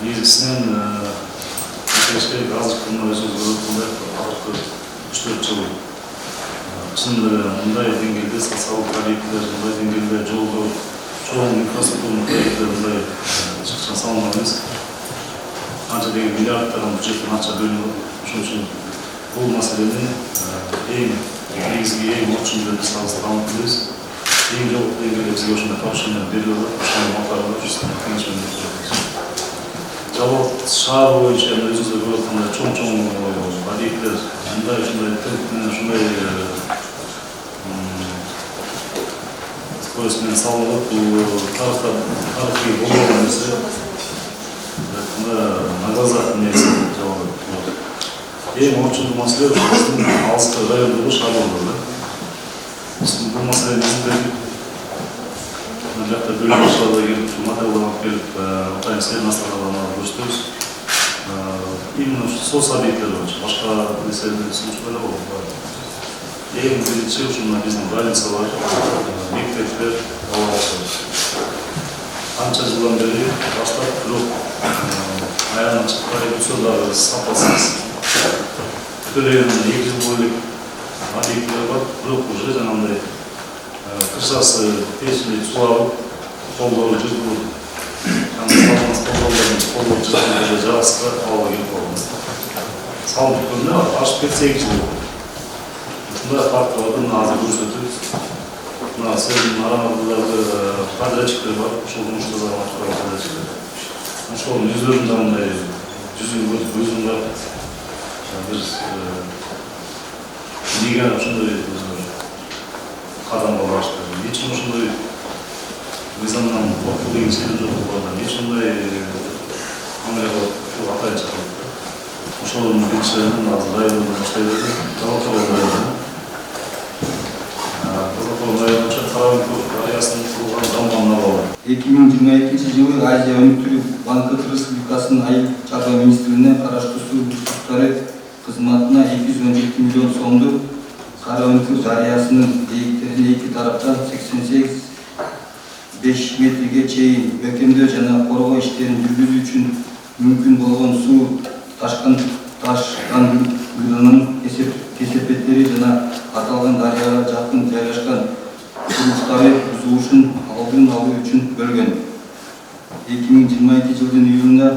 негізгісінен өтірікшілік азық мына өзіңіз көргендей алғашқы 3-4 жыл шынында мындай деңгейде социалдық объектілер, мындай деңгейде жолды, чоң инфраструктурный проекттер мындай ешқашан салынған емес. Қанша деген миллиардтаған бюджеттен ақша бөлініп, ошон үчүн бұл мәселені ең негізгі ең орчынды біз табыстырамыз білеміз. Ең жолық деңгейде бізге ошондай тапшырма беріліп, ошондай мақалада жүрсін кеңешмен жүрсін. Жалпы шаар боюнча өзүңүздөр көрүп аткандай чоң объекттер, ушундай көзүнөн салынып, бул тарыхый болгон нерсе. На глазах негизи жабылып. Ең орчундуу маселе биздин алыскы райондогу шаарларда. Бул маселе негизинде мына жакта бөлүп башкарууга келип, материалдар алып келип, атайын средностационарда көрсөтөбүз. Именно соц объекттер боюнча башка нерселерди сунуштар болот. Ең биринчи ушундай биздин больницалар, мектептер, балабақшалар. Қанша жылдан бері баштап, бирок аягына чыкпай, все дагы сапасыз. Төлеген 2 жыл бойлuk объекттер бар, бирок уже жанагындай кыршасы тешилип, сулап, колдору жыртылып, колдору жыртылып, жараска абалга келип калган. Салып бүткөндө ашып кетсе 2 жыл болду. Ушундай фактыларды азыр көрсөтүп, мына сиздин арамаздагы подрядчиктер бар, ошол жумуштарга башкарган подрядчиктер. Ошол өздөрүнүн жанагындай жүзүн көрүп, өзүн карап, бир неге ошондой кадамга барышты. Эч ошондой мыйзамдан коркуу деген сезим жок болгондон эч кандай мамиле кылып атайын чакырып. Ошонун биринчилеринен азыр райондо баштай берди. Талапкерлер району. Аясын құрылған дамуына bağlı. 2022 жылы Азия өнүктүрүү банкы республикасынын айыл чарба министрлигине караштуу суу ресурстары кызматына 217 миллион сомдук кара өнүктүрүү дарыясынын жээктерин эки тараптан 88,5 метрге чейин бекемдөө жана коргоо иштерин жүргүзүү үчүн мүмкүн болгон суу ташкандыруунун кесепеттери жана аталган дарыяга жакын жайгашкан курулуштары бузулушун алдын алуу үчүн бөлгөн. 2022 жылдын июлунда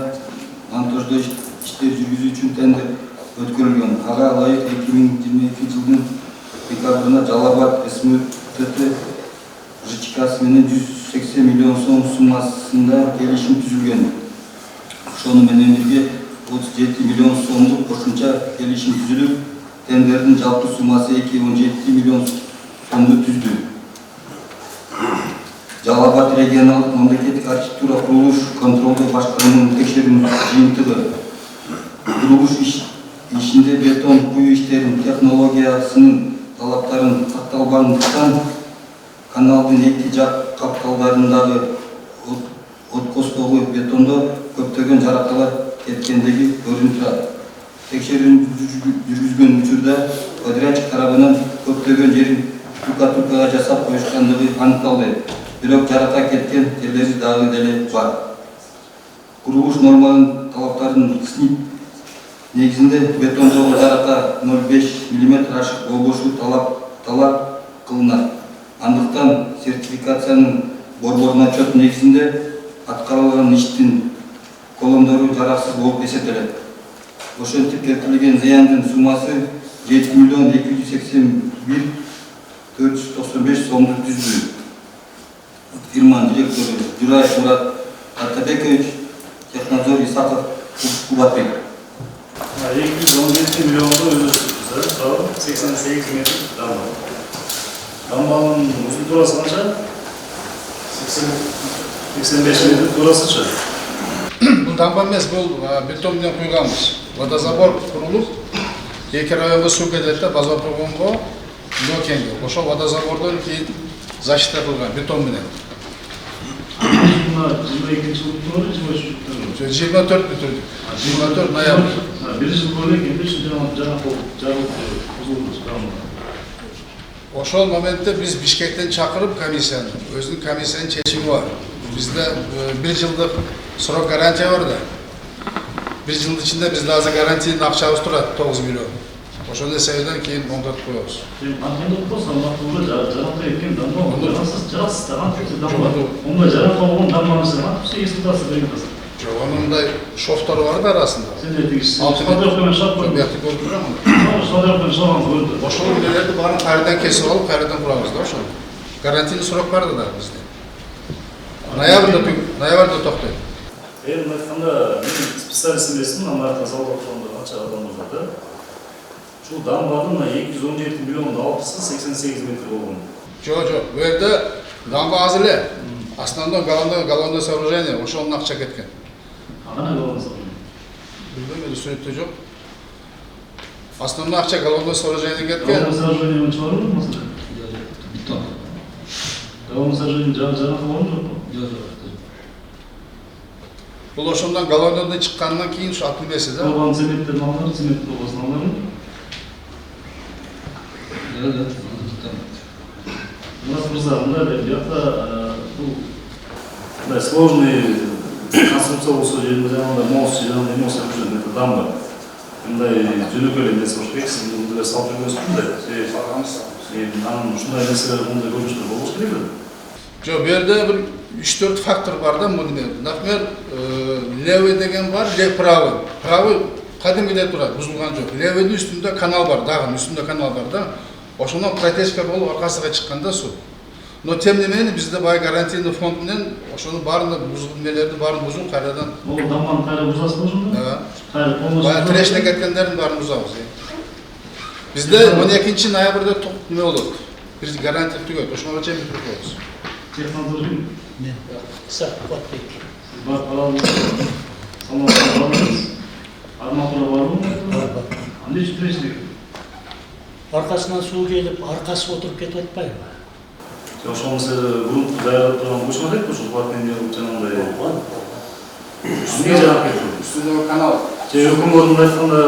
монтаждоо иштер жүргүзүү үчүн тендер өткөрүлгөн. Ага ылайык 2022 жылдын декабрында Жалал Абад СМТ ЖЧКсы менен 180 миллион сом суммасында келишим түзүлгөн. Ошону менен бирге 37 миллион сомдук кошумча келишим түзүлүп, тендердин жалпы суммасы 217 миллион сомду түздү. Жалал Абад регионалдык мамлекеттик архитектура курулуш контролдоо башкарманын текшерүү жыйынтыгы. Курулуш ишинде бетон куюу иштеринин технологиясынын талаптарын сакталбагандыктан каналдын эки жак капталдарындагы откостогу бетондо көптөгөн жаракалар кеткендиги көрүнүп турат. Текшерүүнү жүргүзгөн учурда подрядчик тарабынан көптөгөн жерин штукатуркага жасап коюшкандыгы аныкталды. Бирок жарака кеткен жерлери дагы деле бар. Курулуш нормаларынын талаптарын СНИП негизинде бетондогу жарака 0,5 мм ашык болбошу талап кылынат. Андыктан сертификациянын борборун отчет негизинде аткарылган иштин коломдору жараксыз болуп эсептелет. Ошентип келтирилген зыяндын суммасы 7 миллион 281 495 сомду түздү. Фирманын директору Жураев Мурат Атабекович, технадзор Исаков Кубатбек. 217 миллионду өзүбүз 88 метр дамба. Дамбанын узундурасы канча? 85 метр турасычы. Бул дамба эмес, бул бетон менен куйганбыз. Водозабор курулуп, эки районго суу кетет да, Базапогонго, Нокенге. Ошол водозабордон кийин защита кылган бетон менен. 22 жылдын 24 бүтүрдүк. 24 ноябрь. Бир жыл бөлек эмне үчүн жана бузулду. Ошол моментте биз Бишкектен чакырып комиссияны, өзүнүн комиссиянын чечими бар. Бизде 1 жылдык срок гарантия бар да. 1 жылдын ичинде бизде азыр гарантийный акчабыз турат 9 миллион. Ошондой себептен кийин оңдотуп коебуз. Антендік болса, уже жаратып кеткен дамба, жарасыз таған дамба. Онда жаратып болған дамбаны все ескутасы берген қазір. Жок, онундай шофтор бар да арасында. Сендер тегіс, шадырықпен шап қойды. Бияқты көріп тұрам. Шадырықпен шалған қойды. Ошол нелерди баарын кайрадан кесип алып, кайрадан курабыз да ошол. Гарантийный срок бар да бизде. Ноябрда токтойт. Мына айтканда, мен специалист емесмін, ана залда ошондо канча адам бар да. Ушул дамбанын 217 миллионду алпысы 88 метр болгон. Жок, бу жерде дамба аз эле. Основной головное сооружение ошонун акча кеткен. Кандай болгон сооружение? Билбейм, эле сүрөттө жок. Основной акча головное сооружение кеткен. Головное сооружение чыгарылды мы? Бетон. Головное сооружение жаратылып болгон жокпу? Жок. Бул ошондон головнойдон чыккандан кийин ушу атылмеси да. Болгон цементтерин алыныр, цемент болгосын алыныр. Мурат мырза, мындай биякта бул мындай сложный конструкция болсо жеринде жанагындай мост жүргөн это дамба. Мындай жөнөкөй эле нерсе болуш керек, сиз мындай салып жүргөнсүзбү да. Анан ушундай нерселер мындай көрүнүштөр болуш керек эле. Жок, бу жерде бир 3-4 фактор бар да муну. Например, левый деген бар, правый. Правый кадимгидей турат, бузулган жок. Левыйдын үстүндө канал бар, дагы үстүндө канал бар да. Ошондон протечка болуп аркасыга чыкканда суу. Но тем не менее бизде бай гарантийный фонд менен ошонун баарын бузулган нелерди баарын бузуп кайрадан. Бул дамбаны кайра бузасыз ошондо? Кайра полностью. Бая тирешне кеткендердин баарын бузабыз. Бизде 12 ноябрда неме болот. Биз гарантия түгөт, ошону чейин бүтүп коебуз. Технадзор ким? Мен. Кыса, Куатбек. Бар балалар. Саламатсыз балаларыңыз. Арматура барбы? Бар. Андай тирешне. Аркасынан суу келип, аркасы отуруп кетип атпайбы? Ошону сиз грунтты даярдап турган кошмо дейт, ошол платный жанагындай. Эмне жарап кетти? Үстүндөгү канал. Же өкмөттүн айтканда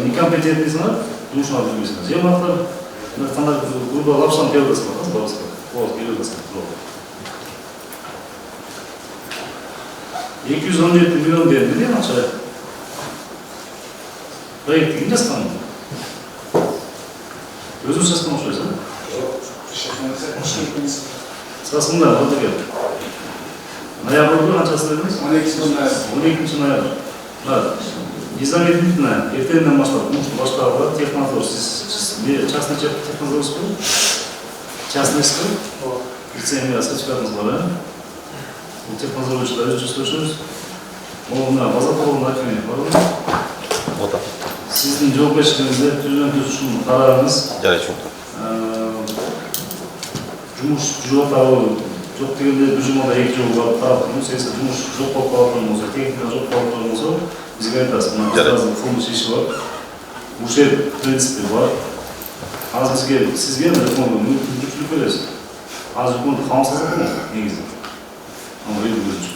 некомпетентныйсыңар, жумушуна жүрбөйсүңөр. Же бактар айтканда грубо лапшан келдисиңер, бабыска. Вот, келдисиңер. 217 миллион деген эмне акча? Проект ким жазган? Өзүңүз жазган окшойсуз, Сразу мындай болду экен. Ноябрда канчасы дедиңиз? 12 ноябрь. Незамедлительно, эртеңден баштап, башкарып, технадзор, сиз частный технадзорсуз бу? Частныйсыз бу? Лицензия сертификатыңыз бар, э? Бул технадзор боюнча өзүңүз. Мына база турган академия барбы? Вот так. Сиздин жоопкерчилигиңизде түзүлгөн ушуну карагыңыз. Жарайчу. Жумуш жок жок дегенде бир жумада 2 жыл барып карап турмуз. Эгер жумуш жок болуп калган болсо, техника жок болуп калган болсо, бизге айтасыз, мына базардын фонд иши бар. Ушул принципи бар. Азыр сизге мүмкүнчүлүк беребиз. Азыр күндү камсыздык негизи. Аны эле өзүнчө.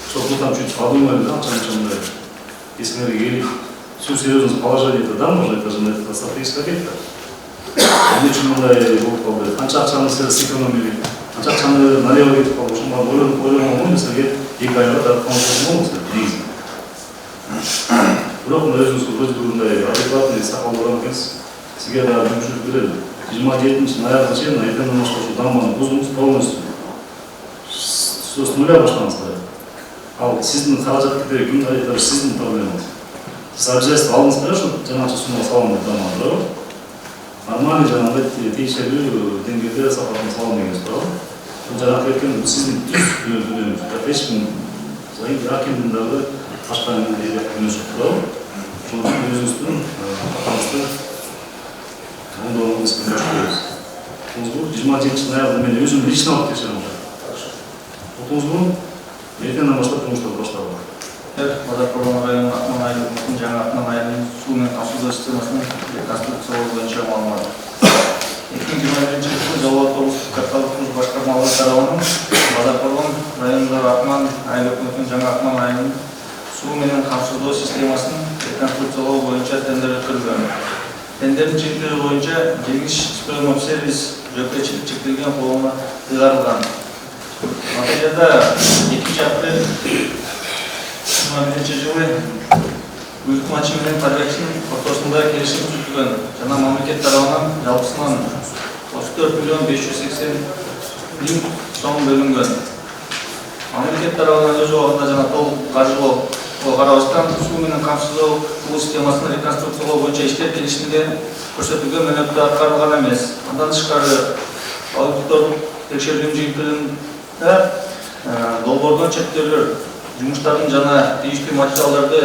Что-то чуть подумали, да, чем-то если говорить, все серьезно положение, да, можно это же это стратегическая объекта. Они чему-то его канча акчаны сэкономили, канча акчаны налево кетип калды, ошондо ойлонмон сизге 2 айга тарткан болмосу негизи. Бирок өзүңүз вроде мындай адекватный сакалдаган экенсиз. Сизге да мүмкүнчүлүк берели. 27 ноябрга чейин эртеңден баштап дамбаны бузуңуз полностью. С нуля баштаңыз. Ал сиздин каражат кетери күн айдары сиздин проблемаңыз. Сиз обязательство алдыңыз беле ошо жанагы сумма салам деп дамбаны, туурабы? Нормальный жанагы тиешелүү деңгээлде сапатын салам дегенсиз, туурабы? Бул жанагы кеткен сиздин түз ешким акимдин дагы башка күнөөсү жок, туурабы? Ошондон өзүңүздүн катаңызды оңдооңуз керек. Бул 27 ноябрда мен өзүм лично алып текшерем. Отуңузбу? Эртеңден баштап жумуштар башталды. Базаркулова районунун Акман айылынын жаңы Акман айылынын суу менен камсыздоо системасынын реконструкциялоо боюнча маалымат. 2021 жылы Жалал облустук катталык курулуш башкармалыгы тарабынан Базаркулова районундагы Акман айыл өкмөтүнүн жаңы Акман айылынын суу менен камсыздоо системасын реконструкциялоо боюнча тендер өткөрүлгөн. Тендердин чектери боюнча Жеңиш Строймопсервис жоопкерчилик чектелген коомуна ыйгарылган. Материалда 2 апрель 2021 жылы Uyutmaçı менен тарбиячынын ортосунда келишим түзүлгөн жана мамлекет тарабынан жалпысынан 34 миллион 580 миң сом бөлүнгөн. Мамлекет тарабынан өз убагында жана толук каржылоо карабастан суу менен камсыздоо системасын реконструкциялоо боюнча иштер келишимде көрсөтүлгөн мөөнөттө аткарылган эмес. Андан тышкары аудитордук текшерүү жыйынтыгында долбоордон чектөөлөр жумуштардын жана тийиштүү материалдарды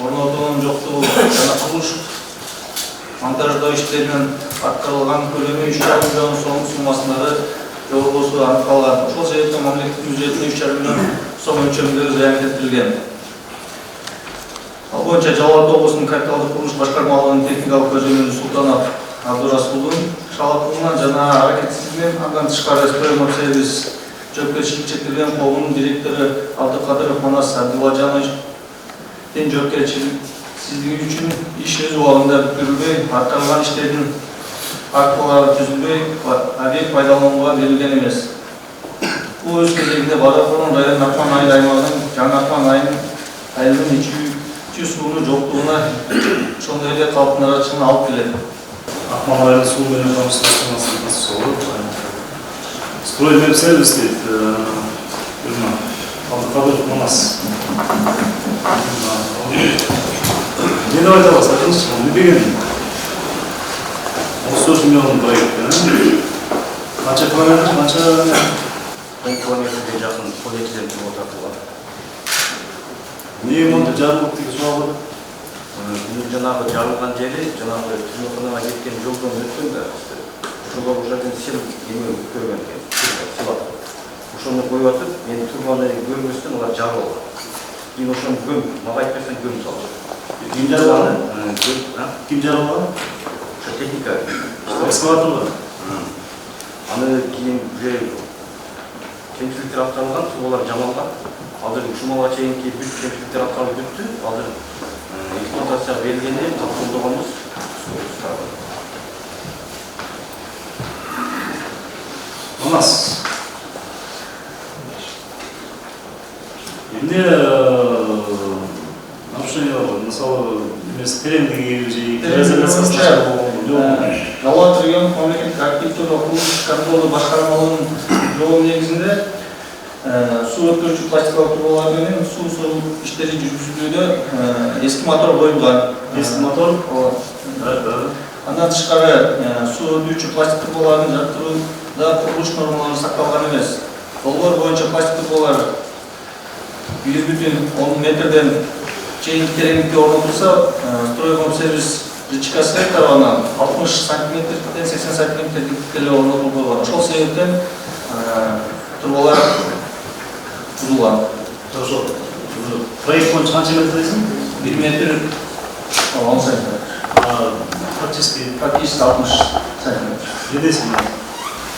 орнотуунун жоктугу жана курулуш монтаждоо иштеринин аткарылган көлөмү 3,5 миллион сом суммасындагы жогорусу аныкталган. Ошол себептен мамлекеттик бюджетине 3,5 миллион сом өлчөмүндөгү зыян келтирилген. Ал боюнча Жалал Абад облусунун капиталдык курулуш башкармалыгынын техникалык көзөмөлү Султанов Абдурасулдун шалатуунан жана аракетсиздигинен андан тышкары Строймобсервис жоопкерчилиги чектелген коомунун директору Абдыкадыров Манас Абдулажанович жоопкерчилиги үчүн иш өз убагында бүткөрүлбөй, аткарылган иштердин актылары түзүлбөй, объект пайдаланууга берилген эмес. Бул өз кезегинде Бадакорон районунун Акман айыл аймагынын жаңы Акман айылынын ичүү суунун жоктугуна ошондой эле калыптануусуна алып келет. Акман айылы суу менен камсыздоо Строймобсервис дейт. Абдыкадыров Манас. Не давайте вас айтыңызшы, не деген 34 миллион проект. Қанша километр, қанша? 10 километрге жақын полиэтилен тұрып тартылған. Не монда жарылып деген сұрағы бар? Жаңағы жарылған жері, жаңағы Түзмеканаға кеткен жолдан өткен да, ошоға бұл жерден сел еме көрген екен, сылап. Ошоны қойып атып, мен тұрғаны көрместен олар жарылған. Кейін ошоны көм, маған айтпастан көм салды. Ким жарылған? Ким жарылған? Ошо техника. Экскаватор бар. Аны кейін кемшіліктер атқарылған, трубалар жамалған. Азыр Шумалға чейинки бүт кемшіліктер атқарылып бүтті. Азыр эксплуатацияға берілгенде тапсырылғанымыз Манас. Енді нарушение бар. Мысалы, тереңдігі, изоляциясы Жалал Абад районунун мамлекеттик архитектура курулуш контролу башкармалыгынын жол негизинде суу өткөрүүчү пластикалык трубалар менен суу соруу иштери жүргүзүлүүдө эски мотор коюлган. Eski motor. Андан тышкары суу өтүүчү пластик трубаларын жаткырууда курулуш нормалары сакталган эмес. Долбоор боюнча пластик трубалар 1,10 метрден чейинки тереңдикте орнотулса, Строймобсервис ЖЧК тарабынан 60 сантиметрден 80 сантиметрдик эле орнотулуп койгон. Ошол себептен трубалар бузулган. Хорошо. Проект боюнча канча метр дейсиң? 1 метр 10 сантиметр. Практически 60 сантиметр. Не дейсиң?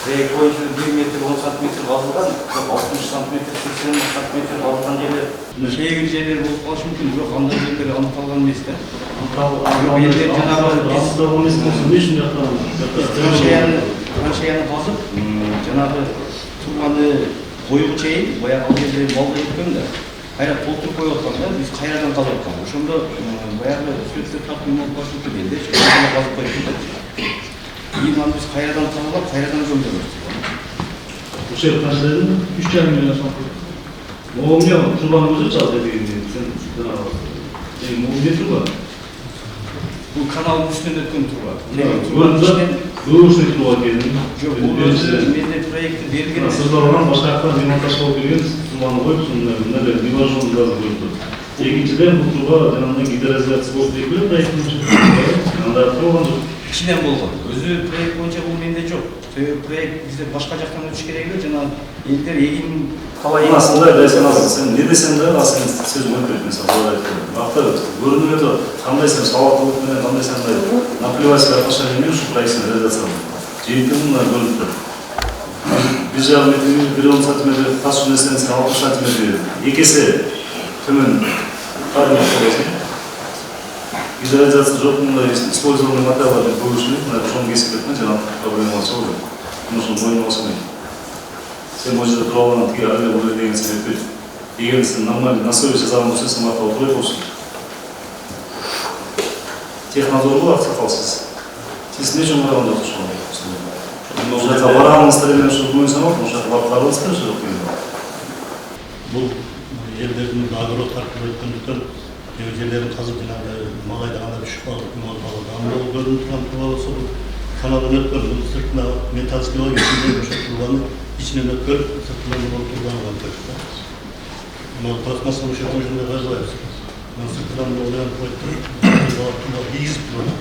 проект боюнча 1 метр 10 сантиметр казылган, 60 сантиметр 80 сантиметр казылган жерлер. Кээ жерлер болуп калышы мүмкүн, бирок андай жерлер аныкталган эмес да. Траншеяны басып, жанагы турбаны коюу чейин, баягы ал жерде малда өткөн да. Кайра толтуруп коюп аткан да, биз кайрадан казып аткан. Ошондо баягы сөзсүз тапкырмак башчысы келди, кайрадан казып коюп да. Кийин аны биз кайрадан тазалап, кайрадан көмдөрбүз. Ошо кандай 3,5 миллион сом. Моңня турбаны өзү чалды дегенде, сен жанагы моңня турба. Бул каналдын үстүнөн өткөн турба. Дуушный труба келди. Жок, бул менде проекти берилген. Сыздарган башка жактан демонтаждалып келген турбаны коюп, мындай диважон жазып коюпту. Экинчиден бул труба жанагы гидроизоляция болуп келип, проекттин андай турган жок. Ичинен болгон. Өзү проект боюнча бул менде жок. Проект бизде башка жактан өтүш керек эле, жана элдер эгин калай. Асында сен не десең да, сен сөз өтпөйт, мисалы айтып. Автор көрүнүп өтөт, кандай сен сабактуулук менен, кандай сен наплевательский отношение менен ушу проектин реализацияны. Жыйынтыгын көрүнүп турат. 1,5 метр, 1,10 сантиметр таш нерсени 60 сантиметр, экесе төмөн кармак болосуң. Гидроизоляция жок, мындай использованный материалдарды бөлүшүп, ошону кесип кеткен жана проблемалар чыгып. Ошону мойнуна алсаң. Сен может туруп алган тиги али уже деген себепти. Эгер сен нормально на совесть жасаган болсоң, сен мактап отурбай болсуң. технадзор был аксакалсыз. Siz ne için buranın da tutuşmalı? Ошо барганыңыздар менен ушу бүгүн санап, ошо барганыңыздар ушу Бұл елдердің агро тарқып өткендіктен жерлерін қазып жаңағы маңайдағанда düşүп калдык, дамыл көрүнүп турган болсо бул каналдан өткөн, бул сыртына металлский логикасында ошо турганды ичинен өткөн, сыртынан болуп турган да. Мына пластмасса ошо ушундай жазбайбыз. Мына сыртынан болгон коюп ийгизип турган.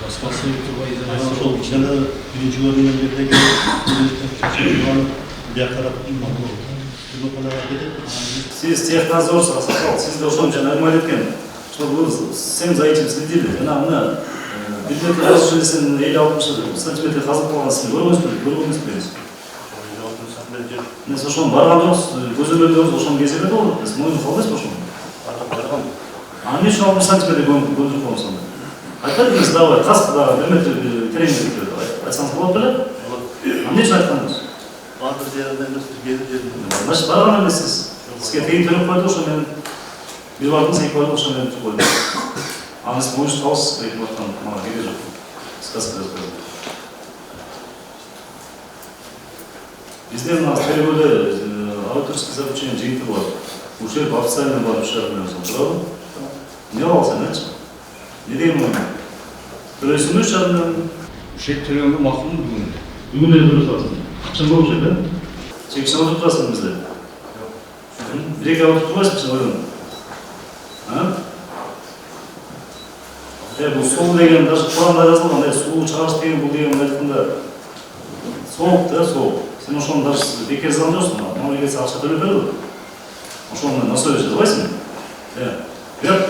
Пластмассаны турбай изоляция. Ошол ичинен биринчи көрүнгөн жердеги бияктарап Siz технадзорсыз аксакал, сизде ошончо нормаль экен. Чтобы вы всем за этим следили. Мына бюджетти разрешениесин 50-60 сантиметр казып калгансын көргөнсүзбү? Мен ошону барган жоксуз, көзөмөлдөрүңүз ошону кезеледи го. Сиз мойнун калбайсызбы ошону? Эмне үчүн 60 сантиметр көндүрүп коюңуз анда? Айтпадыңыз давай, касып дагы 1 метр тереңдик деп айтсаңыз болот беле? Эмне үчүн айткандыңыз? Бардыр жеринде эмес, келип жеринде. Значит, барган эмессиз. Сизге тегин төлөп койду, ошо менен бир бардыңыз, эки бардыңыз, ошо менен түзүп койду. Аны сиз моюнуз каласыз, эки бардын мага кереги жок. Сказка жазып койду. Бизде мына Теребөлдө ауторский заключение жыйынтыгы бар. Ушул жерге официально барып чыгарып туурабы? Эмне кылабыз энечи? Не деген мойын? Төлөйсүңбү үч жарым миллион? Ушул төлөгөнгө макулмун бүгүн? Бүгүн эле төлөп турасың. Качан болуп жатат? Чекишип отуруп турасың бизде. Бир-эки ай отуруп турбайсыңбы сен ойлонуп? Бул суу деген даже Куранда жазылган, суу чыгарыш деген бул деген айтканда соок да, соок. Сен ошону даже бекер жазган жоксуң, мамлекет акча төлөп берди. Ошону менен условие жазбайсың? Бирок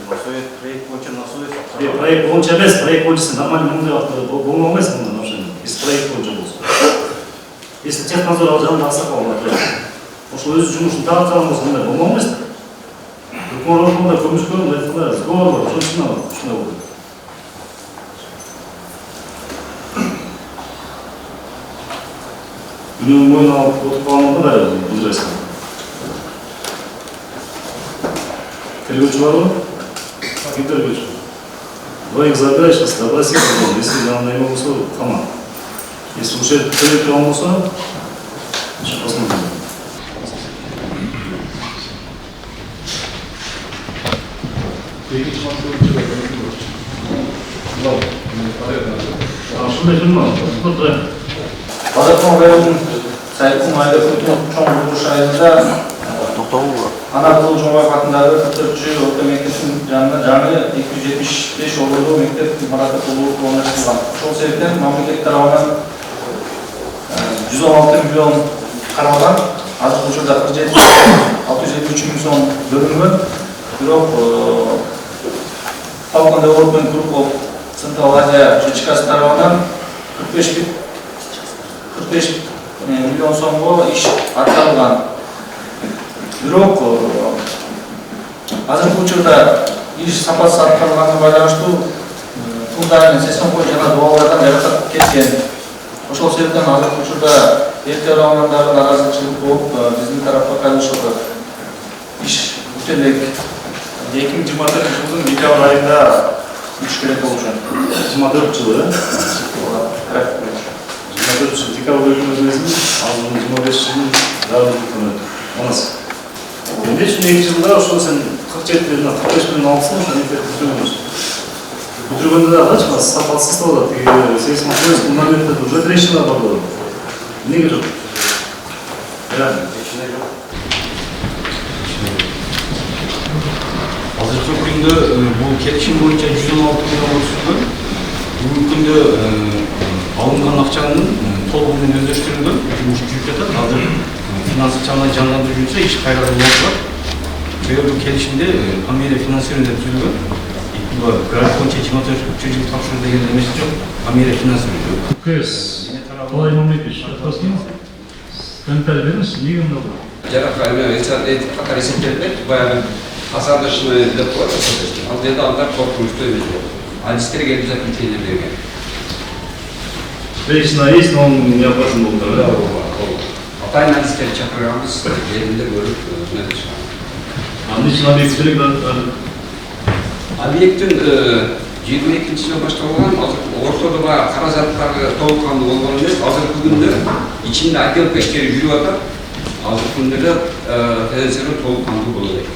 Проект боюнча насоев. проект боюнча эмес, проект боюнча сен нормально мындай болмок эмес мындай нарушение. Если проект боюнча болсо. Если технадзор ал жагында аксакал бар. Ошо өз жумушун так аткан болсо мындай болмок эмес да. Өкмөттүн көмүшкөнүн айтканда сговор бар, ошону ушундай болду. Үнүн мойнуна алып отуруп калганда да билбейсиң. Тергөөчү барбы? Ким тергөөчү? Двоих забирай, сейчас допроси, если жанында эме болсо, кама. Если уже төлөп турган болсо, сейчас посмотрим. Ушундай фильм бар. Базаркон районунун Сайкун айылдын чоң курулуш айылында Ана Кылы Жомбаев атындагы 44 орто мектептин жанына жаңы 275 орындуу мектеп имараты курулуп орнаштырылган. Ошол себептен мамлекет тарабынан 116 миллион каралган. Азыркы учурда 673 миң сом бөлүнгөн. Бирок Falcon Development Group of Central Asia ЖЧК тарабынан 45 миллион сомго иш аткарылган. Бирок азыркы учурда иш сапасыз аткарылганына байланыштуу фундамент сесмокой жана дубалдардан жаракат кеткен. Ошол себептен азыркы учурда эл тарабынан наразычылык болуп, биздин тарапка кайрылышылды. Иш бүтүлүк 2024 жылдын декабрь айында үч керек болчу. 24 жылы, 24 жыл декабрь өкмөтүнүн азыркы 25 жылдын жарым өкмөтү. Анас. Эмне үчүн 2 жылда ошол сен 47 миллион 45 миллион алсаң, ошо мектепти бүтүргөнсүң. Бүтүргөндө да качпа сапатсыз болот. Сейсмокой фундаментте уже трещина бар болот. Эмнеге жок? Азыркы күндө бул келишим боюнча 116 миллион түзүлгөн. Бүгүнкү күндө алынган акчанын толугу менен өздөштүрүлгөн, жумуш жүрүп жатат. Азыр финансылык жандандыруу үчүн иш кайрадан улантылат. Себеби келишимде фамилия финансирование түзүлгөн. Грант боюнча 24 жыл тапшыруу деген эмес жок, фамилия финансирование. КС Калай Мамлекович, отпускин. Комментарий беріңіз, неге мынау бар? Жараққа қатар есептелінеді, баяғы осадочный деп қойды, ал деді аңдар қорқынышты емес болды. Альдистерге заключение берген. Трещина есть, но он не опасен был, да? Да, Атайын альдистер шақырғанбыз, елінде көріп, не де шығады. А нечен объект керек, да? объекттин 22-жылы башталган, ортодо баягы каражаттары толук кандуу болгон эмес. Азыркы күндө ичинде отделка иштери жүрүп атат. Азыркы күндө да финансирование толук кандуу болот элек.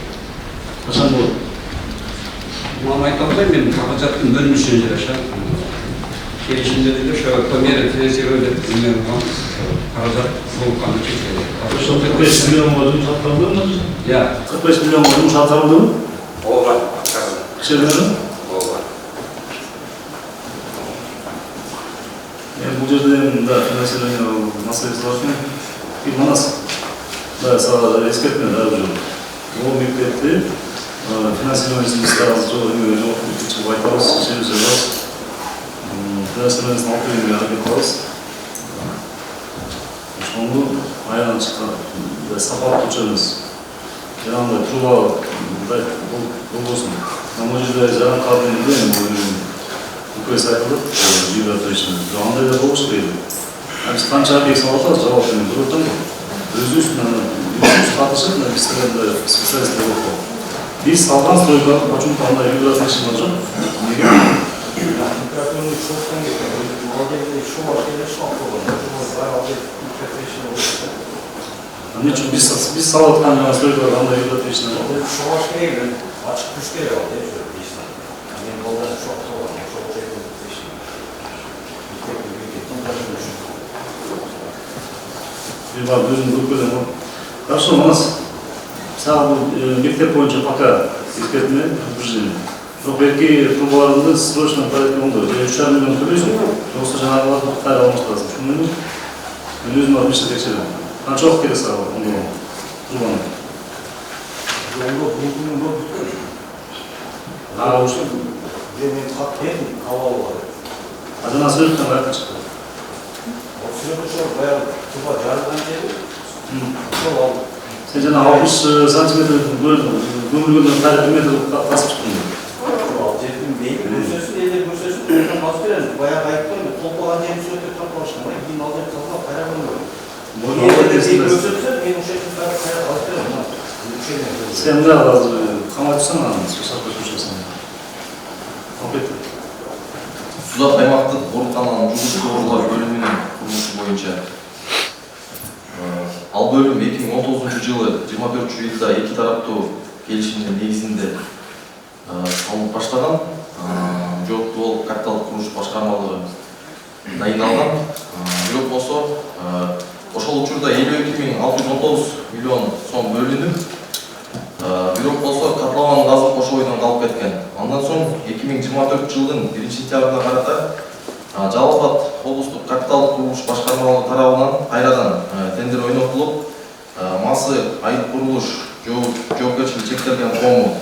Качан болот? Муну айта албайм, мен каражаттын бөлүнүшүнө жараша келишимде деле ошо по мере финансирование деп каражат толук кандуу чечилет. Ошо 45 миллионго жумуш аткарылдыбы? Я 45 миллионго жумуш аткарылдыбы? ооба. Кичинекей. Ооба. Бұл жерде да финансирование маселеси бар екен. И Манас да сага эскертме да уже. Ол мектепте финансированиесин стараз жок деп айтабыз, чечебиз. Финансированиесин алып берүүгө аракет кылабыз. Ошону аягына чыккан сапаттуу чөбүз. Жанагындай труба болбосун. Могу жерде жаран кабинде УКС айтылып, гидротречный. Андай да болуш керек. Биз канча объект салып атабыз, жабап берген бирөөтөн өзүбүз катышып, специалист болуп. Биз салган стройка почему-то андай гидротречный жок. Неге? Эмне үчүн биз салып аткан жана стройкалар андай гидротречный жок? Шоғаш керек, ашық күш керек ал, деп жүріп дейсің. Мен қолдан шоқ тоғам, шоқ жайдың дейсің. Bir var, özünü öpüyorum. Хорошо, у нас сağ мектеп боюнча пока эскертме предупреждение. Бирок берки трубаларында срочно порядке болду. 3,5 миллион төлөйсүң. Жоксо жанагыларды кайра алмаштырасың. Ошондой эле. Мен өзүм барып иште текшерем. Канча убакыт керек сага трубаны? Жолда бүгін бұл бүткін. Ошо. Мен хат бердім, хавалы бар. Жана сөйлөттөн кайрадан чыкты. Сөйлөтіп жоқ, баяғы туба жарылған жері. Сол ал. Сен жана 60 сантиметр көмүлгөндөн кайра 1 метр тасып чыктың. Ал жердің бейін көрсөсін, елдер көрсөсін, өзін басып беремін. Баяғы айттым, толпаған жерін сөйтіп тапалашқан. Кейін ал жерін тазалап қайра көрмеген. Елдер көрсөтсін, мен ұшақтың қайра басып беремін. Sen de az kamera tutsana lan, sosyal koşmuşsun. Afiyet. Suzat аймактык оорукананын жугуш торлар бөлүмүнүн курулушу боюнча ал бөлүм 2019-жылы 24-июлда эки тараптуу келишимдин негизинде салынып баштаган. Жооптуу болуп капиталдык курулуш башкармалыгы дайындалган. Бирок болсо ошол учурда 52.619 миллион сом бөлүнүп, бирок болсо катламанын газы кошобойдон калып кеткен. Андан соң 2024-жылдын 1-сентябрына карата Жалал Абад облустук капиталдык курулуш башкармалыгы тарабынан кайрадан тендер ойнотулуп, масы айыл курулуш жоопкерчилиги чектелген кому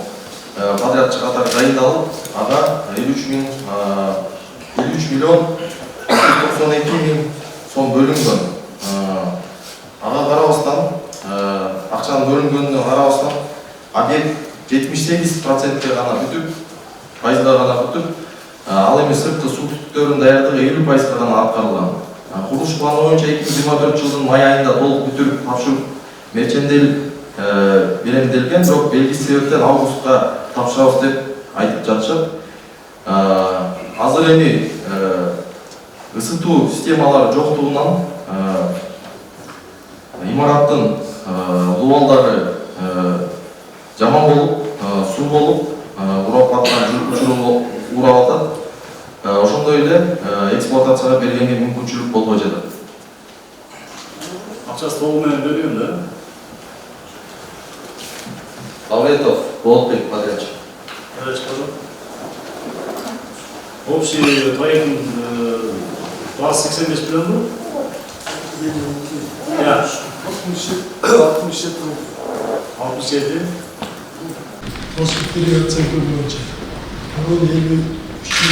подрядчы катары дайындалып, ага 53 миллион 92 миң сом бөлүнгөн. Ага карабастан, акчанын бөлүнгөнүнө карабастан, объект 78%ге гана бүтүп, пайызга гана бүтүп, ал эми сырткы суу түтүктөрүнүн даярдыгы 50%га гана аткарылган. Курулуш планы боюнча 2024-жылдын май айында толук бүтүрүп тапшырып мерченделип белемделген, бирок белгисиз себептен августка тапшырабыз деп айтып жатышат. Азыр эми ысытуу системалары жоктугунан имараттын дубалдары жаман болуп, суу болуп, урап аткан учуру урап атат. Ошондой эле эксплуатацияга бергенге мүмкүнчүлүк болбой жатат. Акчасы толугу менен берген да? Алветов Болотбек подрядчик. Общий проект 85 миллион был? Да. 67. После периода оценки боюнча вроде 53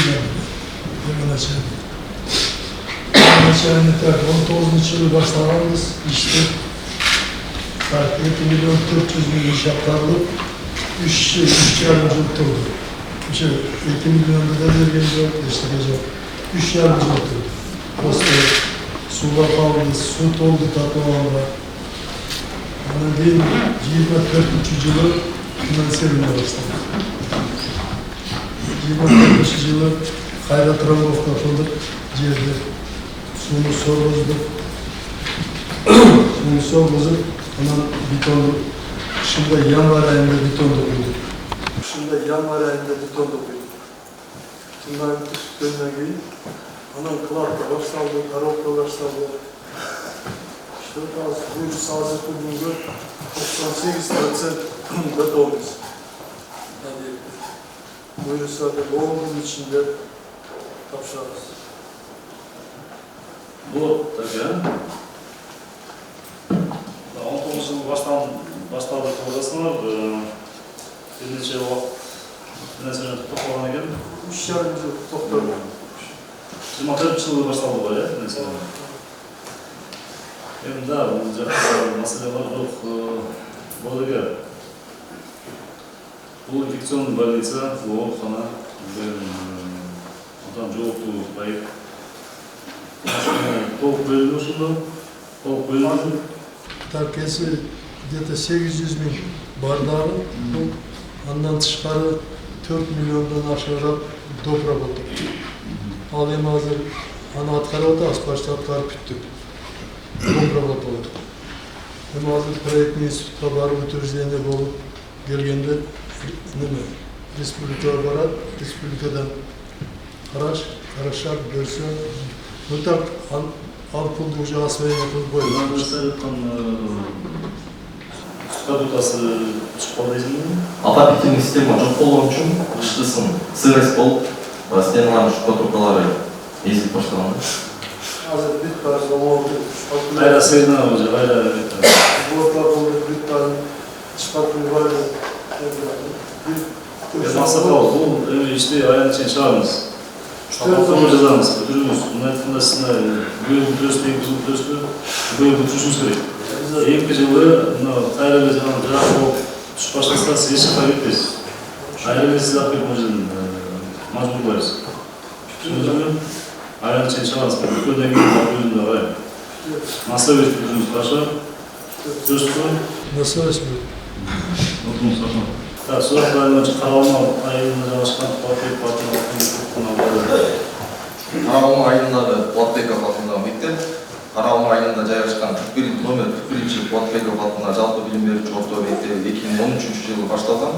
миллион начальник так 19-жылы баштаганбыз ишти. Так 2 миллион 400 миң иш аткарылып 3,5 жыл турду. Ошо 2 миллионду да берген жок, эчтеке жок. 3,5 жыл турду. После сууга калды, суу толду татыбалга. Анан кийин 24-жылы финансирование башталды. жылы кайра трамбовка кылдык жерди сууну соргуздук. Сууну соргузуп анан бетонду кышында январь айында бетонду куйдук. Январь айында бетонду куйдук. Шундан түшкөндөн кийин анан кладка башталды, коробка башталды. Буюрса азыркы күнгө 98% бетонбуз. Буюрса 10 күн ичинде тапшырабыз. Бұл таке. 19 жыл басталды тоғызасыңар. Бірнеше уақыт нәрсені тоқталған екен. 3,5 жыл тоқтады. 24 жылы басталды ғой, нәрсені. Енді да, бұл жақта мәселелер жоқ. Бұл деге. Бұл инфекционный больница, бұл оорукхана, одан жоғылту байып. Толық бөліні ұшылды, толық бөліні. Так, если где-то 800 000 бардары, андан тышкары 4 миллиондан ашыгыраак доп работа. Ал эми азыр аны аткарып атабыз, почти аткарып бүттүк. Доп работалат. Эми азыр проектный институтка барып утверждение болуп келгенде неме республикага барат, республикадан карашат, көрсө, ну так ал пулду уже освоение кылып койду. Статутасы шықпал дейсің? Отопительный система жоқ болған үшін қыштысын сырость болып, стеналардың шықпа трубкалары езіліп баштаған. Азыр плиткалар заводы, Айра сырна уже, айра блоклар плиткалар шықпа трубкалары. Масақал, бұл іште аяны чейін шығармыз. Ақылы жазамыз, бүтіріміз. Бұны айтқанда сізіне бөлім түресті, екізім түресті, бөлім түршіміз керек. Екі жылы қайрылы жаңағы жақ болып түшіп баштаса сіз ешқаққа кетпейсіз. Айрылы сіз ақып мұжын мажбур барыз. Түсіндіңіз? Аяны чейін шығармыз, бүткөнден кейін бөлімді қарай. Насовет бүтіріміз қаша, түресті. Насовет бұл. Отымыз қаша. Сұрақтарынан қаралма айында жаңашқан Платбек Қаралма айындағы Платбеков атындағы мектеп, Қаралма айында жайғашқан номер 41 Платбеков атындағы жалпы білім беруші орта мектебі 2013 жылы башталған.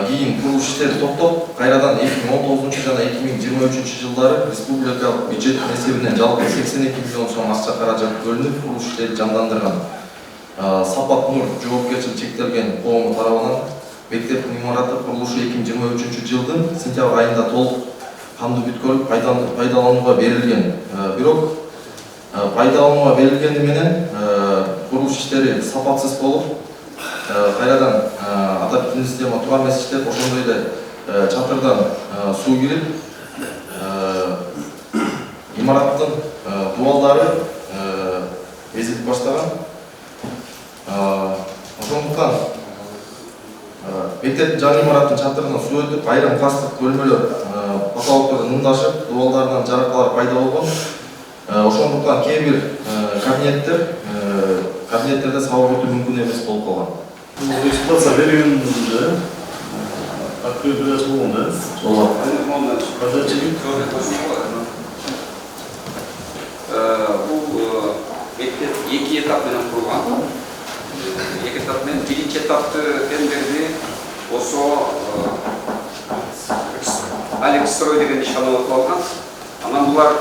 Кейін құрылыс іштері тоқтап, қайрадан 2019 жана 2023 жылдары республикалық бюджет есебінен жалпы 82 миллион сом ақша қаражат бөлініп, құрылыс іштері жандандырған. Сапат Нур жоопкерчилиги чектелген коому тарабынан мектептин имараты курулушу 2023 жылдын сентябрь айында толук кандуу бүткөрүлүп пайдаланууга берилген. Бирок пайдаланууга берилгени менен курулуш иштери сапатсыз болуп, кайрадан отопительный система тура эмес иштеп, ошондой эле чатырдан суу кирип, имараттын дубалдары эзилип баштаган. Ошондуктан мектептин жаңы имараттын чатырына суу өтүп, айрым класстык бөлмөлөр потолоктордон ындашып, дубалдарынан жаракалар пайда болгон. Ошондуктан кээ бир кабинеттерде сабак өтүү мүмкүн эмес болуп калган. Эксплуатация бергенде открыть бирөөсү болгон да? Ооба. Бул мектеп 2 этап менен курулган. Екі этапмен биринчи этапты тендерди ошо Алекс Строй деген ишкана алган. Анан булар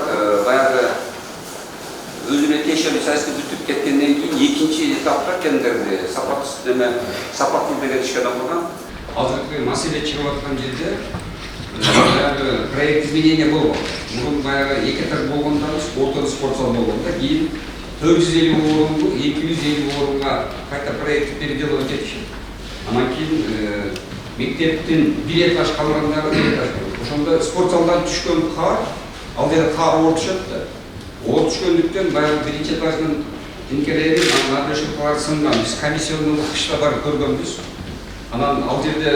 баягы өзүнө тиешелүү сайысты бүтүп кеткенден кийин экинчи этапта тендерди сапаттуу деген ишкана алган. Азыркы маселе чыгып аткан жерде баягы проект изменения болгон. Мурун баягы 2 этап болгондо ортодо спорт зал болгондо кийин 450 орынды 250 орынға қайта проект переделывать етіші. Анан кейін мектептің бір этаж қалғандары бір этаж болды. Ошонда спорт залдан түшкен қар, ал жерде қар ор түшөттү. Ор түшкөндүктөн баягы биринчи этаждын инкелери, набережкалар сынган. Биз комиссионный кышта барып көргөнбүз. Анан ал жерде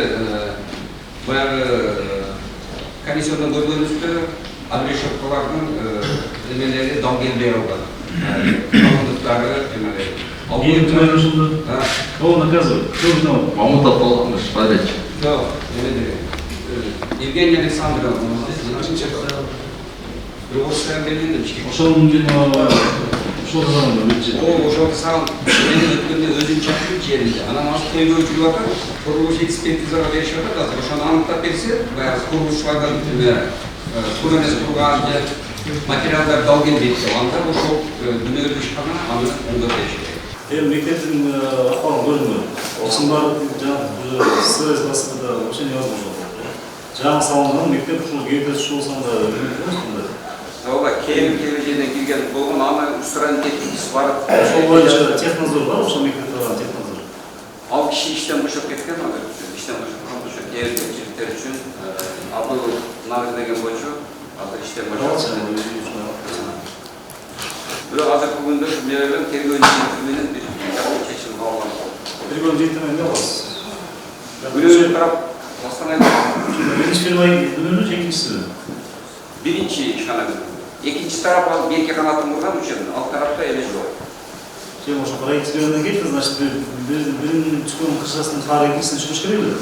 баягы комиссиондан көргөнүздө набережкалардын эмелери дал келбей калган. Қалындықтары, демелері. Ең түмен жылды? Ол наказывает. Кто узнал? Мамутов болғанмыш, подрядчик. Да, Евгений Александрович, Кыргызстан келгенде Ошонун ошол заманда өтчү. ошол саам менен өткөндө өзүн чакырып жеринде. Анан азыр көйгөй жүрүп атат, курулуш экспертизага беришип атат. Азыр ошону аныктап берсе, баягы курулушчулардан тур эмес турган же материалдар дал келбейт деп, анда ошол дүнөлүк ишкана аны оңдоп бериш керек. Эми мектептин акыбалын көрдүңөр. Ушунун баары СС классында вообще невозможно. Жаңы салынган мектеп ушул ГТС школасында Ооба, кележеден келген болгон, аны устранить эткенбиз барып. ошол боюнча технадзор бар, ошол мектепте бар технадзор. Ал киши иштен бошоп кеткен, азыр иштен бошоп ошо кээримчиликтер үчүн Абыл Нарыз деген бойчу азыр иштен бошоп. Бирок азыркы күндө менен тергөө менен бир чечим калган. Тергөө жетимен эмне кыласыз? Бирөө тарап Астанада Биринчи фирма күнүнү экинчиси. биринчи ишкана. Экинчи тарап ал берки канатын курган үчүн, ал тарапта эле жок. Сен ошо проектчилерден кетти, значит, биринин түшкөн кышасын кары экинчисин түшүрүш керек эле.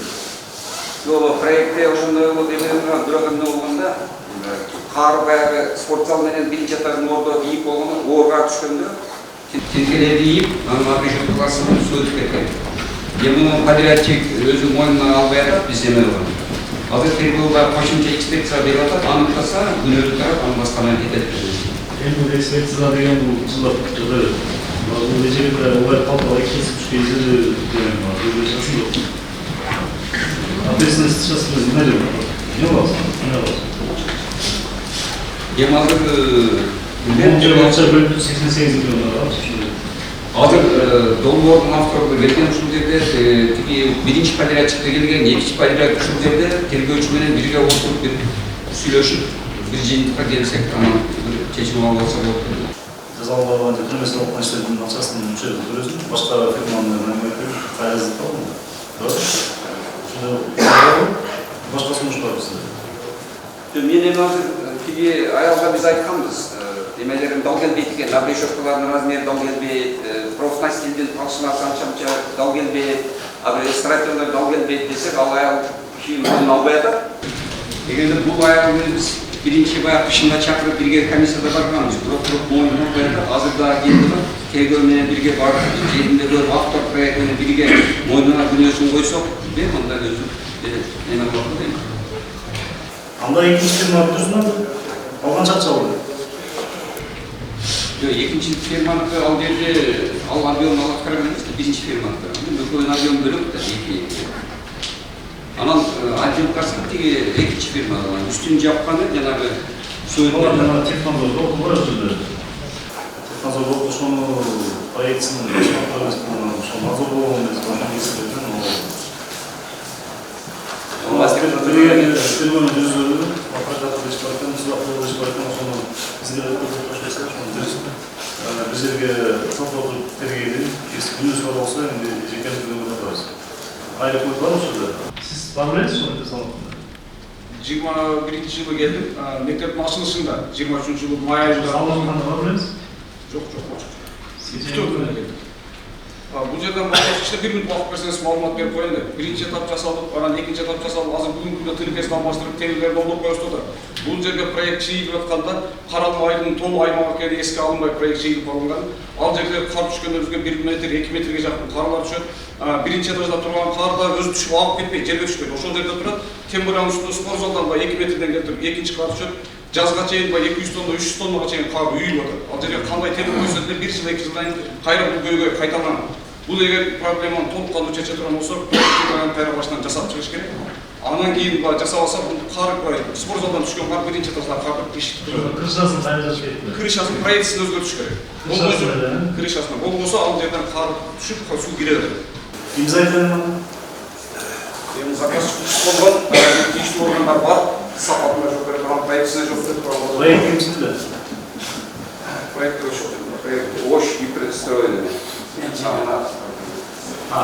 Жолу проектте ошондой болот эмне бирок эмне болгондо, кар баягы спорт зал менен биринчи этаждын ордо ийип болгондо, оорга түшкөндө тилкелерди ийип, анан агрегат классынан суу өтүп кеткен. Эми подрядчик өзү мойнуна албай атат, биз эме болгон. Азыр тергөөгө кошумча экспертиза берип атат, аныктаса күнөөлүү тарап аны башкалар кетет. Эми экспертиза деген бул жылап жатыр. Бул эжегенде олар калтырып кесип түшкөнү деген бар. Бул эжеси жок. Ответственность сейчас мы не найдем. Не вас, не вас. Эми азыр Бул жерде акча бөлүнүп 88 миллион бар. Азыр долбоордун автору берген ушул жерде тиги биринчи подрядчикте келген, экинчи подрядчик ушул жерде тергөөчү менен бирге отуруп бир сүйлөшүп, бир жыйынтыкка келсек, анан бир чечим алып алса болот. Жазаланган кырмызы окуп иштейтин акчасын мөлчөрүн көрөсүң, башка фирманын мәмләкәт кайрызы табылды. Башка сунуш бар бизде. Мен эми азыр тиги аялга биз айтканбыз, немелерин дал келбейт экен, набрешоткалардын размери дал келбейт, профнастилдин талшылар санчамча дал келбейт, стратерлер дал келбейт десек, ал аял кийин албай атат. Эгерде бул аял биз биринчи баягы кышында чакырып бирге комиссияда барганбыз, бирок моюнун албай атат. Азыр дагы келип тергөө менен бирге барып, жеринде көрүп автор проект менен бирге моюнуна күнөөсүн койсок, анда өзү эме болот дейм. Анда экинчи фирма бүтүрсүн, алган чакча алды. Экинчи фирманыкы ал жерде ал объем алып караган эмес, биринчи фирманыкы. Экөөнүн объем бөлөк да, эки. Анан отдел карасак тиги экинчи фирма, үстүн жапканы жанагы сөйдөн жана технадзор болду го жерде. Технадзор болду, ошону проектсин ошо надзор болгон эмес, тергөөнүн жүзү прокатта иш бар экен, суда иш бар экен, ошону бизге көрсөтүп бир жерге топ отуруп тергейди, күнүсү бар болсо эми жеке күнүгө катабыз. Айрыкмык бар ошол жерде. Сиз бар белесиз ошону салып? 21 жылы келдим, мектептин ачылышында 23 жылы май айында. Салынганда бар белесиз? Жок. Күтүү күнүнө келдим. Бул жерден башка 1 мүнөт убакыт берсеңиз маалымат берип коеюн деп. Биринчи этап жасалып, анан экинчи этап жасалып, азыр бүгүнкү күндө тилкесин алмаштырып, темирлерди оңдоп коюшту да. Бул жерге проект чыйылып атканда, каралмайдын тол аймак экени эске алынбай проект чыйылып алынган. Ал жерде кар түшкөндө бизге 1 метр, 2 метрге жакын карлар түшөт. Биринчи этажда турган кар да өзү түшүп агып кетпей, жерге түшпөйт. Ошол жерде турат. Темирдин үстүндө спорт залдан 2 метрден келтирип, экинчи кар түшөт. Жазга чейин 200 тонна, 300 тоннага чейин кар үйүлүп атат. Ал жерге кандай темир койсо деле 1 жыл, 2 жылдан кийин кайра бул көйгөй кайталанат. Бул эгер проблеманы толук кандуу чече турган болсо, кайра башынан жасап чыгыш керек. Анан кийин жасап алса, бул кар спорт залдан түшкөн кар биринчи этажда картып ишип турат. Крышасын кайра кетти. Крышасын проектисин өзгөртүш керек. Болбосо крышасына, болбосо ал жерден кар түшүп, суу кире берет. Ким зайдын? Эми заказ болгон, тийиштүү органдар бар. Сапатына жок берип турган, проектисине жок берип турган. Проект кимсинде? Проект ОШ и предстроение.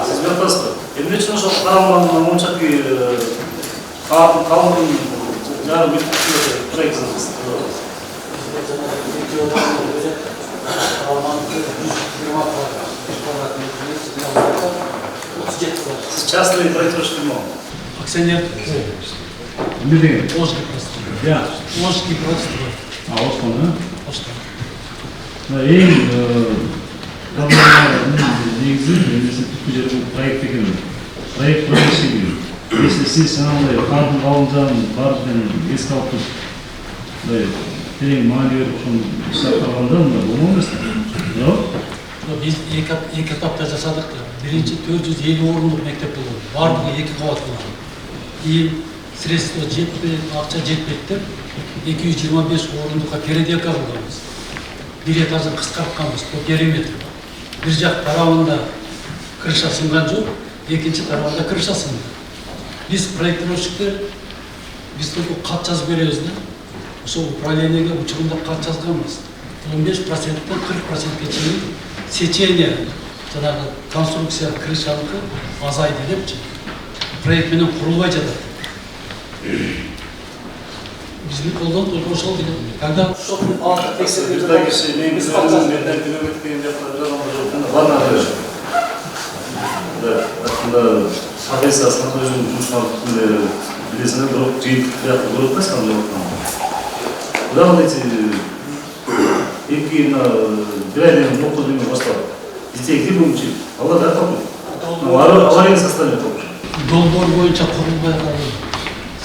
Siz bir tasbih. Emre için o karanlığın monçaki kalın yarım bir projeksiniz. Siz частный проект что ли? Акционер. Не деген? Ожский простой. Я. Ожский простой. Ошкон, да? Ожский. Ең негізі немесе түпкі жердің проект деген проект бірінші деген. Если сіз жаңағыдай қардың ғалымжан бардың еске алып тұрып терең мағына беріп ұштап қалғанда мына болмау емес. Biz екі этапта жасадық. Бірінші 450 орындық мектеп болды. Барлығы 2 қабат болды. Кейін средства жетпей, ақша жетпейді деп 225 орындыққа передека қылғанбыз. Bir этажын қысқартқанбыз по периметрі. Bir жақ тарауында крыша сынған жоқ, екінші тарауында крыша сынды. Biz проектировщиктер, biz только қат жазып береміз да. Сол управлениеге учебында қат жазғанбыз. 15%-тен 40%-ке чейін сечение, жаңағы конструкция крышаныкі азайды депчі. Проектменен құрылбай жатады. Біздің қолдан только ошол деген. Когда шоттың алты тексерілді, біз қалтасыз. Соответственно, өзінің жұмысынан білесіне дұрып жиынтық қияқты дұрып қайсқан деп отқан. Бұдан эти екі бір айдан 9 күнге бастап детей где будем учить? Аллада қалды. Аварийный состояние қалды. Долбор бойынша құрылбай қалды.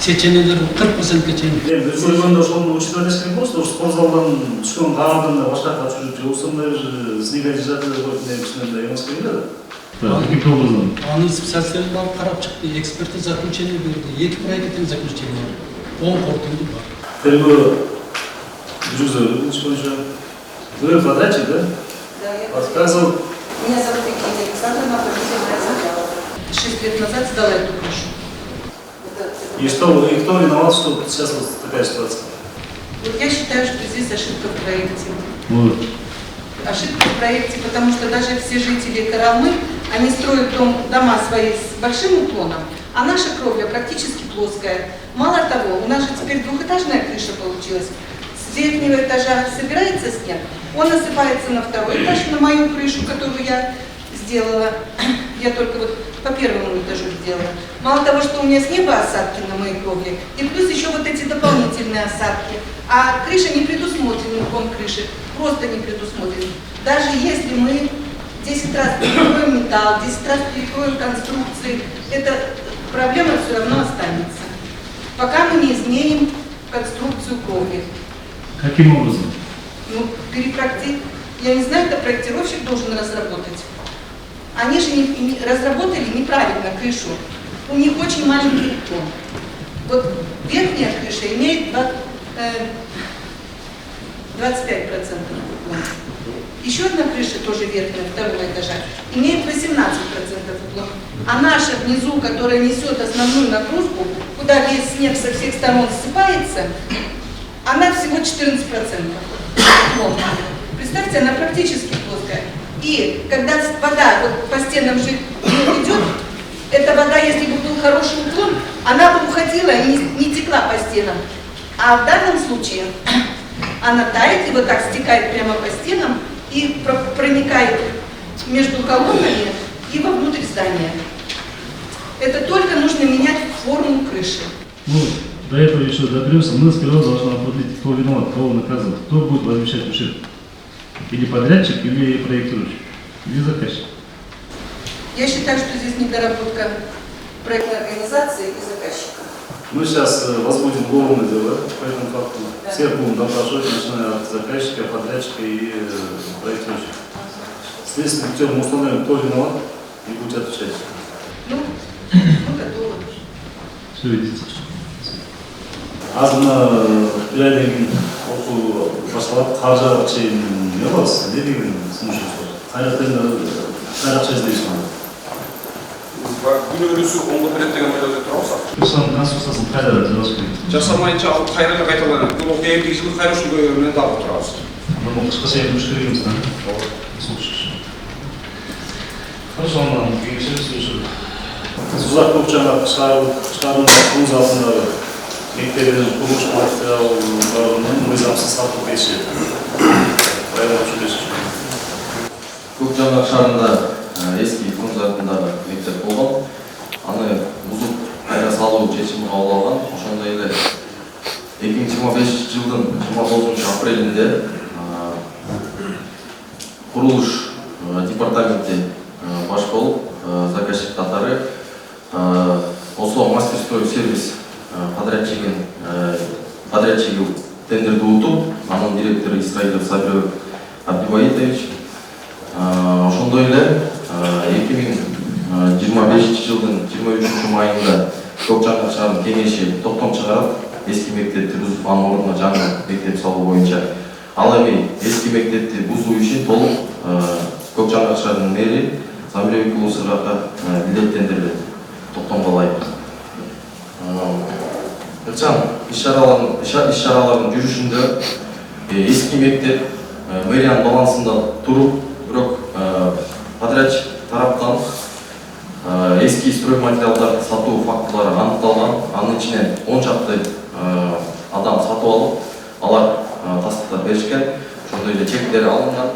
Сеченелер 40%-ке чейін. Бір көргенде ошоны учитывать еткен болса, спортзалдан түскен қағардан башқа қатып жүріп, осындай снега жежаты қойып кішкентай емес келді. Каким образом? Аны специалистерді барып қарап шықты, эксперті заключение берді, 2 проекттен заключение бар. 10 қорытынды бар. Тергөө жүргізілді, бойынша. Вы подрядчик, да? Да, я подсказывал. Меня зовут Евгения Александровна, победитель сначала. 6 лет назад сдала эту крышу. И кто виноват, что сейчас вот такая ситуация? Вот я считаю, что здесь ошибка в проекте. Вот. Ошибка в проекте, потому что даже все жители Карамы, они строят дома свои с большим уклоном, а наша кровля практически плоская. Мало того, у нас же теперь двухэтажная крыша получилась. С верхнего этажа собирается снег, он насыпается на второй этаж, на мою крышу, которую я сделала. Я только вот по первому этажу сделала. Мало того, что у меня с неба осадки на моей кровле, и плюс еще вот эти дополнительные осадки. А крыша не предусмотрена, уклон крыши, просто не предусмотрен. Даже если мы 10 раз перекроем металл, 10 раз перекроем конструкции, эта проблема все равно останется. Пока мы не изменим конструкцию кровли. Каким образом? Ну, я не знаю, это проектировщик должен разработать. Они же разработали неправильно крышу. У них очень маленький уклон. Вот верхняя крыша имеет 25% уклон. Еще одна крыша, тоже верхняя, второго этажа, имеет 18% уклон. А наша внизу, которая несет основную нагрузку, куда весь снег со всех сторон ссыпается, она всего 14% уклон. Представьте, она практически плоская. И когда вода вот по стенам же идет, эта вода, если бы был хороший уклон, она бы уходила и не текла по стенам. А в данном случае она тает и вот так стекает прямо по стенам и проникает между колоннами и вовнутрь здания. Это только нужно менять форму крыши. Ну, до этого еще доберемся. Мы сперва должны определить, кто виноват, кого наказывать, кто будет возмещать ущерб. Или подрядчик, или проектировщик, или заказчик. Я считаю, что здесь недоработка проектной организации и заказчика. Мы сейчас возбудим уголовное дело по этому факту. Да. Всех будем допрашивать, начиная от заказчика, подрядчика и проектировщика. Следственным путем мы установим, кто виноват, и будет отвечать. Ну, мы готовы. Все видите. Азына үйренген оқу басталып, қаржы чейін не боласыз? Не деген сынушыңыз бар? Қайрақтан ақша іздейсіз оны? Күн өрісі оңғы береді деген ойда тұрауыздар. Соның конструкциясын қайда жасау керек? Жасамайынша алып қайраны қайталанады. Бұл ендігі жылы қайрушын көйгенінен дабы тұрауыз. Bunu kışkı seyirmiş kırıyoruz da. Хорошо, ondan geçiriz. Uzak kopçana çıkarılmış kuz altında mektebenin kuruluş materiallarının nizamsız satılıp geçiyor. Bayağı şu geçiyor. Көкжаңғақ шарында eski Фрунзе атындағы мектеп болған. Аны бұзып қайта салу шешімі қабыл алған. ошондой эле 2025 жылдын 29 апрелинде курулуш департаменти баш болуп заказчик катары Осло мастерстрой сервис подрядчиги тендерди утуп, анын директору Исраилов Сабир Абдибаитович. Ошондой эле 2025 жылдын 23 майында Көк Жаңгак шаарынын кеңеши токтом чыгарып, эски мектепти бузуп, анын ордуна жаңы мектеп салуу боюнча. Ал эми эски мектепти бузуу ишин толук Көк Жаңгак шаарынын мэри Замирбек Улусуракка милдеттендирилет. Токтомго ылайык. Ыкчам иш-чаралардын жүрүшүндө эски мектеп мэриянын балансында туруп, бирок подрядчик тараптан эски строй материалдарды сатуу фактылары аныкталган. Анын ичинен 10 чакты адам сатып алып, алар тастыктап беришкен. Ошондой эле чектери алынган.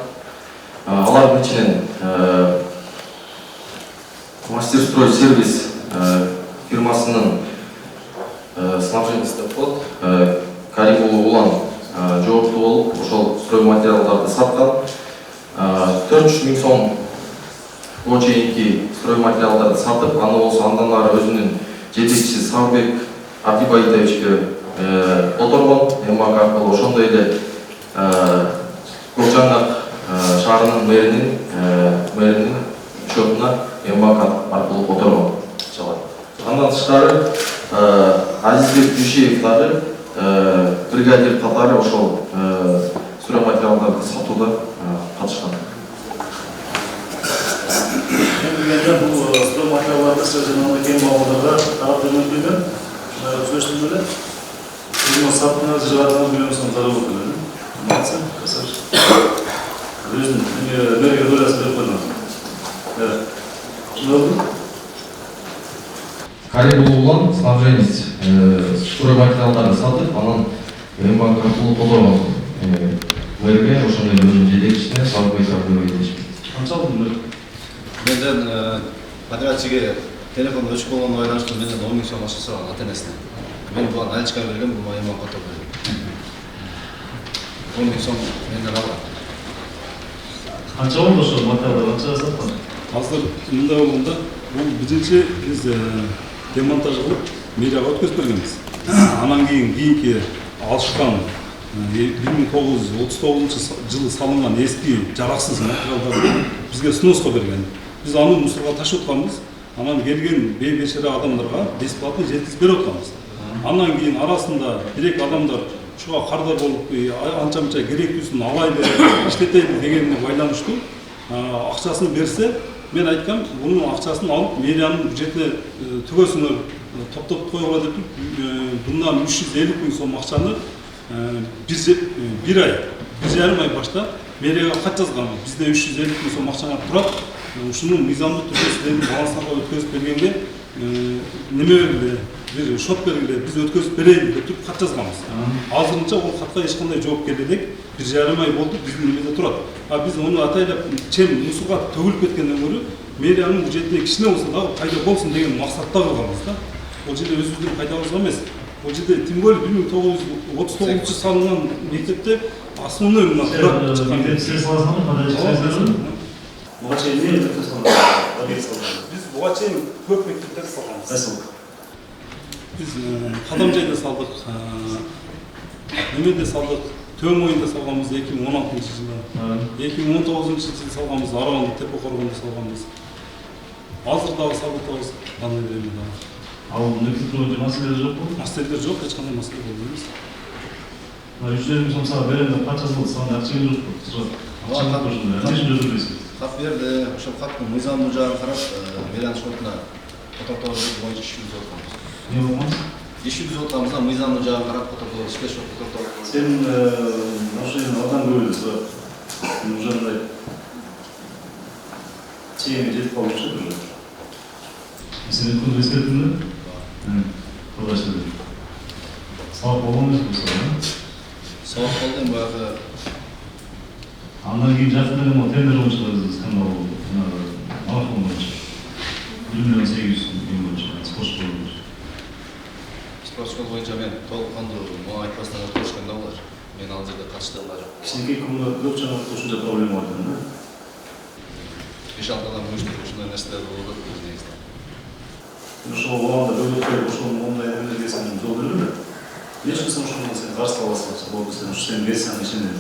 Алардын ичинен мастерстрой сервис фирмасынын снабженец деп коет, Карим Улан жооптуу болуп, ошол строй материалдарды саткан. 400 000 сом чейинки строй материалдарды сатып, аны болсо андан ары өзүнүн жетекчиси Сабирбек Абдибаитовичке которгон. Эмак аркылуу ошондой эле Көк Жаңгак шаарынын мэринин счетуна эмак аркылуу которгон. Андан тышкары Азизбек Дүйшеев дагы бригадир катары ошол строй материалдарды сатууда катышкан. Бул строй материалдарды жанагы кең балдарга тарап берилген. Сөзсүз эле сатына жыгардыгы миллион сом тарап отурду. Молодцы, красавчик. Өзүнүн мэрия долясын берип койгон. Карим Улан снабженец строй материалдарды сатып, анан эмак аркылуу которгон. Мэрге ошондой өзүнүн жетекчисине Сабирбек Абдибаитович. Канча алдым мэр? Менден подрядчиге телефон өчүп болгонго байланыштуу менден 10 000 сом акча сураган ата-энесине. Мен буга наличка берген, буга эмак которуп бердим. 10 000 сом менден алган. Канча болду ошо материалдар канча саткан? Азыр мындай болгондо, бул биринчи биз демонтаж кылып мэрияга өткөзүп бергенбиз. Анан кийинки алышкан 1939 жылы салынган эски жараксыз материалдарды бизге сноска берген. Биз аны мусорго ташып атканбыз. Анан келген бейбешара адамдарга бесплатно жеткизип берип атканбыз. Андан кийин арасында бир-эки адамдар ушуга кардар болуп, анча-мынча керектүүсүн алайлы, иштетели дегенине байланыштуу акчасын берсе, мен айткам, бунун акчасын алып, мэриянын бюджетине төгөсүңөр, топтоп койгула деп, bundan 350 000 сом акчаны бир ай, 1,5 ай башта мэрияга кат жазган. Бизде 350 000 сом акчаңар турат. Ушуну мыйзамдуу түрдө силердин балансыңарга өткөзүп бергенге неме бергиле, бир шот бергиле, биз өткөзүп берейли деп кат жазганбыз. Азырынча ол катка эч кандай жооп келбедик. 1,5 ай болду, биздин немеде турат. Биз муну атайлап чем мусорго төгүлүп кеткенден көрө мэриянын бюджетине кичине болсо дагы пайда болсун деген максатта кылганбыз да. Ол жерде өзүбүздүн пайдабызга эмес. Ол жерде тем более 1939 салынган мектепте основной мына турат чыккан. Буга чейин эмне мектеп салган? Биз буга чейин көп мектептер салганбыз. Кайсы? Биз Кадамжайда салдык, немеде салдык, Төң моюнда салганбыз 2016 жылы. 2019 жылы салганбыз, Араланды Тепокоргонда салганбыз. Азыр дагы салып атабыз, андай берем дагы. Ал мектептин маселелер жокпу? Маселелер жок, эч кандай маселе болбойт эмес. 350 000 сом сага берем деп кат жазылды, сага акча жокпу? Кат берди, ошол каттын мыйзамдуу жагын карап, мэриянын шотуна котортоо боюнча иш жүргүзүп атканбыз. Эмне болгонбуз? Иш жүргүзүп атканбыз, мыйзамдуу жагын карап котортоо, ишке котортоо. Сен машина адам көрүлсө, уже мындай чейинге жетип калчу уже. Сен өткөн эскертиңби? Кылдаш эле. Сабак болгон эмес бул сага? Сабак болду, баягы андан кийин жакында эле могу тендер боюнча скандал болду. Марафон боюнча. 1 миллион 800 000 боюнча, спорт боюнча. протокол боюнча мен толук кандуу мага айтпастан өткөрүшкөн да булар. Мен ал жерде катыштым да жок. Кичинекей коммуналдык жана ушунча проблема бар да. 5-6 адам уюштуруп ушундай нерселер болуп атат негизинен. Ошол убагында дөлөткө ошол мондай эмелерге жол берилби? Эч ким ошондон сен каршы каласың, болду сен ушу сенин версияң ишенем.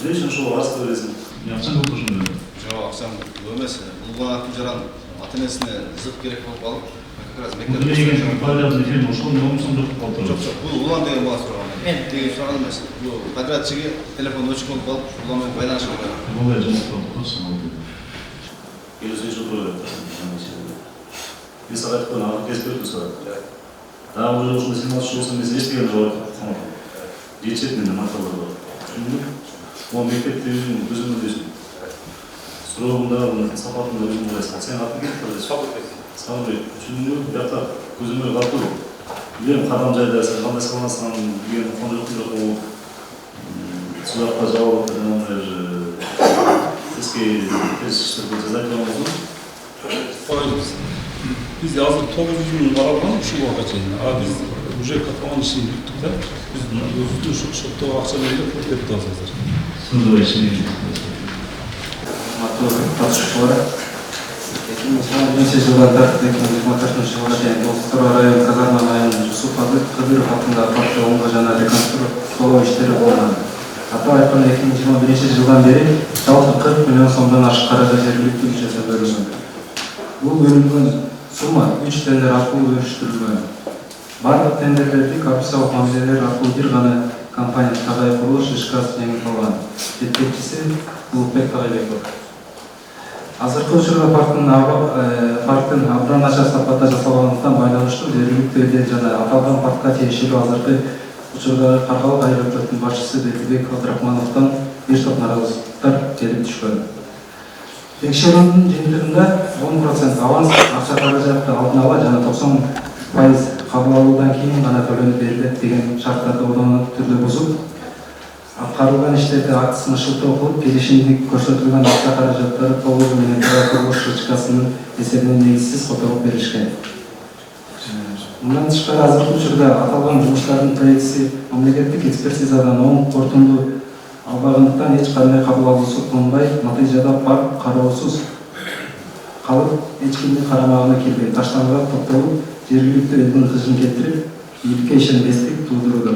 Эч ошого каршы бересиң. Акчаң көп ошондой. Жок, акчам көп эмес. Бул жаран ата-энесине зык керек болуп калып, как раз мектепте деген подрядный фирма ошол момусун жок калды. Жок, бул улан деген бала сураган. Мен деген сураган эмес. Бул подрядчиге телефон өчүк болуп калып, улан менен байланышып калган. Мондай жумуш болуп калса болду. Келесинчи турат. Biz aytқан ағып кесіп өтті сұрады. Дағы уже ошында 17 жыл болсын, біз естіген жауап жетшетінен маталар бар. Çünkü o мектепте өзің өтесің. Сұрауында, сапатында өзің ойлайсың. Сен аты кетті, сабыр. Çünkü бұяқта көзіме қарту. Білем, қадам жайда сен қандай саласынан білген қонжық ол сұраққа жауап eski teziştirde cezayirlerimiz Biz yazık 900 bin varalım şu vakit biz уже kapanan işini bittik de biz özlü şokta akşamıyla kurtulup da hazır. Sınırlı işini. Қатысушылар 2020 жылдан тартып 2024 жылға дейін Доңғылтау районы Казарма районының Жусуп Кадыров атындағы паркты оңға жана реконструктурлоо иштери колдонулат. Атап айтканда 2021 жылдан бери жалпы 40 миллион сомдон ашык каражат жергиликтүү бюджеттен бөлүнгөн. Бул бөлүнгөн сумма 3 тендер аркылуу өрүштүрүлгөн. Барлык тендерлерди коррупциялык мамилелер аркылуу бир гана компания Tagay Kuruluş ишкас жеңип алган. Жетекчиси Улукбек Tagaybеков. Азыркы учурда парктын абдан начар сапатта жасалгандыктан байланыштуу жергиликтүү элдер жана аталган паркка тиешелүү азыркы учурда Каргалык аэропорттун башчысы Бекбек Абдрахмановдон бир топ наразылыктар келип түшкөн. Текшерүүнүн жыйынтыгында 10% аванс акча каражатты алдын ала жана 90% кабыл алуудан кийин гана төлөнүп берилет деген шарттарды одан түрдө бузуп, аткарылган иштерди актысына шылтоо кылып, келишимдик көрсөтүлгөн акча каражаттары толугу менен Kuruluş ишкасынын эсебинен негизсиз которуп беришкен. Мындан тышкары азыркы учурда аталган жумуштардын проектиси мамлекеттик экспертизадан оң корутунду албагандыктан эч кандай кабыл алуусу кылынбай, натыйжада парк кароосуз калып, эч кимдин карамагына келбей, таштанга токтолуп, жергиликтүү элдин кыжын келтирип, ийгиликке ишенбестик туудурду.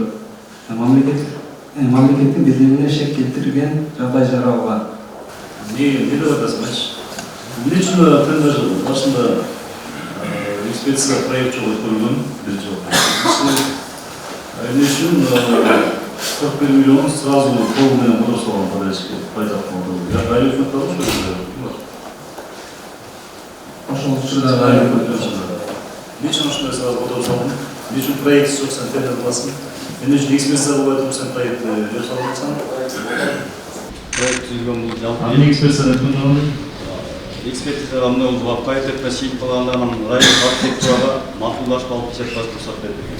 Мамлекеттин бирдигине шек келтирген жагдай жаралган. Не деп атасың? Эмне үчүн тендер башында экспедиция проект жолу көргөн бир жол. Эмне үчүн 41 миллион сразу кол менен кодоштолгон подрядчикке пайдаланып алды. Я айлык өтөдүм ошо. Ошол учурда айлык өтөдүм. Эмне үчүн ошондой сразу кодоштолгон? Эмне үчүн проект жок сен тендер кыласың? Эмне үчүн экспедиция болуп атып сен проект жасап атсаң? Проект түзүлгөн бул жалпы. Эмне экспедиция өткөн? Экспертиза мына бул проекттер сип кылганда анан райондук архитектурага макулдашып алып ишетпас уруксат берилген.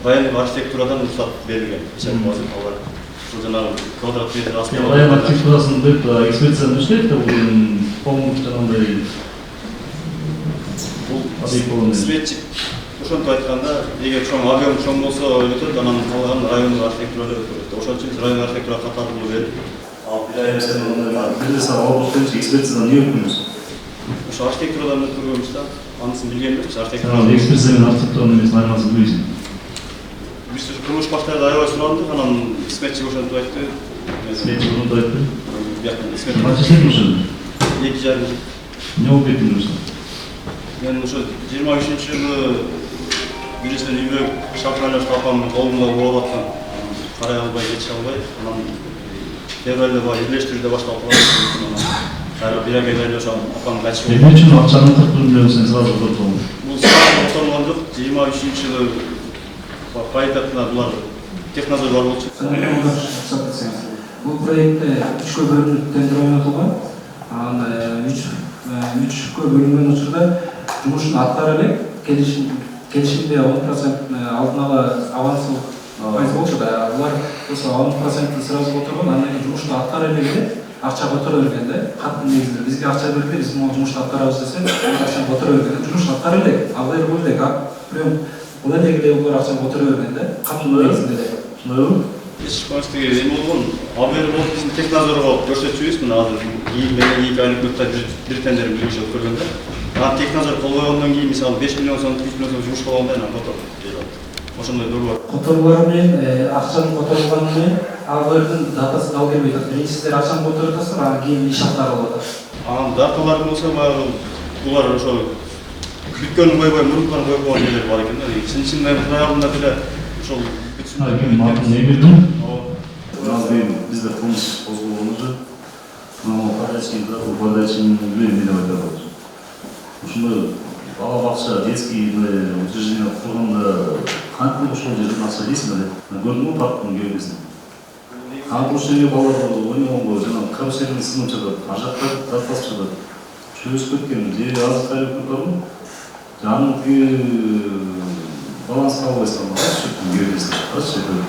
Райондук архитектурадан уруксат берилген. Ишетпас алар. Ушул жанагы квадрат метр астында. Район архитектурасын деп экспедицияны иштейт да бул помню жанагындай бул сметчик ошентип айтканда, эгер чоң объем чоң болсо өтөт, анан калган райондук архитектурада өтөт. Ошон үчүн райондук архитектура катарлуу берип экспертизаны не өткөнбүз? Ошо архитектурадан өткөргөнбүз да, анысын билген эмес, архитектура менен архитектуранын эмесин айырмасын билбейсиң. Биз курулуш баштарда аябай сурандык, анан сметчик ошентип айтты. Сметчик ошентип айтты. Бияктан Канча сметчик ошо? 2 жарым. Эмне болуп кетти ошо? Мен ошо 23-жылы биринчиден үйгө шапкалаш апамдын колунда ооруп аткан. Карай албай, жетише албай, анан февралда бар ирлештирүүдө башталып калды. Кайра бир айга эле ошо апам качып. Эмне үчүн акчанын 40 миллион сен сразу которгон? Бул сразу которгон жок. 23-жылы пайдатына булар технозойлор болчу. Бул проектте 3кө бөлүнүп тендер ойнотулган. Анан 3кө бөлүнгөн учурда жумушун аткара элек келишимде 10% алдын ала аванстык пайыз болчу да. Булар ошо 10% сразу которгон, андан кийин жумушту аткара элек акча которо берген да. Каттын негизинде бизге акча берди, биз могу жумушту аткарабыз десе, акчаны которо берген. Жумушту аткара элек, ал эле элек, прям Бул эми эле улар акчаны отура берген да. Катуу негизинде эле. Шундайбы? Ишконстиги эми болгон абер болуп биздин технадзорго көрсөтчүбүз мына азыр ИИ менен 2 айлык мудда бир тендер биринчи өткөргөн да. Анан технадзор кол койгондон кийин мисалы 5 миллион сом 3 миллион сом жумуш болгондо анан котор. Ошондой долбоор. Которулары менен акчанын которулганы менен алардын датасы дал келбей атат. Биринчи сиздер акчаны которуп атасыздар, анан кийин иш актары болуп атат. Анан даталар болсо баягы булар ошо бүткөнүн койбой мурунтан коюп койгон жерлер бар экен да. Чын аягында деле ошол Мен атын не билдим? Бизде кылмыш козголгон уже. Подачын билем деп айтат. Ушундай бала бакча, детский учреждение курганда кантип ошол жерден акча дейсиң эле. Көрдүңбү парктын кебесин? Кантип ошол жерге балдар ойногонго жана каруселдин сынып жатат, ар жакта тартасып жатат. Чөбүсүп кеткен, же азык кайрып кеткен. Жаныкы баланс калбайсың, чөптүн кебесин чыгат.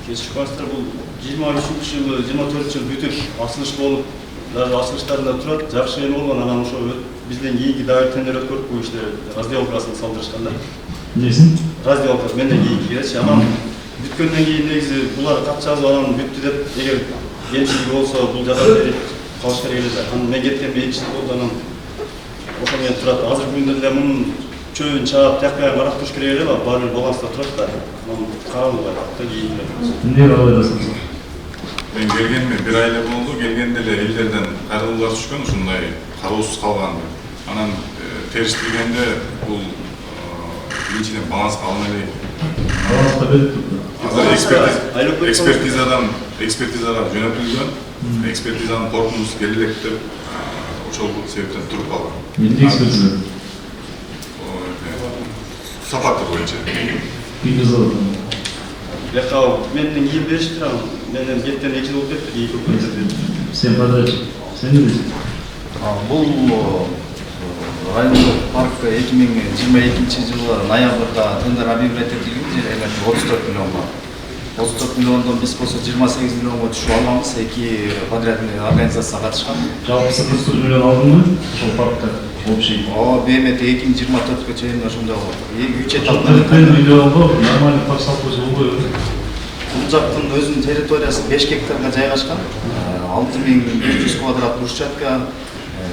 Кечикбастар бул 23 жылы, 24 жыл бүтүп ачылыш болуп, даже ачылыштарында турат, жакшы эме болгон, анан ошо бизден кийинки дагы тендер өткөрүп бул иште разделкасын салдырышкан да. Эмнесин? Разделка менден кийинкичи, анан бүткөндөн кийин негизи булар кат жазып анан бүттү деп, эгер кемчилиги болсо бул жагат берип калыш керек эле. Анан мен кеткенде 2 жыл болду, анан ошо менен турат. Азыркы күндө деле мунун чөбүн чаап, тияк карап туруш керек эле, баары бир баланста турат да. Анан каралбайт, да кийин эле. Эмне кабылдасыз? Мен келгенме 1 ай эле болду, келгенде эле элдерден кайрылуулар түшкөн, ушундай кароосуз калган. Анан териштиргенде бул биринчиден баланска алынбай. Баланска берип экспертизага жөнөтүлгөн. Экспертизанын коркунучу келе элек деп ошол себептен туруп калган. Эмне экспертиза? Сапаты боюнча. Бияка менден кийин беришти, менден кеткен 2 жыл болуп кетти, кийин көпүрөт. Сен подрядчик, сен не билесиң? Бул райондук паркка 2022 жылы ноябрда тендер объявлять этилген жер 34 миллионго. 34 миллиондон биз болсо 28 миллионго түшүп алганбыз, 2 подрядный организация катышкан. Жалпысы 40 миллион алдыңбы? Ошол паркта общий. БМТ 2024-кө чейин ошондой болот. 3 этапта 40 миллионго нормальный парк салып койсо болбойбу? Бул жактын өзүнүн территориясы 5 гектарга жайгашкан. 6100 квадрат брусчатка,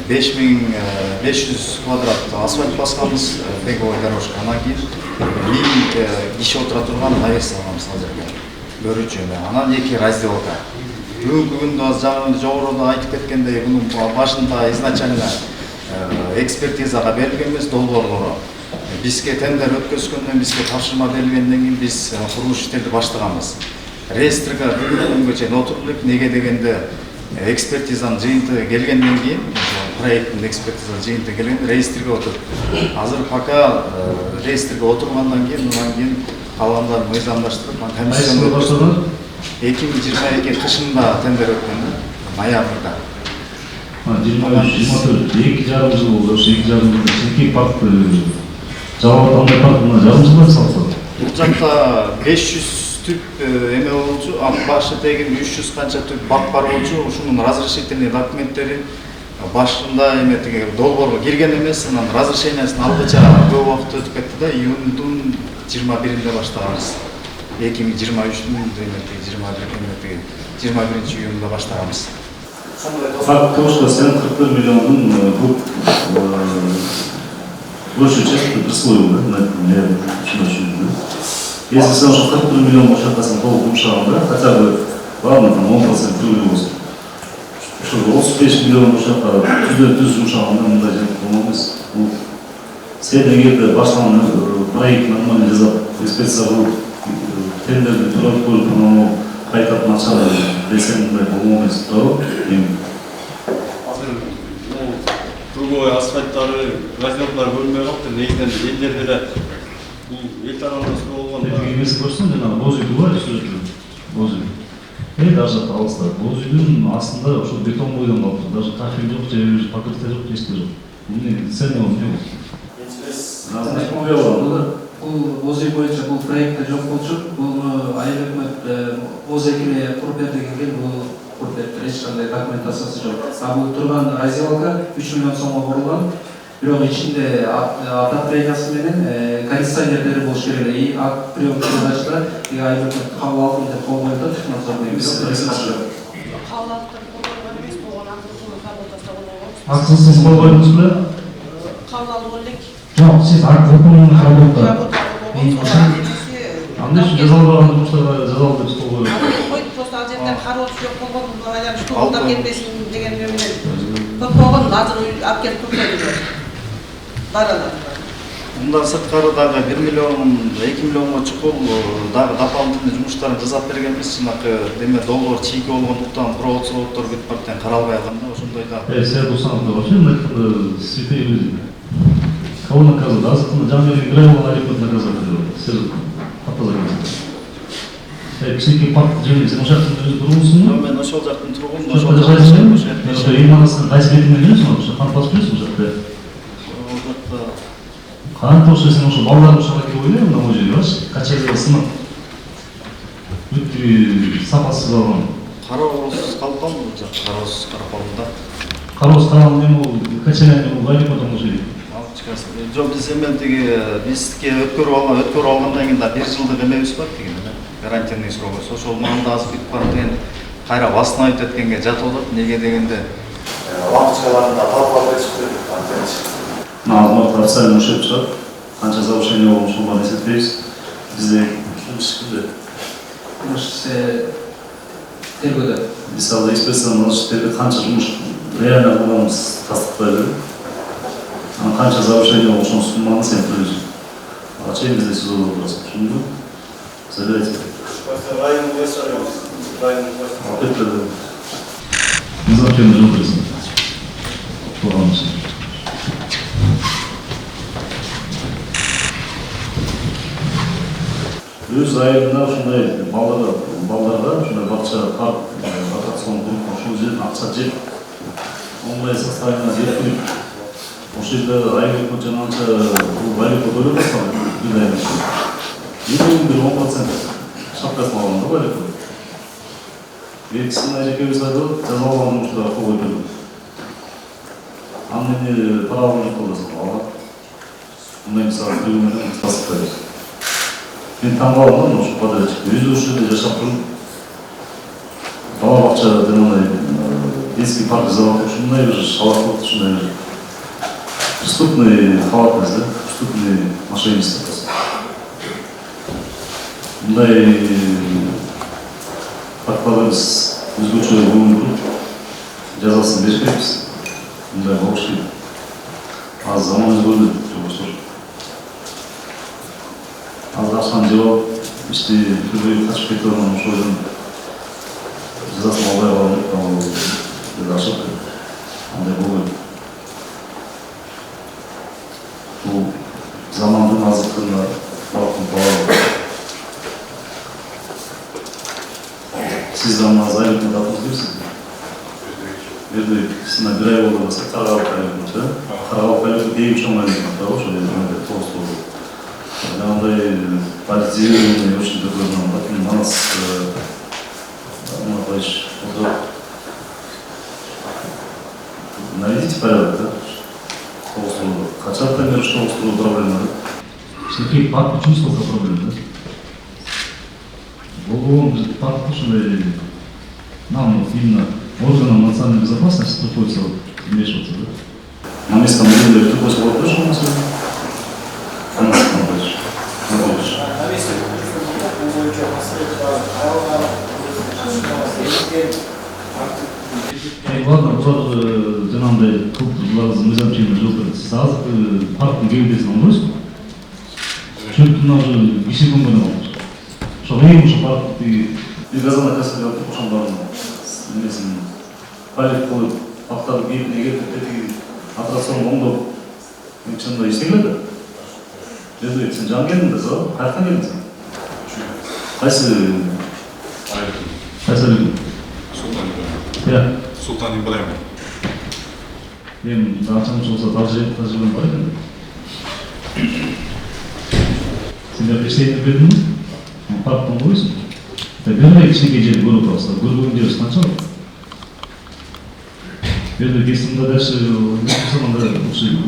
5500 квадрат асфальт басканбыз, беговой дорожка. Анан кийин 1000 киши отура турган навес салганбыз азыркы. Көрүүчү. Анан 2 разделка. Бүгүнкү күндө жаңы жогоруда айтып кеткендей, бунун башында изначально экспертизага берилген эмес, долбоорлору. Бизге тендер өткөзгөндөн, бизге тапшырма берилгенден кийин биз курулуш иштерди баштаганбыз. Реестрге бүгүнкү күнгө чейин отуруп элек, неге дегенде экспертизанын жыйынтыгы келгенден кийин, проекттин экспертизанын жыйынтыгы келгенде реестрге отуруп. Азыр пока реестрге отургандан кийин, андан кийин калгандарын мыйзамдаштырып, комиссияны баштаган 2022 кышында тендер өткөн, ноябрда. 23-24, 2,5 жыл болду, ошо 2,5 жылда чеки паркты жабылып андай паркына жарым жылда салса. Бул жакта 500 түп эме болчу, башы тегин 300 канча түп бак бар болчу, ушунун разрешительный документтерин башында эме тиги долбоорго кирген эмес, анан разрешениясын алгыча көп убакыт өтүп кетти да, июндун 21-inde баштаганбыз. 2023-дүн 21 июнда баштаганбыз. Факт то, что сен 41 миллиондун большую часть присвоил, да, если сен уже 41 миллион башкатасын толук жумшаганда, хотя бы, ладно, там 10% привлёс. Что 35 миллион башката түз жумшаганда мындай жерде болмойбуз. Бул сен эгерде баштаган проект нормально жасап, инспекция кылып, тендерди турат коюп, анан кайтадан акча десең мындай болмойбуз, туура? Азыр круговой асфальттары, разделкалар көрүнбөй калыпты, негизинен элдер деле бул эл тарабынан болгон. Эмеси көрсөң, жана боз үйдү бар, сүрөттү. Боз үй. Даже алыста, боз үйдүн астында ошо бетон бойдон калыптыр, даже кафель жок, же покрытие жок, эч нерсе жок. Эмне цене эмне? Бул боз үй боюнча бул проектте жок болчу. Бул айыл өкмөт боз экине куруп бер дегенге бул куруп бериптир, эч кандай документациясы жок. Бул турган разделка 3 миллион сомго курулган. Бирок ичинде автопремиясы менен кондиционерлери болуш керек эле. И прием передачада айлык кабыл алдым деп кол коюп атат. Аксыз кол койдуңуз беле? Кабыл алып элек. Жок, сиз акылдын кабыл Анда şu жазалбаган жумуштарга жазалуу деп стол коюп. Койдук, просто ал жерде кароочу жок болгон байланыштуу уктап кетпесин деген менен көп болгон азыр алып келип турду. Баралар. Мында сырткарыдагы 1 миллион, 2 миллионго чукул дагы дополнительный жумуштарын жасап бергенбиз. Жанакы деме долбоор чийки болгондуктан проводсолоттор бүт партиян каралбай калганда ошондой да. Сер досаңыз вообще мына святые люди. Кого наказывают? Да, Джангир играл на рекорд наказывают. Сер Психи парк жөнүндө сен ошол жактын тургунсуңбу? Мен ошол жактын тургунмун. Ошол жактын. Ошо иманысын кайсы бетине жүрсүң? Ошо кантып басып жүрсүң жакта? Кантип ошо сен ошо балдар ошого келип ойлойм, мына жерге баш, качелер сынып. Бүт сапасыз калган. Кароосуз калган бул жак, кароосуз карапалында. Кароосуз калган эми бул качелер бул айып отон ошо. Жок, биз эми тиги бизге өткөрүп алгандан кийин да 1 жылдык эмебиз бар деген гарантийный срогу. Ошол маанда азып кетип барат деген кайра восстановить эткенге жатып атат. Неге дегенде лампочкаларында талкалап чыгып кетет. Маалымат официально ошеп чыгат. Канча завышение болгон сумманы эсептейбиз. Бизде ишкилде. Тергөөдө. Мисалы инспекциянын алыштерде канча жумуш реально кылганыбыз тастыктай берет. Канча завышение ошол сумманы сен төлөйсүң. Ага чейин бизде сезон турасың. Түшүндүңбү? Собирайте. Район власть район власть. Не знаю, чем нужно присутствовать. Пожалуйста. Өз айында ушундай балдарга ушундай бакча парк аттракцион куруп ошол жерден акча жеп оңдай составына жеткирип ошол жерде айлык жанагынча бул валюта төлөп баштаган бир айдан кийин. Бир 10% шапкасын алган да валюта. Экисин ажекебиз айтып жазалган жумуштарга кол коюп бердик. Аны эмне правовой жакталасың алган. Мындай мисалы төгүү менен тастыктайбыз. Мен таң калдым ошо подрядчик. Өзү ошол жерде жашап туруп бала бакча жанагындай детский парк жасап ушундай бир шалаактык ушундай бир преступный халатность, да? Преступный мошенничество. Мындай парктарда биз өзгөчө көңүл буруп жазасын бербейбиз. Мындай болуш керек. Азыр заман өзгөрдү. Азыр ашкан жеп, ишти көбөйүп качып кетип аткан ошолордун жазасын албай калып, ал ошентип андай болбойт. Бул замандын азыркына балктын талабы. Сиз аны зайыпты тапкыз дейсиз. Бердик, сизге бир ай болду болсо каралып калып, каралып калып дейм чоң айлык да ошо жерде толстоо. Жанагындай политизированный очень такой у нас наведите порядок, да? Хотя, например, что устроила проблема, да? Сергей, парк почему столько проблем, да? Волгон, парк тоже нам именно органам национальной безопасности приходится вмешиваться, да? На местном уровне такой слово тоже у нас есть? Ладно, бұлар жаңағындай көп мыйзам чегінде жол береді. Сіз азыр парктың кеудесін алғойсыз ба? Шөптің уже бесе күн бойына алғыз. Ошо ең ошо парктың газана кәсіпке алып ошоның барын немесін палет қойып, аттарды бетіне келтіріп кеткен аттракцион оңдап шынында істегіледі. Жедует, сен жаңа келдің бе, қаяқтан келдің сен? Қайсы? Қайсы айлы? Султан Ибраимов. Мен ақшамыз болса тажрибем бар екен. Сендер пештейді бердің бе? Парктан қойсың. Бермей кішкене жерді көріп тұрасыздар. Көргенде қанша бар? Ведь если мы дальше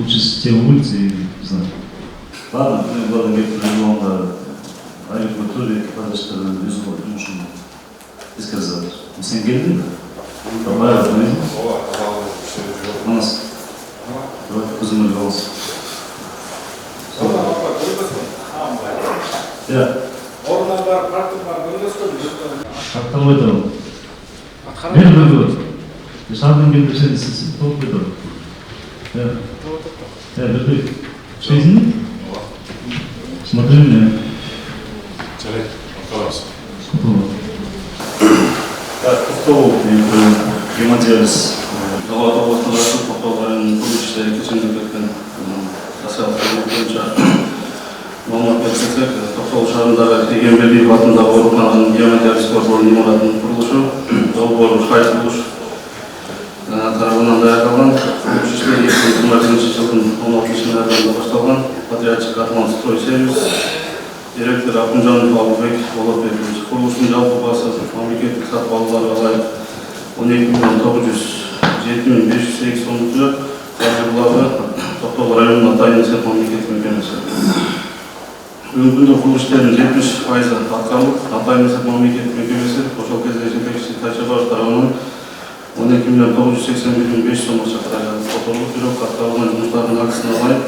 учить те улицы, не знаю. Ладно, мы будем говорить про него, Айып Матури, arkadaşların yüzü var, yumuşun iskazlar. Sen geldin mi? Bayağı da neydi? Nasıl? Bırak kızımın kalsın. Ya. Hatta oydu. Ben böyle. Dışarıdan gelip seni topluyordu. Ya. Ya böyle. Şeysin mi? Смотрим меня. Кто гемодиализ? Головада орталары тоқталған көмекшілері кешенді кеткен асфальт бойынша Алматы берсек, тоқтау шарындағы Егембердиев атындағы аурухананың гемодиализ корпусының ғимаратының құрылышы, жол бойы қайта құрылыш тарапынан аяқталған. Көмекшілер 2021 жылдың 16 айында басталған. Подрядчик Атман строй сервис, директор Акунжанов Абубек Болотбекович. Құрылыстың жалпы басы мемлекеттік сатып алуларға лайық 12 миллион 907.508 сом құжат. Қаржылығы Тоқтау районына дайын сәт мемлекеттік мекемесі. Мүмкінді құрылыстардың 70% атқарылып, дайын сәт мемлекеттік мекемесі қошал кезде жетекшісі Тайшабаев тарапынан 12 миллион 981.500 сом қаражат қотарылып, бюро атқарылған жұмыстардың ақысына лайық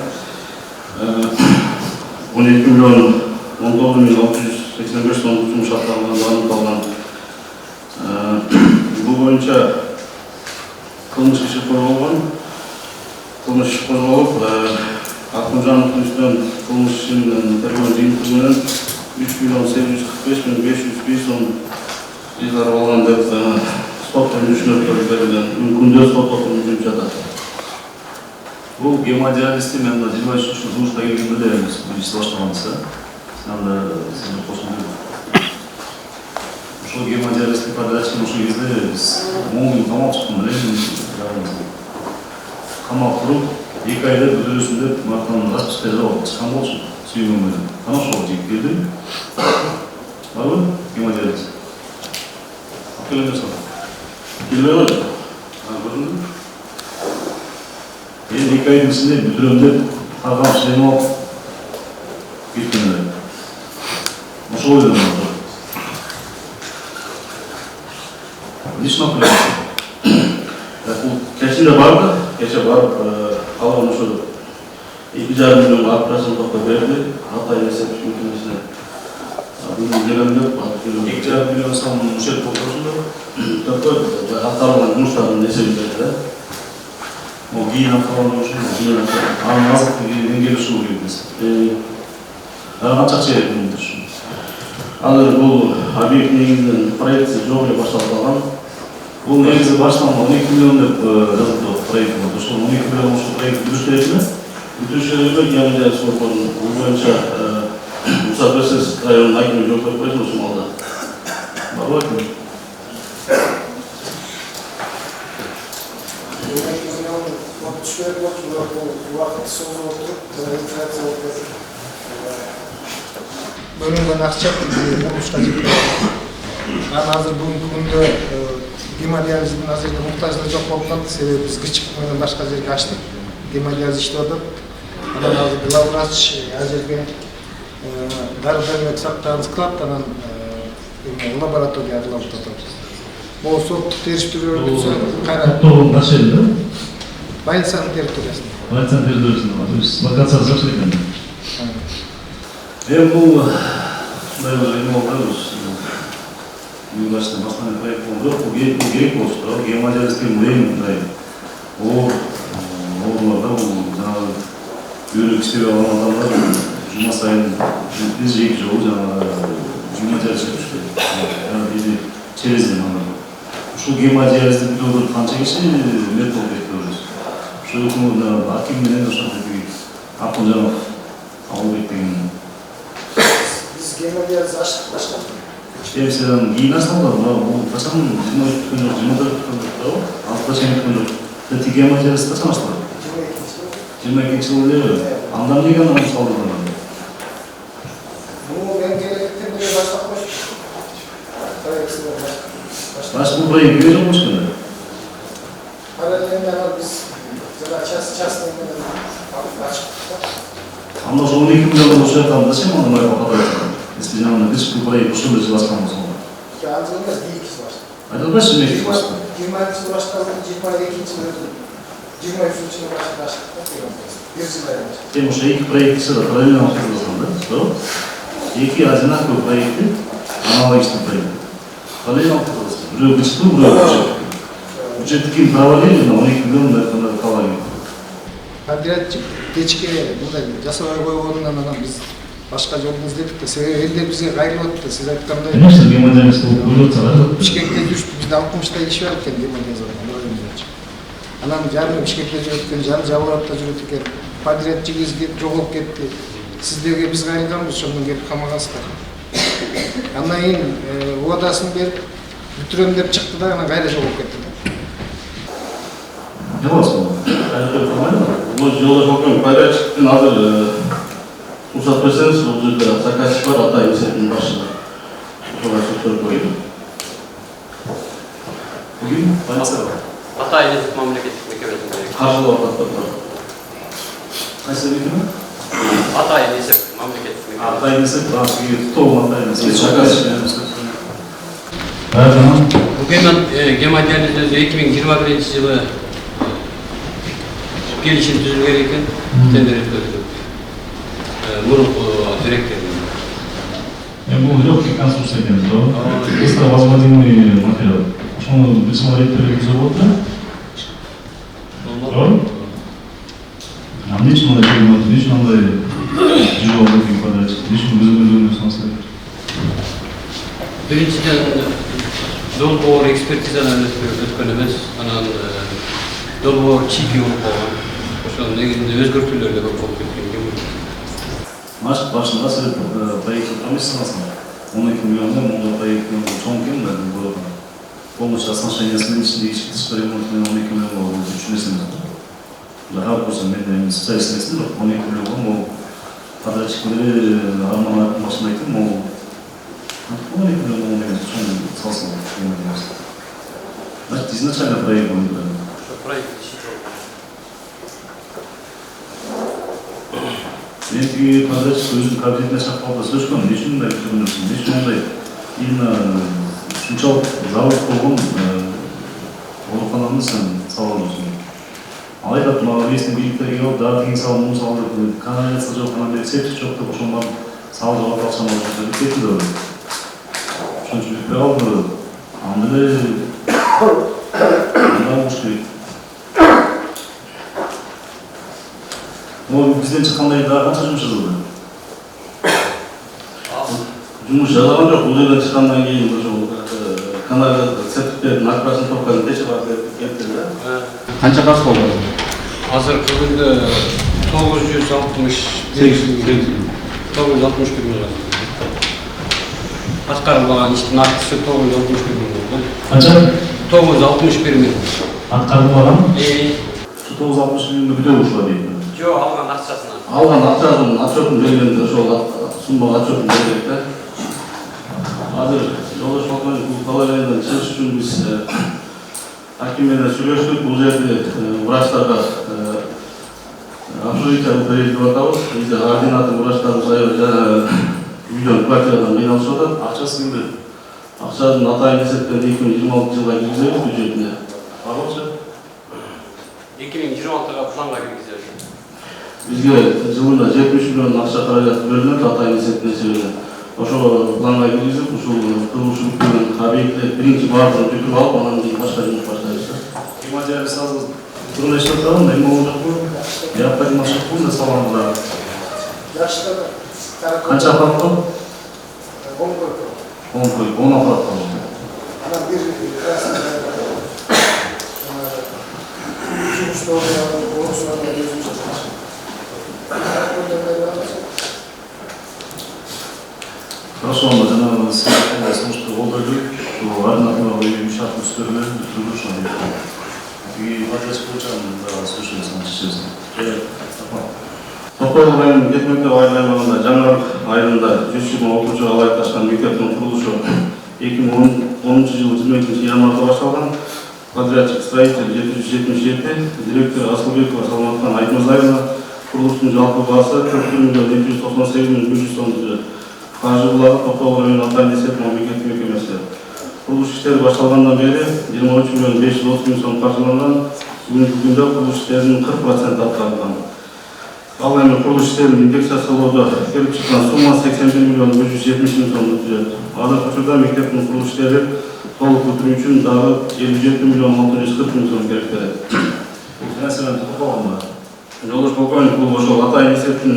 12 миллион 19.685 сом жұмыс атқарылғаны анықталған. Бұл бойынша қылмыс іші қозғалып, Акунжановтың үстінен қылмыс ішінің тергеу жиынтығымен 3 миллион 745.505 сом жиылар болған деп сот өндірушілер берілген. Мүмкінде сот отырып жүріп жатады. Бұл гемодиализді мен 23 жыл жұмысқа келген білеміз, бірінші баштағанысы. Сені қосылды. Ошол гемодиализді подрядчик ошол кезде біз 10 күн қамап шықтым білеміз. Қамап тұрып, 2 айда бүдіресінде мартаның расписка жауап шыққан болшы, сүйгенмеден. Қана шоғы жек келді. Бар ғой, гемодиализ. Келемдер сала. Келмей ғой? Көрінді? Енді 2 айдың ішінде бүдіремде тағам шайын алып кеткенде. Ошол ойдым бар. Лично білемін. Кешінде барды, кеше барып, қалған ұшы 2,5 миллион операцион тоқта берді, Алтай есеп мекемесіне. Бүгін келемдеп, 2,5 миллион санын мүшет болғашында, атқарылған жұмыстардың есебін берді. Ол кейін атқарылған жұмыстың, аның азықты енгелі шығу керекпіз. Қаншақ жеретін үшін. Алыр бұл объект негізінен проекция жоғыры башталған. Бұл негізі башталған 12 миллион деп жазылды проекті. Бұл 12 миллион ұшы проекті бүштіреді. Бүштіреді гемодиализ корпусының бұл бойынша Мұсат Берсес районының әкімі жоқ деп қойды осы малда. Бар ғой әкім? Bölümden akça oluşta çıktı. Ben hazır bugün күндө гемодиализдин азыркы муктаждыгы жок болуп калды. Себеби биз кичик менен башка жерге ачтык. Гемодиализ иштеп атат. Анан азыр главврач жерге дары-дармек сактаган склад, анан лаборатория аралап атат. Бул соттук териштирүү бүтсө кайра. Тоғын каш жерде? Больницанын территориясында. Больницанын территориясында. То есть локациясы жакшы экен. Бұл наверное, вопрос. Мы başta baştan проект oldu. Bu gerek oldu. Гемодиализге мындай. Оларда жаңағы үйрек істеп алған адамдар жұма сайын біз жеке жол жаңағы гемодиализ жүргізді. Яғни через ушул гемодиализди бүтөбүр канча киши мет болуп кетти. Ошол үчүн аким менен ошол Акунжанов Абубек деген Гемодиализ аштык. Mesela iyi nasıl olur? Bu kaçan cümle altı Teti gemacı kaçan aslı? 22 yıl oluyor. Anlam ne kadar onu saldırdılar? Bu ben gelecekten beri başlatmış. Baş bu buraya giriyor mu şimdi? Paralelinde Анда ошо 12 миллион ошо жатам да сен аны майга катап жатам. Если жаңа кичине проект ошондо жылашкан болсоң. Анжылмас дейкиз баш. Айтылбайсың мектеп башында. 20-нчы башталды, 22-нчы жылы 23-нчы жылы башталды. Бир жыл айырмаш. Сен ошо эки проектти да параллельно окуйсуң да, туура? Эки одинаковый проекти, аналогичный проект. Параллельно окуйсуң. Бирөө бычтуу, бирөө бычтуу. Бюджеттики провалили на 12 миллион калаги. Подрядчик кечке мындай жасабай койгонунан анан биз башка жолду издедик да, себеби элдер бизге кайрылып атты. Сиз айткандай. Конечно, гемодиализ болуп жатса. Бишкекке түшүп биз 60-та иш бар экен гемодиализ. Анан жарым Бишкекте жүрөт экен, жарым Жабыратта жүрөт экен. Подрядчигибиз жоголуп кетти. Сиздерге биз кайрылганбыз, ошондон келип камагансыздар. Андан кийин убадасын берип бүтүрөм деп чыкты да, анан кайра жоголуп кетти. Не боласың? Бұл жолда қоқым подрядчиктен азыр рұқсат берсеңіз, бұл жерде заказчик бар, Атай есебінің басшылығы. Жоға сөздер қойды. Бүгін полиция бар. Атай есеп мемлекеттік мекемесінде. Қаржылау қаттар. Қайсы мекеме? Атай есеп мемлекеттік мекеме. Атай есеп, тоғын Атай есеп. Заказчик. Бүгін гемодиализді 2021 жылы келишим түзүлгөн экен, тендер өткөрүлүп. Мурунку директордун. Бул легкий конструкция экен, да? Быстро возводимый материал. Ошону бизин рейтерге түзүп болот да? Туура? Эмне үчүн мындай келип, эмне үчүн андай жүрүп алып экен подрядчик? Эмне үчүн өзүңүз санасыз? Биринчиден долбоор экспертизадан өткөн эмес, анан долбоор чипи болуп калган. Ошонун негизинде өзгөртүүлөр да көп болуп кеткен. Машык башында сиз проектти комиссиясына 12 миллиондон мындай проекттин чоң экен да, бул полностью оснащениясынын ичинде ички тышкы ремонтунан 12 миллион болуп түшүнөсүңүз. Дагы болсо мен специалист эмесмин, бирок 12 миллион бул подрядчиктери арман айтып башында айттым, бул 12 миллион деген чоң салсын эмес. Значит, изначально проект был неправильный. Проект Мен тиги подрядчик өзүнүн кабинетине чакырып алып сүйлөшкөм, эмне үчүн мындай түзүлмөсүн, эмне үчүн мындай именно ушунчалык зарыл болгон оорукананы сен сала албайсың. Ал айтат, мага местный бийликтер келип, дагы тиги салып, муну салып, канализация жок, анан бери септик жок деп ошону барып салып алып акчаны алып кетти да. Ошон үчүн бүтпөй калды. Анда эле анда болуш керек. Бизден чыккандай дагы канча жумуш жасалды? Жумуш жасалган жок. Бул жерден чыккандан кийин ошол канализация септиктердин акбасын топкан нече бар деп кетти да. Канча кас болду? Азыркы күндө 961 миллион. Аткарылган иштин актысы 961 миллион. Канча? 961 миллион. Аткарылган? 960 миллионду бүтө ушла дейт. Жок, алган акчасынан. Алган акчасын отчетун бергенде ошол сумма отчетун бердик да. Азыр жолдош Балкан бул талап-тармактардан чыгыш үчүн биз аким менен сүйлөштүк. Бул жерде врачтарга общежитие берилип атабыз. Бизде координатор врачтарыбыз үйдөн квартирадан айналышып атат. Акчасы кимде? Акчанын Атайын эсептен 2026 жылга киргизебиз бюджетине. Алчы 2026-га планга киргизебиз. Бизге жылына 70 миллион акча каражат бөлүнөт Атайын эсептин себебинен. Ошо планга киргизип, ушул курулушу бүткөн объекттер биринчи баардыгын бүтүрүп алып, анан кийин башка жумуш баштайбыз. Гемодиализ азыр турунда иштеп атабыз, эми болуп жокпу? Необходимо шыкпу да салганда. Канча аппарат бар? 10 аппарат бар. Анан бир Хорошо, анда жанагы сунушту колдойдук, координаторго шарт түзүлгөн бүтүрүлүш анан. Тиги подрядчик боюнча дагы сүйлөшөбүз, чечебиз. Токой районунун Кетмектеп айланмагында Жаңырак айылында 100 мың окуучуга ылайыкташкан мектептин курулушу 2010 жылы 22 январда башталган. Подрядчик строитель 777, директор Асылбекова Саламатхан Айтмырзаевна, Құрылыстың жалпы басы 41.298.500 сом түзеді. Қаржылығы Тоқтау районы атайын есеп мемлекеттік мекемесі. Құрылыс іштері башталғандан бері 23.530.000 сом қаржыланған. Бүгінгі күнде құрылыс іштерінің 40% атқарылған. Ал эми құрылыс іштерін индексациялауда келіп шыққан сумма 81.570.000 сомды түзеді. Азыркы учурда мектептің құрылыс іштері толық бүтүрүү үчүн дагы 57.640.000 сом керек берет. Бул финансирование токтогонго жолдош полковник бул ошол атайын эсептин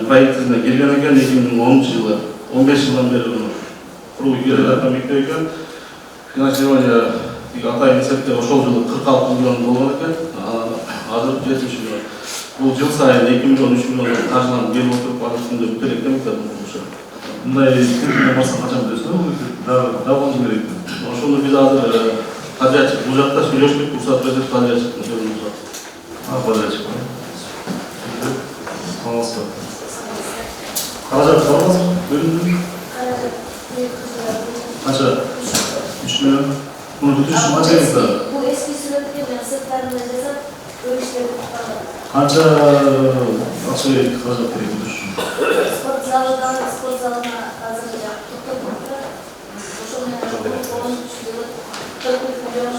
проектисине келген экен 2010 жылы 15 жылдан бери курулуп келе жаткан мектеп экен. Финансирование атайын эсепте ошол жылы 46 миллион болгон экен, азыр 70 миллион. Бул жыл сайын 2 миллион 3 миллион каржыланып келип отуруп азыр күндө бүтөр экен мектептин курулушу. Мындай техника барса качан бересиз? Дагы керек. Ошону биз азыр подрядчик бул жакта сүйлөшүп уруксат берип подрядчиктин сөзүн сұрап. Подрядчик. Пожалуйста. Каражат барбы? Бөлүндү? Канча? 3 миллион. Муну бүтүрүш үчүн канча керек? Бул эски сүрөткө мен сырттарында жасап, өрүштөрдү куткандар. Канча акча керек, каражат керек бүтүрүш үчүн? Спорт залына азыр токтоп турат. Ошол менен 40 миллион.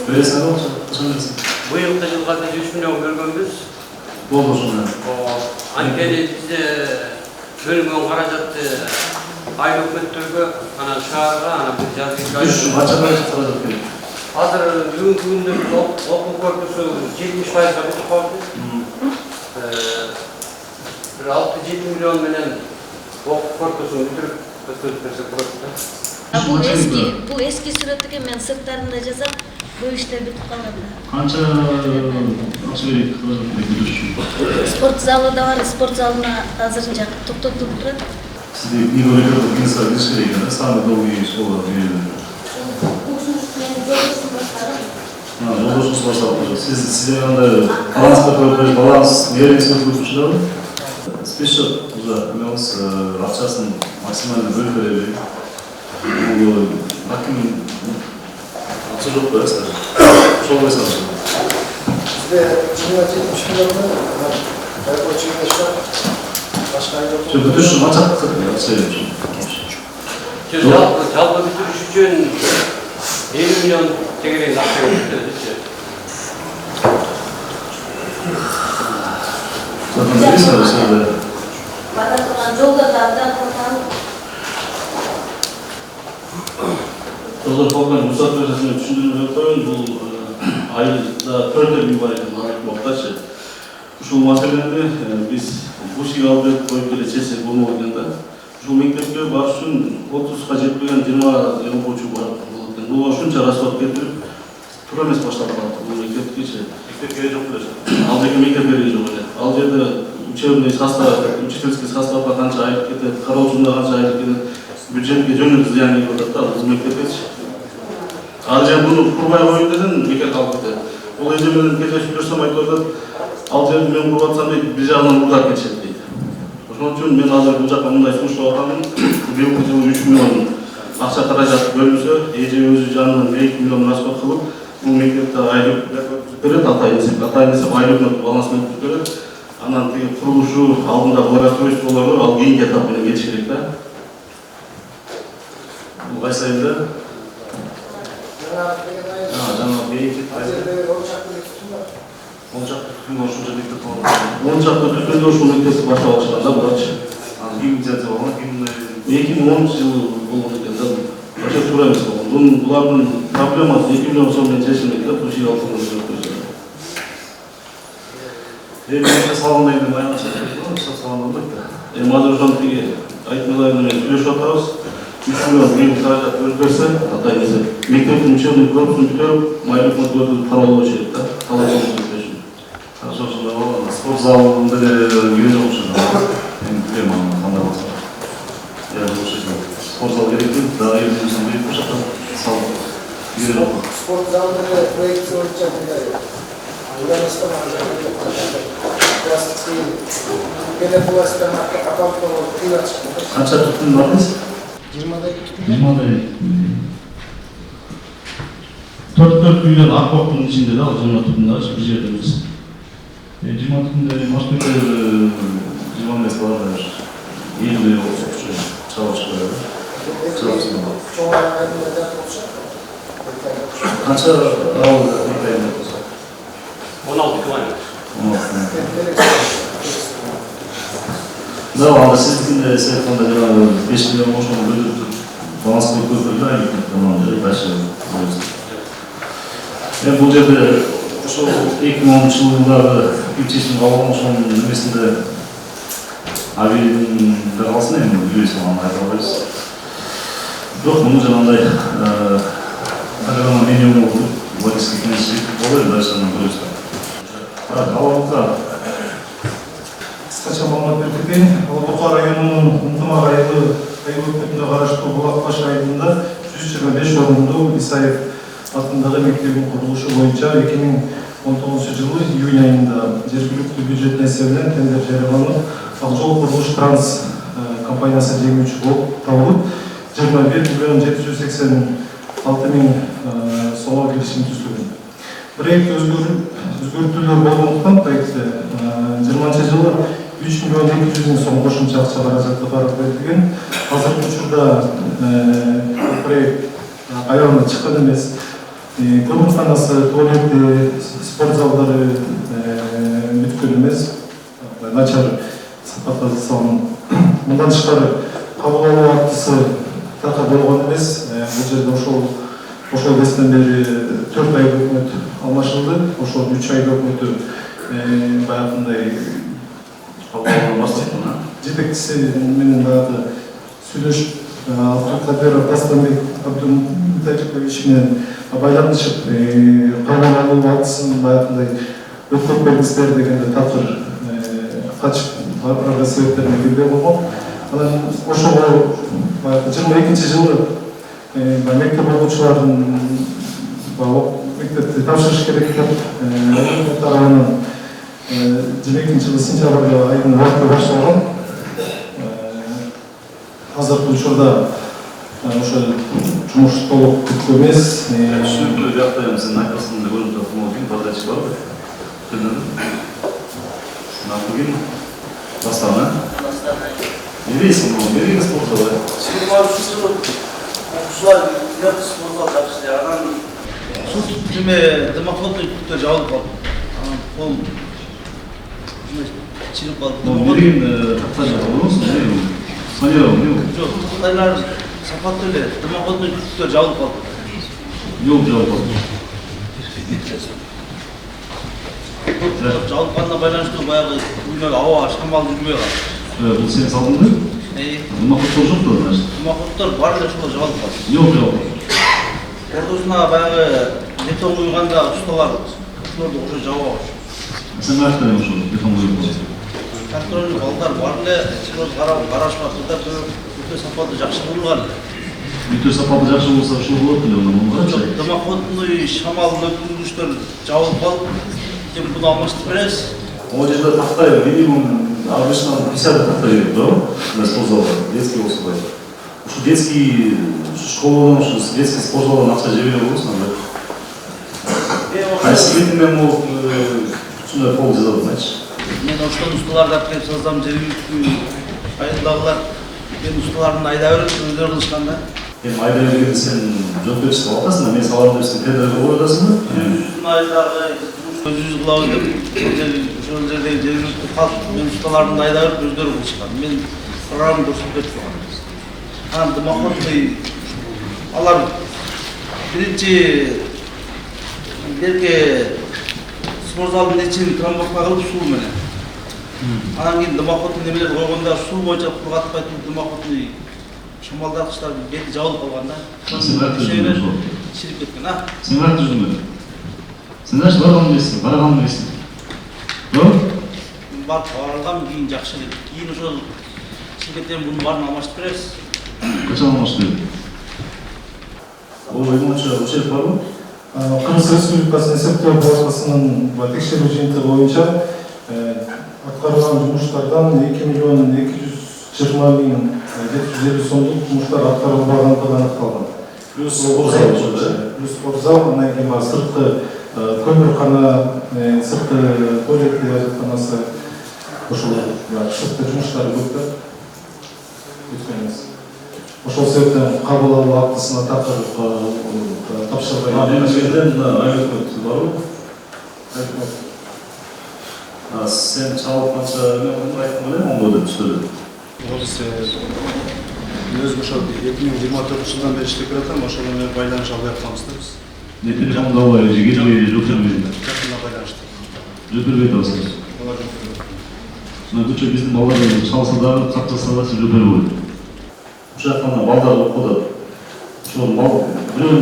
Бересиң акча? Качан бересиң? Быйылкы жылга 3 миллион бөлгөнбүз. Болду ошону. Анткени бизде бөлүнгөн каражатты айыл өкмөттөргө, анан шаарга, анан бир жазгы Канча каражат керек? Азыр бүгүнкү күндө окуу корпусу 70%га бүтүп калды. Bir 6-7 milyon menen okul korkusunu bitirip götürüp versek болады да. Бул эски сүрөттүкө мен сырттарында жасап, бул иштер бүтүп калган. Канча акча керек, каражат керек бүтүрүш үчүн? Спорт залы да бар, спорт залына азырынча токтотуп турат. Сизде недорого бизнес керек экен, самый долгий школа берилди. Жолдошуңуз баштап, сизде кандай баланс бересиңиз көтүрүшүлөр? Спешот уже эмебиз акчасын максимально бөлүп берели. Бул аким акча жок да, ошол койсоңуз. Бизде 27 миллионду рабочий место башка айда. Бүтүрүш үчүн канча акча керек? Жалпы бүтүрүш үчүн 50 milyon тегерек акча кетти. Жолдош полковник уруксат бересине түшүндүрүп коеюн, бул айылда 4 үй бар экен, моктачы. Ушул маселени биз бушиге алып коюп келе чечсек болмок экен да. Ушул мектепке барыш үчүн 30га жетпеген 20 окуучу бар болот экен. Бул ушунча расход кетирип туура эмес башталып калат. Бул мектепкечи керек жок белесиз. Ал жерге мектеп керек жок эле. Ал жерде учебный состав, учительский составга канча айып кетет, кароочунда канча айып кетет, бюджетке жөнүндө зыян келип атат да бул мектепкечи. Ал жерде буну курбай коюп десен бекер калып кетет. Бул эже менен кездешип жүрсөм айтып атат, ал жерди мен куруп атсам дейт, бир жагынан уурдап кетишет дейт. Ошон үчүн мен азыр бул жака мындай сунуштап атамын. Быйылкы жылы 3 миллион акча каражат бөлүнсө, эже өзү жанынан 2 миллион расход кылып, бул мектепте айлык берет, атайын эсеп айлык балансына берет. Анан тиги курулушу алдында благоустройстволору ал кийинки этап менен кетиш керек да. Бул кайсы айылда? Жаңа бейинки Мончакты түтүндө ошол мектеп болгон. Мончакты түтүндө ошол мектепти баштап алышкан да буларчы. Анан 2010 болгон, 2010 жылы болгон экен да. Ошо туура эмес болгон. Булардын проблемасы 2 миллион сом менен чечилмек да, бул жер алтын мектеп салганда эле байланышат, салганда болбойт да. Азыр ошон тиги айтмалар менен сүйлөшүп атабыз. 3 миллион бийик каражат бөлүп берсе, атайын эсеп мектептин учебный корпусун бүтүрүп, майлык мөддөрдү кароолоо керек да. Хорошо, спорт залында деле керек жок ушул. Мен билем аны кандай болсо. Я слушаю. Спорт зал керекпи? Дагы элдин берип башка сал. Спорт залында проект боюнча мындай. Уяныстан Канча түтүн барбыз? 20дай түтүн. 20дай. 4 үйлер Акбоктун ичинде да, жаңа түтүн бар, бир жерде эмес. Жиматында машиналар Жиырма бес баладар елу чабып шығады. Қанша ауыл мектебінде болса? 16 километр. Да, анда сіздікінде сәйқанда жаңағы 5 миллион ошоны бөліп тұрып, балансты көпірді айып команда дальше bo'lсын. Бұл жерде ошол 2010 жылдары шешім қабылданған ошоның немесінде авиалин қалсын енді үлесі ғана айта алайыз. Жоқ, мұны жаңағындай программа минимум болып, водительский кеңес жетіп болады, дальше үлесі. Алабұқа. Қысқаша маалымат беріп кетейін. Алабұқа районының ынтымақ айыл өкметіне қарашты Бұлақбаш айылында 125 орынды Исаев атындағы мектебін құрылышы бойынша 2019 жылы июнь айында жергілікті бюджет есебінен тендер жарияланып, Ақжол құрылыш транс компаниясы жеңүүчү болып табылып, 21 миллион 786 мың сомға келісім түзілген. Проект өзгертулер болғандықтан проектте 20 жылы 3 миллион 200 мың сом қосымша ақша қаражаты қарап берілген. Қазіргі учурда проект аяғына шыққан емес. Көрмесханасы, туалеты, спорт залдары бүткөн емес, начар сапатта жасалған. Мындан тышкары кабыл алуу актысы такыр болгон эмес. Бул жерде ошол кезден бери 4 ай өкмөт алмашылды. Ошол 3 ай өкмөтү баягындай жетекчиси менен баягы сүйлөшүп, Абдулкадыров Дастанбек Абдулмуталипович менен байланышып, кабыл алуу актысын баягындай өткөрүп бериңиздер дегенде такыр качып арга себептерине келбей койгон. Анан ошого 22 жылы мектеп окуучуларын мектепти тапшырыш керек деп тарабынан 22 жылы сентябрь айынын убакыты башталган. Азыркы учурда ошо жумуш толук бүткөн эмес. Түшүнүктүү жактайым сенин айткансыңды көрүп жатам, ким подрядчик барбы? Напугин Бастана. Не весен, но не весен спортзал. Окуучулар бирок спортзал жакшы. Анан суд демократик күтө жабылып калды. Анан кол чыгып калды. Берген тактажа болобузбу? Саныял, не? Жок, кытайлар сапаттуу эле демократик күтө жабылып калды. Жок, жабылып калды. Жабылып калганына байланыштуу баягы үйдө аба шамал жүрбөй калды. Бул сен салдыңбы? Демокаттар жок да, значит. Демокаттар бар эле ошол жабылып калды. Жок, жабылып калды. Ортосуна баягы бетон куйганда усталар ошолорду ошо жаба алыш. Сен каяктан ошол бетон куюп койсуң? Контрольный балдар бар эле, ошолорду карашмак да өтө сапаттуу жакшы курулган. Өтө сапаттуу жакшы болсо ушул болот эле онун. Демократный шамал өткөргүчтөр жабылып калды. Тем буну алмаштырып беребиз. Ол жерде тактай минимум обычно 50 тактай керек, да? На спортзалда, детский болсо да. Ушу детский школадан, ушу детский спортзалдан акча жебей болсун, да? Кайсы бетинен болуп ушундай пол жазат, значит. Мен ошол усталарды алып келип салсам, жергиликтүү айылдагылар мен усталарын айдап берип өздөрү кылышкан да. Эми айдап бергенде сен жоопкерчилик кылып атасың да, мен салам деп сен тендерге кое атасың да? Айдагы өзүбүз кылабыз деп ошол жердеги жергиликтүү калк мен усталарын айдап берип өздөрү кылышкан. Мен программа көрсөтүп берип койгон. Анан демократный алар биринчи берке спортзалдын ичин трамбовка кылып суу менен. Анан кийин демократный немелерди койгондо суу боюнча кургатпай туруп демократный шамалдаткычтар бети жабылып калган да. Ширип кеткен, а? Сен каяк жүрдүң? Сен даш барганды билесиң, барганды билесиң. Жок? Барып баргам кийин жакшы эле. Кийин ошол ширкеттен мунун баарын алмаштырып беребиз. Качан алмаштырып берет? Бул ойгончо учет барбы? Кыргыз Республикасынын эсептөө палатасынын текшерүү жыйынтыгы боюнча аткарылган жумуштардан 2 миллион 220 мың 750 сомдук жумуштар аткарылбагандыгы аныкталган. Плюс спортзал, анан кийин сырткы көмірхана, сыртқы туалет жатақханасы ошол сыртқы жұмыстары көп та өткенбиз. Ошол себептен кабыл алуу актысына тапшырбай. Мен жерден айрыкмөт барбы? Сен чалып канча айттың эле, оңго деп сөйлөдүм. Өзüm ошо 2024 жылдан бери иштеп келатам, ошол менен байланыш алып жатканбыз да биз. Ne telefonda var, gitmeyi götürmeyin. Жакында байланышты. Götürmeyi tavsiye. Şuna bizim ballar çalsa da, çaptasa da siz götürü olur. Bu şartlarda ballar okudu. Şu bal, bütün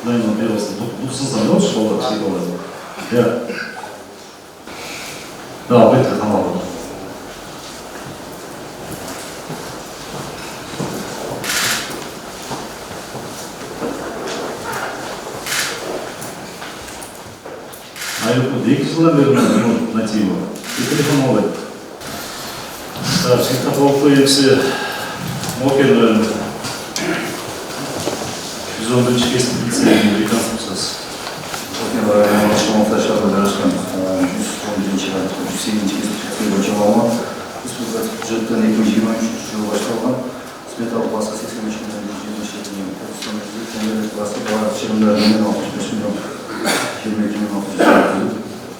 daima bir olsun. Duksuzdan ne olmuş ballar şey olur. Ya. Daha beter tamam olur. Айрыкмыт 2 жылдан бери натива. Телефон алып. Синтаполукта ексе Мокерлер 111 кесіп лицейінің реконструкциясы. Мокерлер Шамалтай шарында жарашқан 111 108 кесіп лицей бойынша алма. Республикалық бюджеттен 2023 жылы башталған. Сметалық басы 83 миллион 27 миллион. Теңгелік басы бар шығындарымен 65 миллион. 22 миллион.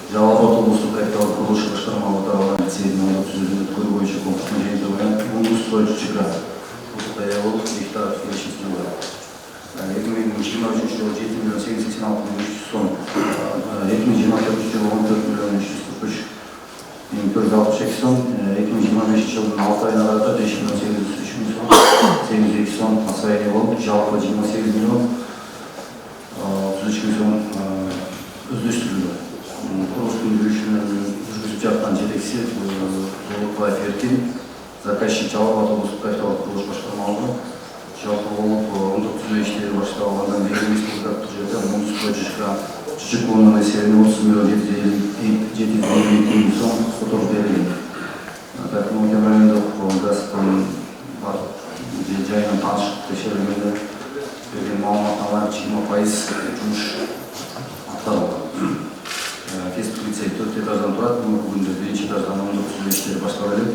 Жалпы облыстық капиталдық құрылыс басқармалары таралған лицейдің өткізілген өткөрүү боюнча конкурстун жыйынтыгы Ундус-Стройчика Аял гектар келишимчилиги бар. 2023 жылы 7 миллион 86 миллион 300 сом, 2024 жылы 14 миллион 343 миллион 462 сом, 2025 жылдын 6 айына карата 5 миллион 803 миллион сом, 82 сом освоение болуп, жалпы 28 миллион 33 миллион өздөштүрүлдү. Құрылыстың жүргізіп жатқан жетекші Толықбаев Еркин, заказчик Жалпы облыстық капиталдық құрылыс басқармалығы жалпы болып оңдық түзеу іштері башталғандан бері республикалық бюджеттен Ундус-Стройчика жүзік орнына есебіне 30 миллион 752 миллион сом сотық берілген. Мокер райондық газдың бар жайынан танышып тексерілгенде берген маалыматтан 20% жұмыс атқарылған. Кесіп лицей 4 этаждан тұрады, бүгінде бірінші этаждан оңдық түзеу іштері басталып,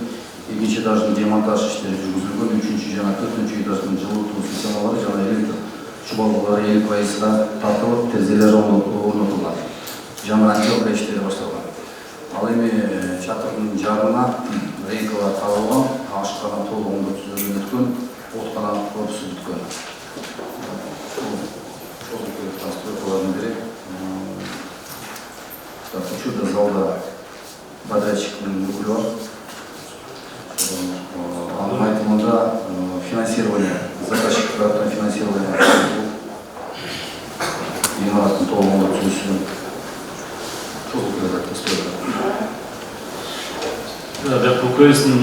екінші этаждың демонтаж іштері жүргізілген, үшінші және 4-ші этаждың жылыту системалары және электр шұбалғылары 50%-ға тартылып, терезелер орнатылған. Жаңа отделка іштері басталған. Ал эми чатырдын жарына рейкалар табылған, ашқана толық оңдық түзеуден өткен, отқана корпусы бүткөн. Постройкалардың бірі. Учета залда подрядчиктің өкілі бар. Анын айтымында финансирование, заказчик тарапынан финансирование ғимараттың толығында түзілісі толық постройка. Да, УКС-ның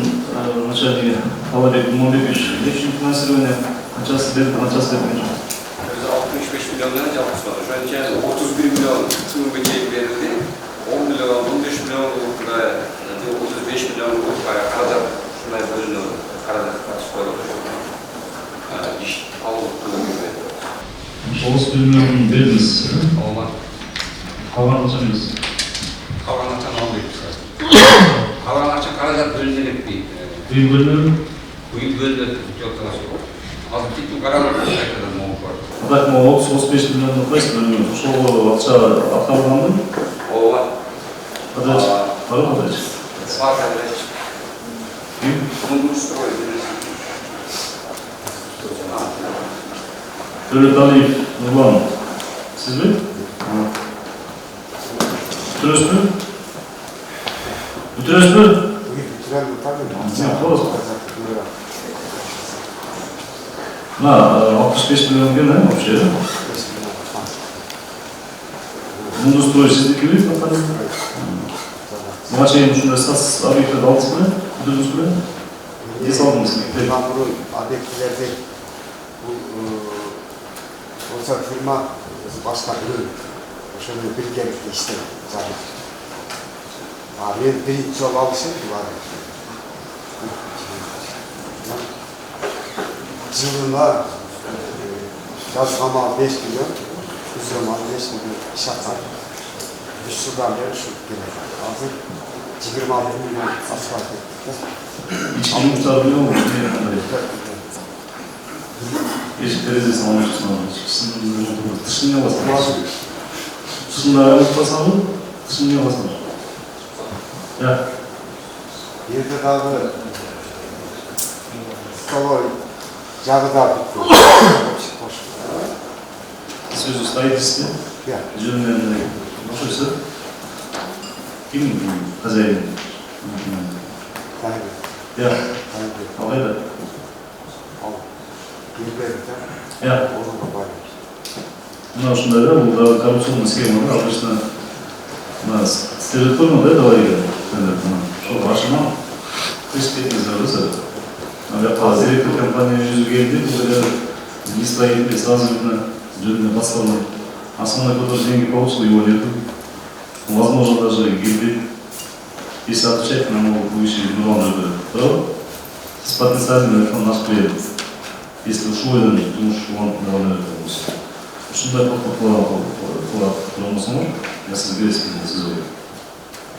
начальнигі Алабек Думанбекович, личное финансирование қаншасы берді, қаншасы берді? 65 миллиондан жалпы жөнінше 31 миллион тыңғы дейін берілді. 10 миллион, 15 миллион ұлтында 35 миллион ұлтқа қаражат шынай бөліні қаражат қатысып қойылды. Еш алып көңілді. 31 миллион бердіңіз. Қалған ақша емес. Қалған ақшаны алмайбыз. Қалған ақша қаражат бөлінген етпейді. Үйін бөлінеді? Үйін бөлінеді. Азыр кету қаражат қайтадан моғып бар. Так, 30-35 миллионның қайсы бөлінген? Ошол ақша атқарылғанды? Ова. Подрядчик. Бар ма подрядчик? Бар подрядчик. Ундус-Строй. Төлеталиев Нурлан. Сіз бе? Бүтіресіз бе? Бүтіресіз бе? На, 65 миллион ген, вообще? Ундус-Строй сіздікі бе? Мағаша ең үшінде сас объектілерді алдыңыз бе? Бүтіріңіз бе? Не салдыңыз бе? Объектілерді осы фирма басқа бөлім ошоны біргелікте істейді. Мен бірінші жол алышым бар. Жылына жазғама 5 миллион, Üzüm adresinde iş yapar. 3 yıldan beri şu gelir. Hazır 26 milyon asfalt ettik. İçki muhtarlığı mı? Eşit derecesi almışsın abi. Dışını yalasın. Dışını yalasın. Dışını yalasın. Ya. Yerde daha Kaloy, Cağda bitti. Sözü sayıcısı. Cümlelerinde başarısı. Kim kazayın? Ya. Havaya da. Ya. Bunlar şunları da burada korrupsiyon skemanı alıştığında stereotipno da dolayı çok başıma kriz alırsa ama direktör компания yüzü geldi böyle листает сразу видно жирная баслана основной который деньги получил его нету возможно даже гибрид если отвечать на новую будущий миллион рублей с потенциальным это наш клиент если ушел один потому что он наверное ушундай кылмысың я сизге эскертем сизге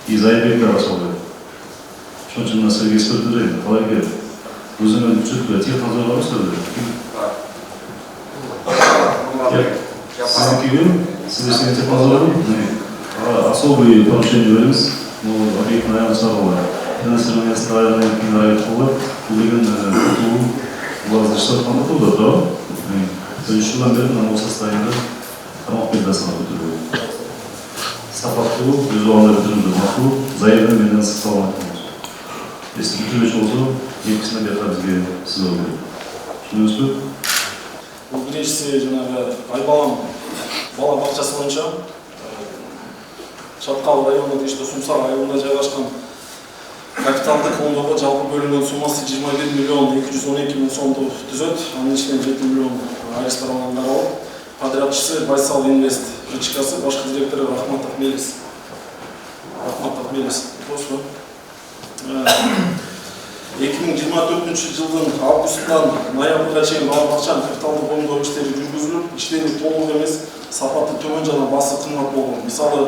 и зайбекке башалды ошон үчүн мына сизге эскертип берейин калай келет өзүңөр күчөткүлө телефон соорабыз Сиздикиге сиздерге телефон соорабы особый поручение беребиз объектин аягына чыгарууга финансирование строительный аягына кылып бул деген буларды иштеп атканда турду туура 3 жылдан бери мына бул состояние тармак передачасына көтөрүлгөн сапаттуу визуалдуу түрүндө макул заявление менен сакталган если бүтүнүш болсо экисине бирге бизге сызуу керек түшүнүңүзбү Бұл біріншісі жаңағы Айбалам бала бақшасы бойынша Шатқал районында дейшті Сумсар айылында жайғашқан капиталдық фондығы жалпы бөлінген суммасы 21 миллион 212 мың сомды түзет. Оның ішінен 7 миллион арестарланған қаралып. Подрядчысы Байсал Инвест Рычкасы, башқы директоры Рахмат Ахмелис. Просто 2024 жылдың августынан ноябрга чейин балабакчанын капиталдык оңдоо иштери жүргүзүлүп, иштери толук эмес, сапаты төмөн жана баасы кымбат болгон. Мисалы,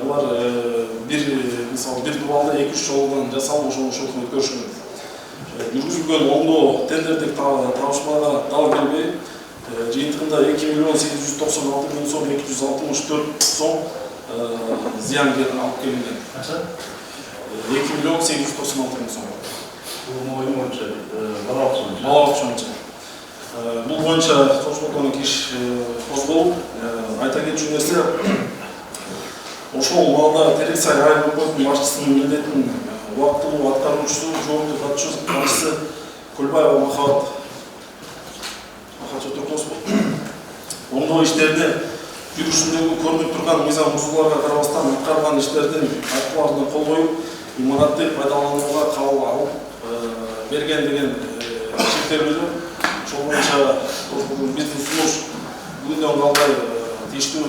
булар бир дубалда 2-3 жолдон жасалып ошол өткөрүшкөн. Жүргүзүлгөн оңдоо тендердик табышмага дал келбей, жыйынтыгында 2 миллион 896 мың сом 264 сом зыян алып келинген. 2 миллион 896 мың сом. Бул боюнча бул боюнча Кошмоконун иш козголуп, айта кетчү нерсе ошол маалда Терексай райондук өкмөт башчысынын милдетин убактылуу аткаруучусу жоопту катчысы Көлбаева Махабат оңдоо иштерине жүрүшүндөгү көрүнүп турган мыйзам бузууларга карабастан аткарылган иштердин айткыларына кол коюп, имаратты пайдаланууга кабыл алып берген деген чектелүүдө ошол боюнча биздин сунуш бүгүндөн калбай тийиштүү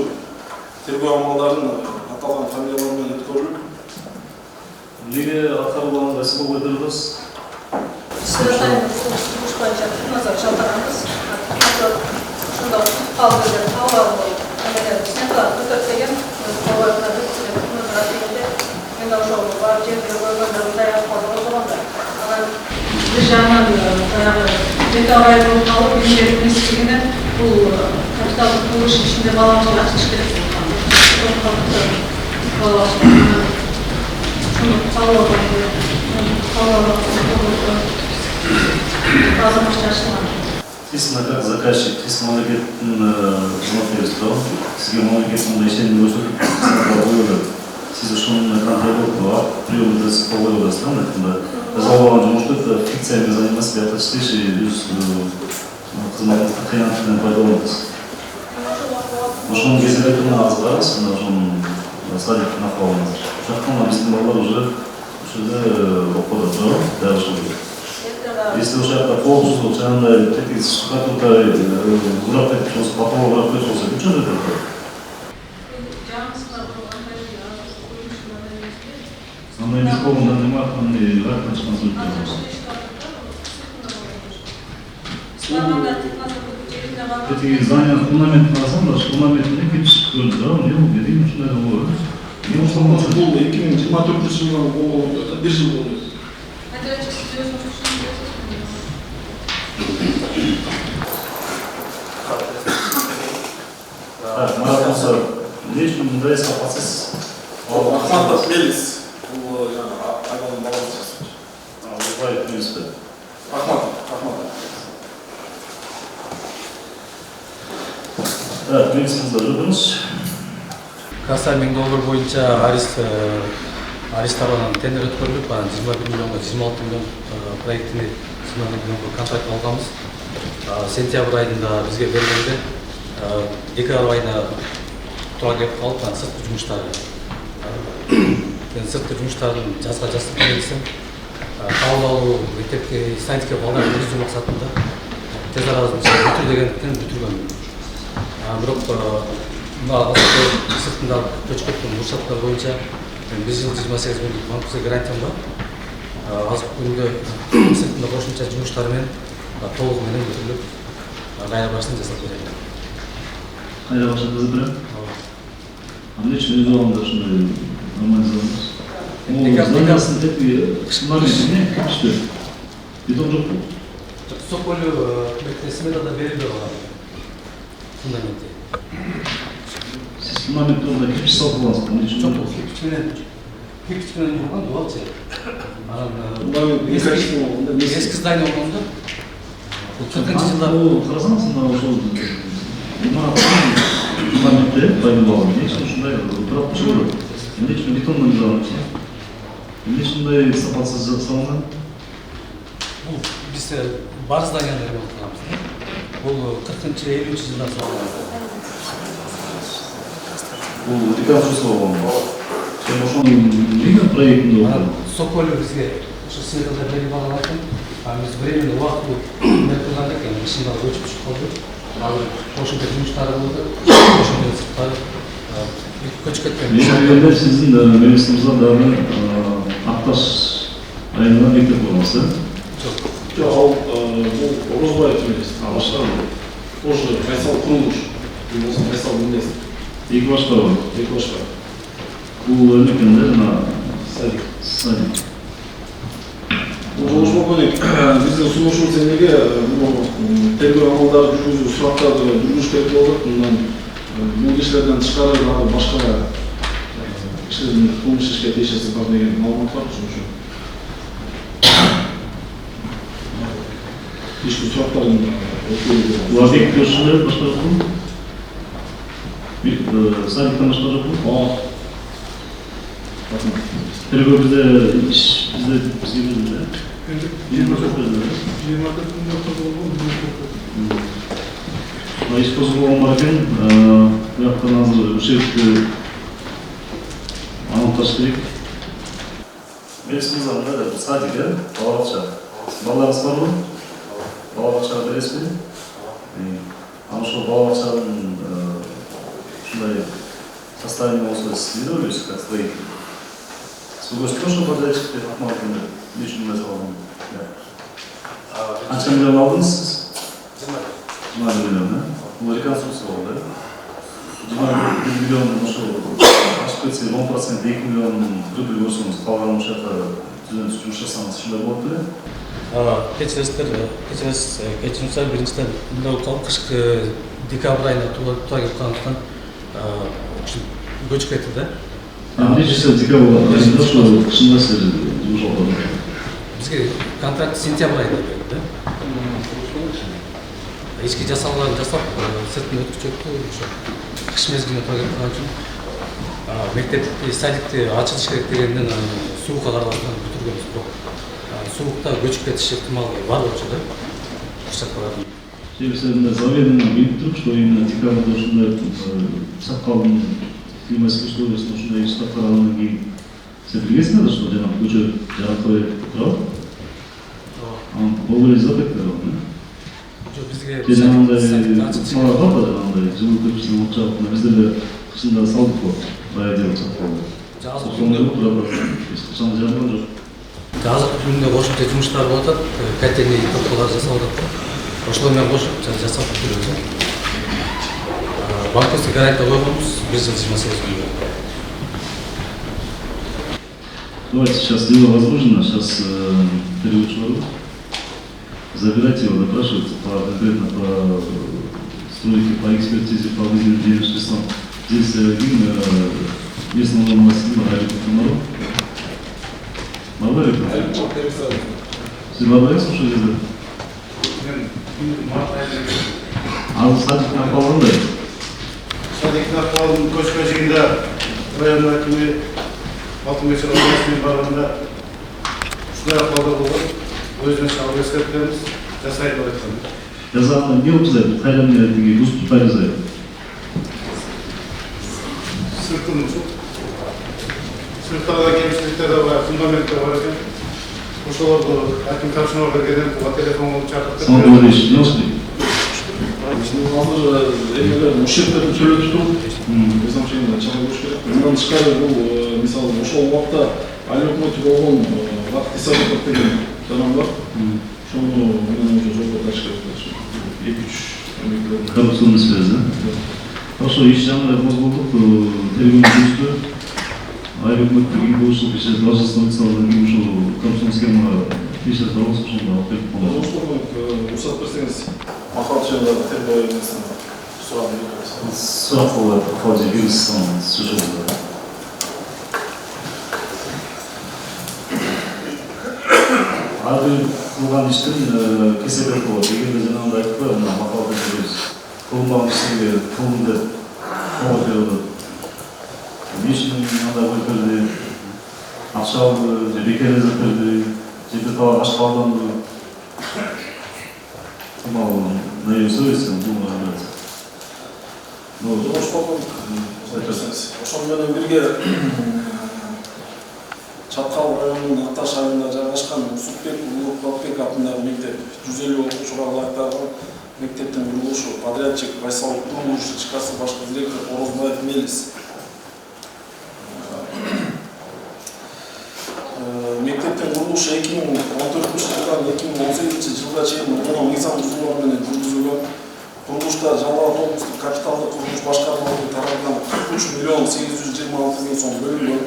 тергөө амалдарын аталган фамилиялар менен өткөрүлүп эмнеге аткарылганын кайсы көтөрүбүз сунуш боюнча назар жалтаганбыз ошондо калды деп табыл алып сыйынтыктарды көтөртпеген мен ошол барып жерге көргөндөрүн даяр калып анан бир жагынан баягы деталь болуп калып биринчи институтунан бул капиталдык курулуш ишинде балабакча ачыш керек Естественно, как заказчик, естественно, мамлекеттин жумапкерчилиги, сизге мамлекеттин ишеним көрсөтүп, сиз ошонун контроль приемда кол коесуз да, жазалган жумушту фикциямен заниматься деп атыштыш өз кызматыңызды кыянат менен пайдаланыңыз. Ошонун кезегетин азгарыз, ошонун садиктин акыбалыңыз. Ошондон биздин балдар уже ушул окууда турат, дал ошол. Если уже это полностью жанагындай такие штукатурка урап кетип болсо, потом урап кетип болсо, күчүн это? Самое неполное нанимательный рак консультировался. Эти здания фундаментін алсам, фундаментіне кирпич көрді да, не деген ушундай да болот. Мен ошондо бул 2024 жылы бул 1 жыл болду. Марат Мырза, не үшін мындай сапасыз? Ахматов Мелис, бул жаңа айналым балансы. Узбай принципе. Ахматов. Да, принципіңізді жүрдіңіз. Каса $1000 боюнча Арис тарабынан тендер өткөрүлүп, 21 миллионго 26 миллион проектини 21 миллионго контракт алганбыз. Сентябрь айында бизге бергенде декабрь айына туура келип калып, сырткы жумуштары. Сырткы жумуштардын жазга жазып келсем, кабыл алуу мектепке, сайтке балдар киргизүү максатында тез арада бүтүр дегендиктен бүтүргөн. Бирок мына сыртында көчкөттүн уруксаттары боюнча 128 миллион банкка гарантиям бар. Азыр күндө сыртында кошумча жумуштар менен толук менен бүтүрүлүп, кайра башын жасап берет. Кайра башын жасап берет? Эмне үчүн өз абалында ушундай нормализабыз? Зданясын тек кышмармесине күчтү. Бетон жокпу? Соколу сметада берилди алар. Фундаменти. Сиз фундамент орунда кирпич салып аласыз, эмне үчүн? Жок, кирпич менен жууган дуалчы. Эски здание болгондо 40 жылдар карасаңыз, мына ошол фундаментте пайдаланылган, эмне үчүн ушундай турап чыгып, эмне үчүн бетондон жасалган? Эмне ушундай сапасыз салынган? Бул биз бар зданияны ремонт кылабыз. Бул 40-50 жылдар салынган. Бул реконструкция болгон. Сен ошонун эмне проектинде болгон? Соколу бизге ошо сметада берип алган экен. Биз временно убактылуу кылганда экен, ушунда өчүп чыгып калды. Азыр кошумча жумуштары болду. Ошондон сырткары көчүп кеткен. Мен сиздин министрибизде дагы Акташ районунда мектеп болгонсуз, э? Жок, ал бул Розбаев эмес, башка. Тоже Айсал курулуш. Айсал эмес. Эки башка бар. Эки башка. Бул эмне экен да, жана садик. Бул болбогон биздин сунушубуз эмнеге тергөө амалдары жүргүзүү сурактарды жүргүзүш керек болот. Мындан бул кишилерден тышкары дагы башка кишилердин кылмыш ишке тиешеси бар деген маалымат бар ошон үчүн. Ишке сурактардын уларды эки көршүлөр башка жокпу? Садиктен башка жокпу? Тергөө бизде бизге берди. 24 күндө болгон. Иш козголгон бар экен, бияктан азыр ушетти аныкташ керек. Мелис мырза, мындай садик, бала бакча. Балдарыңыз барбы? Бала бакчага бересизби? Ошол бала бакчанын ушундай состояние болсо сиз эмне ойлойсуз, как строитель? Сіз тоже подрядчик деп атмадыңыз, не үшін мына салған? Қанша миллион алдыңыз сіз? 20 миллион, бұл реконструкция болды. 20 миллион, ашып кетсе 10%, 2 миллион рубль көрсеңіз, қалған ошаққа жұмыс жасаңыз, шындай болады да? Кечиріңіздер, біріншіден, мынау қышқы декабрь айына тура келіп қалғандықтан көчүп кетті да. Эмне үчүн декабрь айында ошо кышында сиз жумуш алган? Бизге контракт сентябрь айында берди да. Ички жасалган жасап, сыртын өткүчөктү ошо кыш мезгилине туура келип калган үчүн мектеп садикти ачылыш керек дегенден суукка карабастан бүтүргөнбүз, бирок суукта көчүп кетиш ыктымалы бар болчу да. Кышчатпалардын. Себеби заведомо билип туруп, что именно декабрда ушундай сакалдын климатические условия, ушундай штаттар алгандан кийин сиз билесиз да, что жанагы көчө жарыкталып турат. Болбой эле запрет берилген. Жок, бизге жанагындай бар да, жанагындай жылуу көчөсүн окчап, бизде эле кышында салдык го, баягы дело чапкалды. Ошондой турат, кышында жарган жок. Азыркы күндө кошумча жумуштар болуп атат, котельный топкалар жасалып атат. ошолормен кошуп жасап бүтүрөбүз. Банковский гарантия койгонбуз 1 жыл 28 күндө. Давайте сейчас дело возложено, сейчас переводчик забирать его, допрашиваться конкретно по стройке, по экспертизе, по выделению денежных средств. Здесь местного власти Маргарита Комаров. Маргарита? Сіз Маргарита слушали за? Ал садик напалғандай? Садик напалғын көшке жиында район әкімі Алтынбек Шарабаевпен барғанда ушундай акыбалдар болгон. Өзүнө чагып эскертебиз, жасайт деп айткан. Жазаны не обязательно? Қайдан меретінге уступ порезает? Сырттарда кемшіліктер де бар, фундаменттер бар екен. Ошолорду әкім тапшырма бергеннен туға телефон қылып чакыртып. Сон говоришь, не успей? Азыр эмелер ушертерди төлөтүп туруп, өзүм чейин чыгып болуш керек. Мындан тышкары бул мисалы ошол убакта ай өкмөтү болгон вакыт исабаттап деген жаран бар. Ошону менен уже жолго ташкы керек. 2-3 коррупционный связь, да? Хорошо, иш жаңы козголдук, тергөө жүрүштү. Ай өкмөттүк үй болушулук иши должностной лицалардан кийин ушул коррупционный схемага иши табылса ошондо алып берип болот. Рұқсат берсеңіз, мақалат жайларды тергөө эмесин сурап беребиз. Сурап болот, по ходе юристтан сюжетте. Ар бир кылган иштин кесепет болот. Эгерде жанагындай айтып мына мақалада жүрөбүз. Кылынбаган иштерге кылынды деп кабар берилет. Мишин мындай бөлкөлдү акча алды, же бекер эзеттерди, же бир таба аш калданды. На ее совести он думал разбираться. Ошол менен бирге Чаткал районунун Акташ айылында жайгашкан Усупбек Улукбек атындагы мектеп 150 окуучуга ылайыкталган мектептин курулушу подрядчик Байсал Турмушичкасы башкы директор Орозбаев Мелис. Мектептин курулушу 2014-жылдан 2018-жылга чейин мына мыйзам бузуулар менен жүргүзүлгөн. Курулушта Жалал аудандык облустук капиталдык курулуш башкармалыгы тарабынан 43 миллион 826 миң сом бөлүнгөн.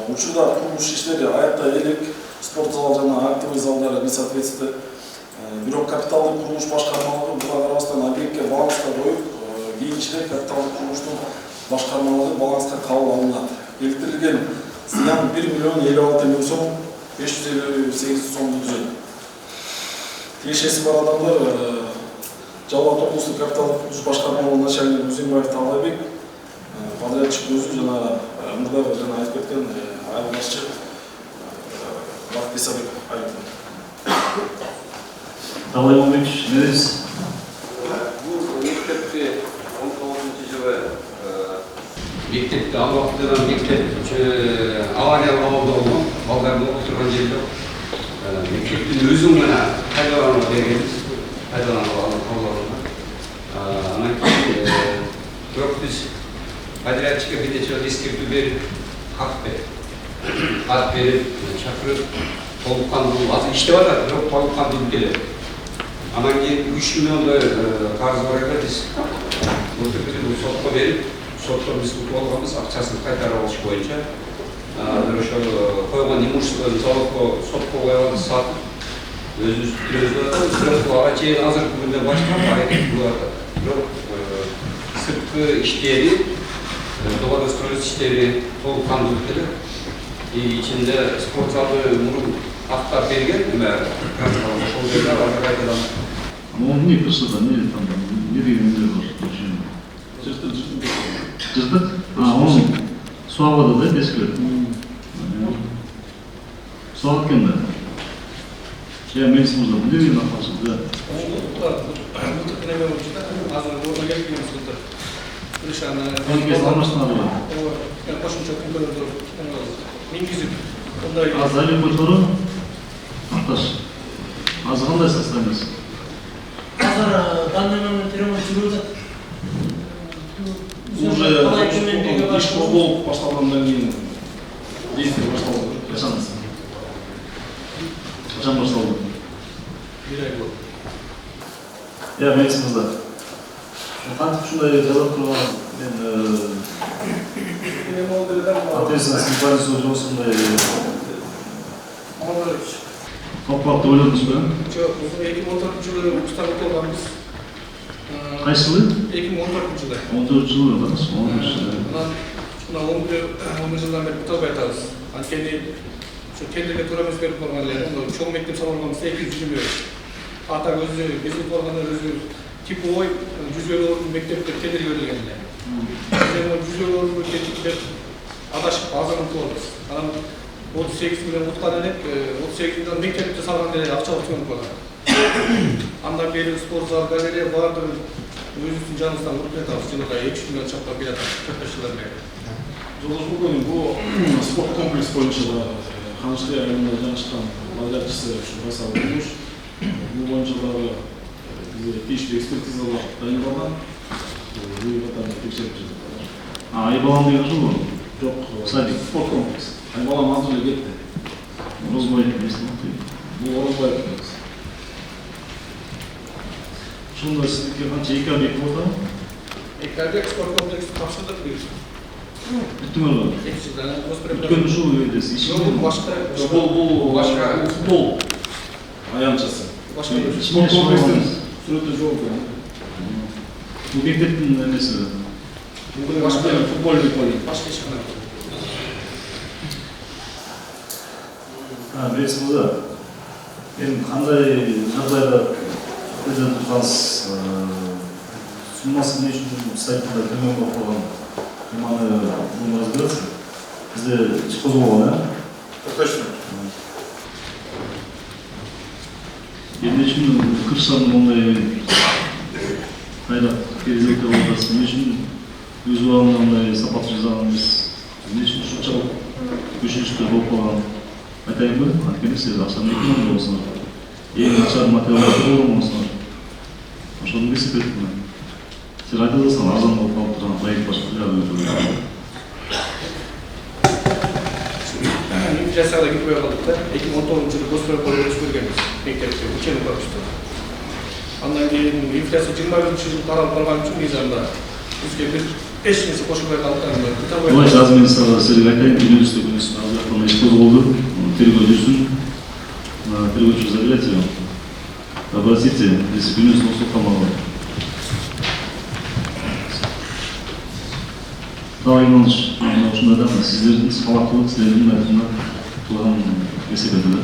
Учурда курулуш иштери аякта элек, спорт зал жана актовый залдары несоответствие. Бирок капиталдык курулуш башкармалыгы буга карабастан объектке баланска коюп, кийинчерээк капиталдык курулуштун башкармалыгы баланска кабыл алынат. Келтирилген зыян 1 миллион 56 миң сом 558 сомду түзөт. Тиешеси бар адамдар Жалал облустук капиталдык курулуш башкармалыгынын начальниги Узимбаев Талайбек, подрядчик өзү жана мурдагы жана айтып кеткен айыл башчы Бакыт Исабеков айылдан. Талайбекович, не дерсиз? Бул мектепти 19-жылы мектепти ал убактыдан мектеп авария болгон, балдарды окутурган жер жок. Мектептин өзүн гана пайдаланууга бергенбиз. Анан кийин бирок биз подрядчикке бир нече жолу эскертүү берип, кат берип, чакырып, толук кандуу азыр иштеп атат, бирок толук кандуу бүтелет. Анан кийин 3 миллиондой карыз бар экен, биз бул сотко берип, сотто биз утуп алганбыз, акчасын кайтарып алыш боюнча. Бир ошол койгон имуществону залогко сотко коюп сатып, өзүбүз бүтүрөбүз. Ага чейин азыркы күндө башка аракет кылып атат. Бирок сырткы иштери, добростроительство иштери толук кандуу бүтелет. Ичинде спорт залды мурун актап берген, ошол жерде алар кайтадан. Он не просто не там, не деген бар. Жыртык? Он суавада да бескілер? Суав кенде? Я мен смузда, не деген апасы, да? А зале көтөрү? Ақташ, азы қандай состояниесі? Азыр данный момент ремонт жүріп жатыр. Уже иш болып башталғандан кейін действие башталды. Қашан башталды? Bir ay болды. Я мексимізді. Қантып шындай жазап тұрған, мен ответственность полицию жұмысындай Қалпақты ойладыңыз ба? Жоқ, 2014 жылы ұсталып болғанбыз. Қайсы жылы? 2014 жылы. 14 жылы ба? 14 жылы. Мына 10 жылдан бері бұталып айтамыз. Анткени тендерге туура эмес берип койгон эле. Чоң мектеп салганбыз 220. Ата өзү, биздин коргондор өзү типовой 100 орун мектепте тендерге берилген эле. Биз 100 орун мектепте адашып азырын болдук. Анан 38 миллион уткан элек, 38 миллион мектепте салган эле акча өткөн болгон. Андан бери спорт зал, галерея баардыгын өзүбүздүн жаныбыздан куруп жатабыз. Жылга 2 миллион чаптап келатат 45 жылдан бери. Жолдош бүгүн бул спорт комплекс боюнча да Канышкы айылында жаңышкан балдарчысы Байсал Кулуш. Бул боюнча дагы бизге тийиштүү экспертизалар дайындалган. Бул катарында текшерип жатат. Айбалам деген жол бар? Жок, садик. Спорт комплекс. Айбалам азыр эле кетти. Орозбай эмес. Бул Орозбай эмес. Ушунда сиздики канча 2 объект болду? 2 объект спорт комплекси тапшырдык биз. Бүттүңөр ба? Бүткөн ушул жердеси. Жок, башка. Бул башка футбол аянтчасы. Спорт комплекстин сүрөтү жок. Бул мектептин эмеси. Бул башка футбольный поле. Башка эч кандай. Білесіңіз ба, мен қандай жағдайда президент тұрғаныз суммасы не үшін сайтында төмен болып қойған жұманы бұны разбираться. Бізде іш қозғалған, ә? Точно. Енді үшін кірсаны ондай қайда кезекте болғасы, не үшін өз уағында ондай сапат жазаған емес, не үшін шұтшалық үшінші болып қойған. Айтайын ба? Өйткені сіз ақшаны 2 мың болсыңыз. Ең ақшар материалдар орын болсыңыз. Ошоны бесіп еттім. Сіз айтасың, арзан болып қалып тұрған проект башқалар Жасағыда кетпей қалдық та. 2019 жылы госпиталь өткергенбіз. Мектепте учебный корпуста. Андан кейін инфляция 21 жыл таралып қалған үшін біз анда бізге бір еш нәрсе қосылмай қалдық. Олай жазмен сізге айтайын, күнделікті күнесі азырақтан еш қозғалды. Тергөө жүрсүн, тергөөчү заявляйте, обратите, если күнөсүн услухамалы. Дал Иванович, ушундай да сиздердин сабактуулук силердин айтымына турган эсеп этилди.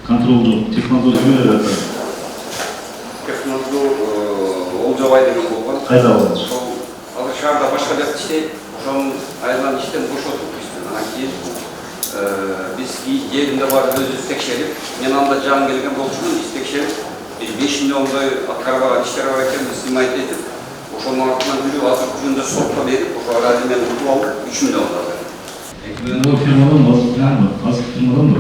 Контрол жок, технадзор ким эле атат? Технадзор Олжабай деген болгон. Кайда ал? Азыр шаарда башка жакта иштейт, ошонун айылдан иштен бошотуп анан кийин biz yerinde var özü tekşerip, men anda can gelgen boluşunu istekşerip, 5 milyonday atkaraba işler var eken biz himayet edip, oşonun altından biri azır gücünde sokla verip, o arazi men mutlu alıp 3 milyon alır. Bu firmadan mı? Azık firmadan mı?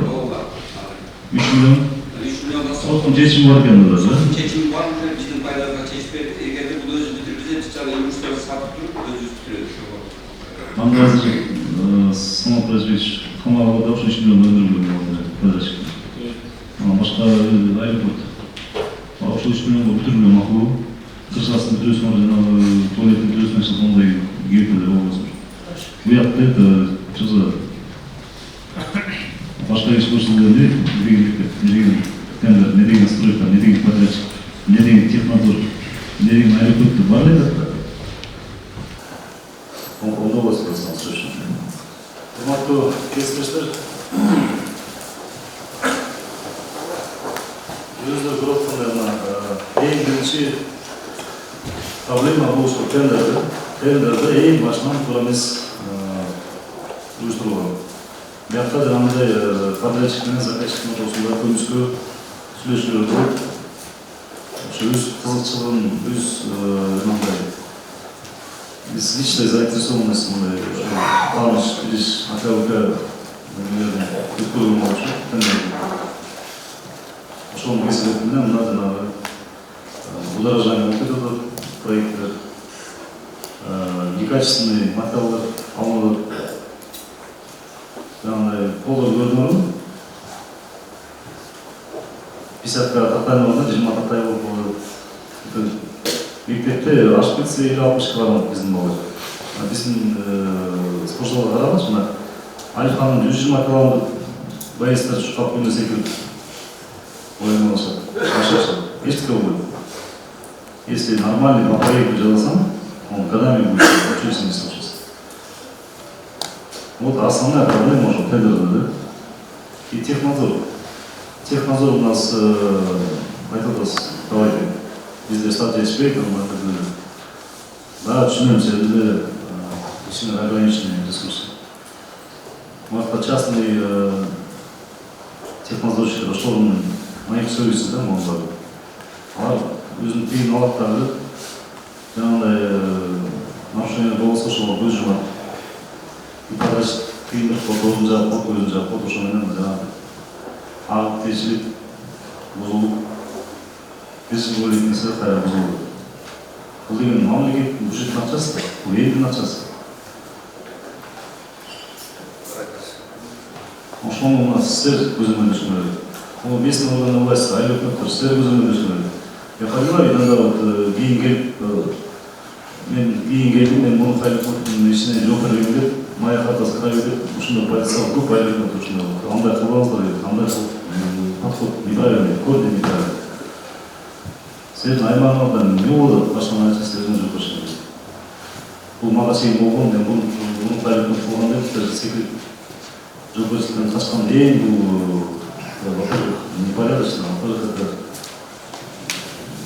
3 milyon? 3 milyondan Soğutun çeşim var kendine de. Çeşim var mı? Bizim paylarına çeşip verip, eğer de bu da özü bitir, bize çıçarı yumuşları satıp durup, özü bitiriyor. Нам разрешить самопроизводить комарова да, 3 миллион өндірілген разрешить. Башқа аэропорт. Ошол 3 миллионға бүтүрүлгөн макул. Кырсасын бүтүрөсүң, жанагы туалеттин бүтүрөсүң чыгып ондай келиптелер болбосун. Буякта это чызы. Башка иш көрсөтүлгөндө не деген тендер, не деген стройка, не деген подрядчик, не деген технадзор, не деген аэропорт бар эле. Удовольствие слышно. Урматтуу кесиптештер, өзүлөр көрүп аткандай эң биринчи проблема бул ушул тендерде эң башынан туура эмес уюштурулган. Биякта жанагындай подрядчик менен заказчиктин ортосунда көбүскө сүйлөшүүлөр болуп, ошо өз кызыкчылыгын, өз жанагындай biz hiç de zainteresованность мындай тааныш билиш aka-uka өткөргөн болчу. Ошонун кесип менен мына жанагы удорожание болуп кетет проекттер, некачественный материалдар алынып, жанагындай полдор көрдүңөрбү? 50-ка тақтай болғанда 20 тақтай болып мектепте ашып кетсе 50-60 килограмм біздің бала. Біздің спортшыларға қарағанда мына Алиханның 120 килограмм байыстар шұқап көне секілді ойын болса, ашық-ашық, ештіке болмайды. Если нормальный по проекту жасасаң, он годами будет учиться не случится. Вот основная проблема уже тендерда, да? И технадзор. Технадзор у нас айтылды, давайте, бізде штат жетіспейді, да, түсінеміз, енді сильно ограниченные ресурсы. Может, частный технадзорщик, что он моих совестей, да, может быть. Алар өзінің тегін алаттарды, жаңағыдай нарушение болса, шоға көз жұмады. И подраж тегін қотығын жап, көзін жап, қотышымен жаңағыдай ағып тешілік, бұзылып, бесін бөлетін есе қайра бұзылып. Бұл деген мемлекеттің бюджеттің ақшасы, бұл елдің ақшасы. Ошоны у нас сіздер көзімен düşünмелі. Ол местный органы власти, айлық өктір, сіздер көзімен düşünмелі. Я понимаю, иногда вот кейін келдім, мен мұны қайлықлықтың ішіне жоқ берген деп, мая хатасы қырап едіп, ұшында полициялық көп айлықлық ұшында болды. Андай қылбаңыздар еді, андай подход неправильный, көрді неправильный. Сен аймағыңыздан не болды, қашан айтса сіздердің жоқ ұшында. Бұл маға шейін болған, мен бұны қайлықлық болған деп, секрет жоқ берсілден қашқан ең бұл, во-первых, непорядочно, во-вторых, это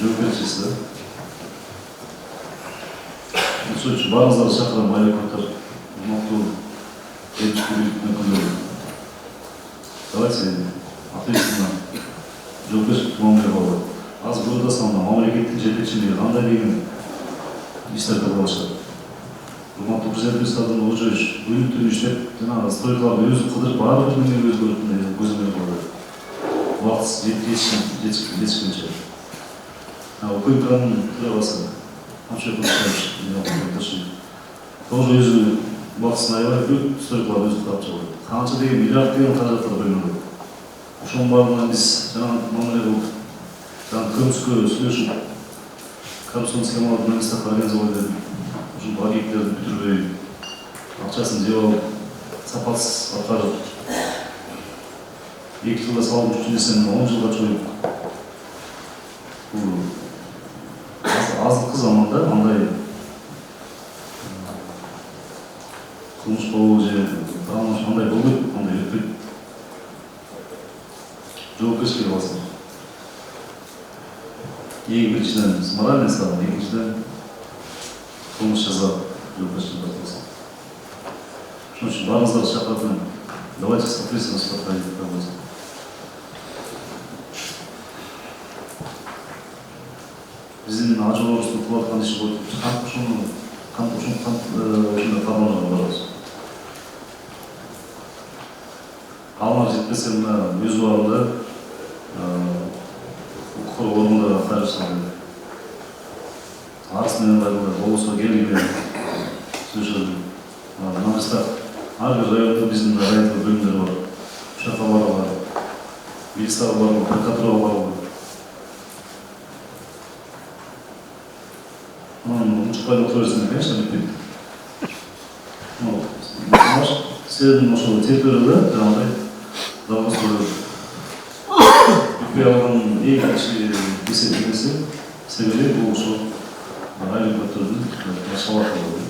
жауапкершілігі, да? Сол үшін барыңыздарды шақырамын, айлықлықтар, мықты етішкі мүмкіндігі. Давайте ответственно жауапкершілік туғанбай болады. Аз көрдасам, мемлекеттің жетекшілігі қандай деген істерді болашақ. Думатты президент Стадын Олжаевич бөлімтін іштеп, жаңағы стройкаларды өзі қыдырып, барлық менен өз көріп, көзімен болады. Уақыт жетіскенше. Көйканың тұрабасы, Амшай Құлшаевич, тоже өзі уақытсын айбай, көп стройкаларды өзі құрап шығады. Қанша деген миллиард деген қаражаттар бөлінеді. Ошоның барлығынан біз жаңағы мамиле болып, жаңағы көміске сөйлешіп, коррупцион схемаларды магистрат организовать едім. Ошон объекттерді бүтірбей, ақшасын жеп алып, сапасыз атқарып, 2 жылда салып жүрсен 10 жылға чойып. Азылқы заманда андай қылмыш болу же бағыныш андай болмайды, андай өтпейді. Жауапкершілік аласың. Ең біріншіден моральный сторона, екіншіден қылмыс жасап жауапкершілік аласың. Шон үшін барыңыздарды шақыратын, давайте соответственно подходить к работе. Біздің ажыл орыстың құлатқан іші болды. Қант ұшында табанға барамыз. Қалмар жетпесе мына өз уағында құқық органдарға қаржысын. Арысымен байлығы, облысқа келгенмен сөйлеседі. Магистрат, әрбір районда біздің районда бөлімдер бар. Шақа бар, милицияға бар, прокуратураға бар. Муниципальный хозяйственный, конечно, бітпейді. Сіздің ошол территорияда жаңағыдай жалғастыру бітпей алған ең бірінші есептемесі себебі бұл ошол айлықлықтардың шалақы болды.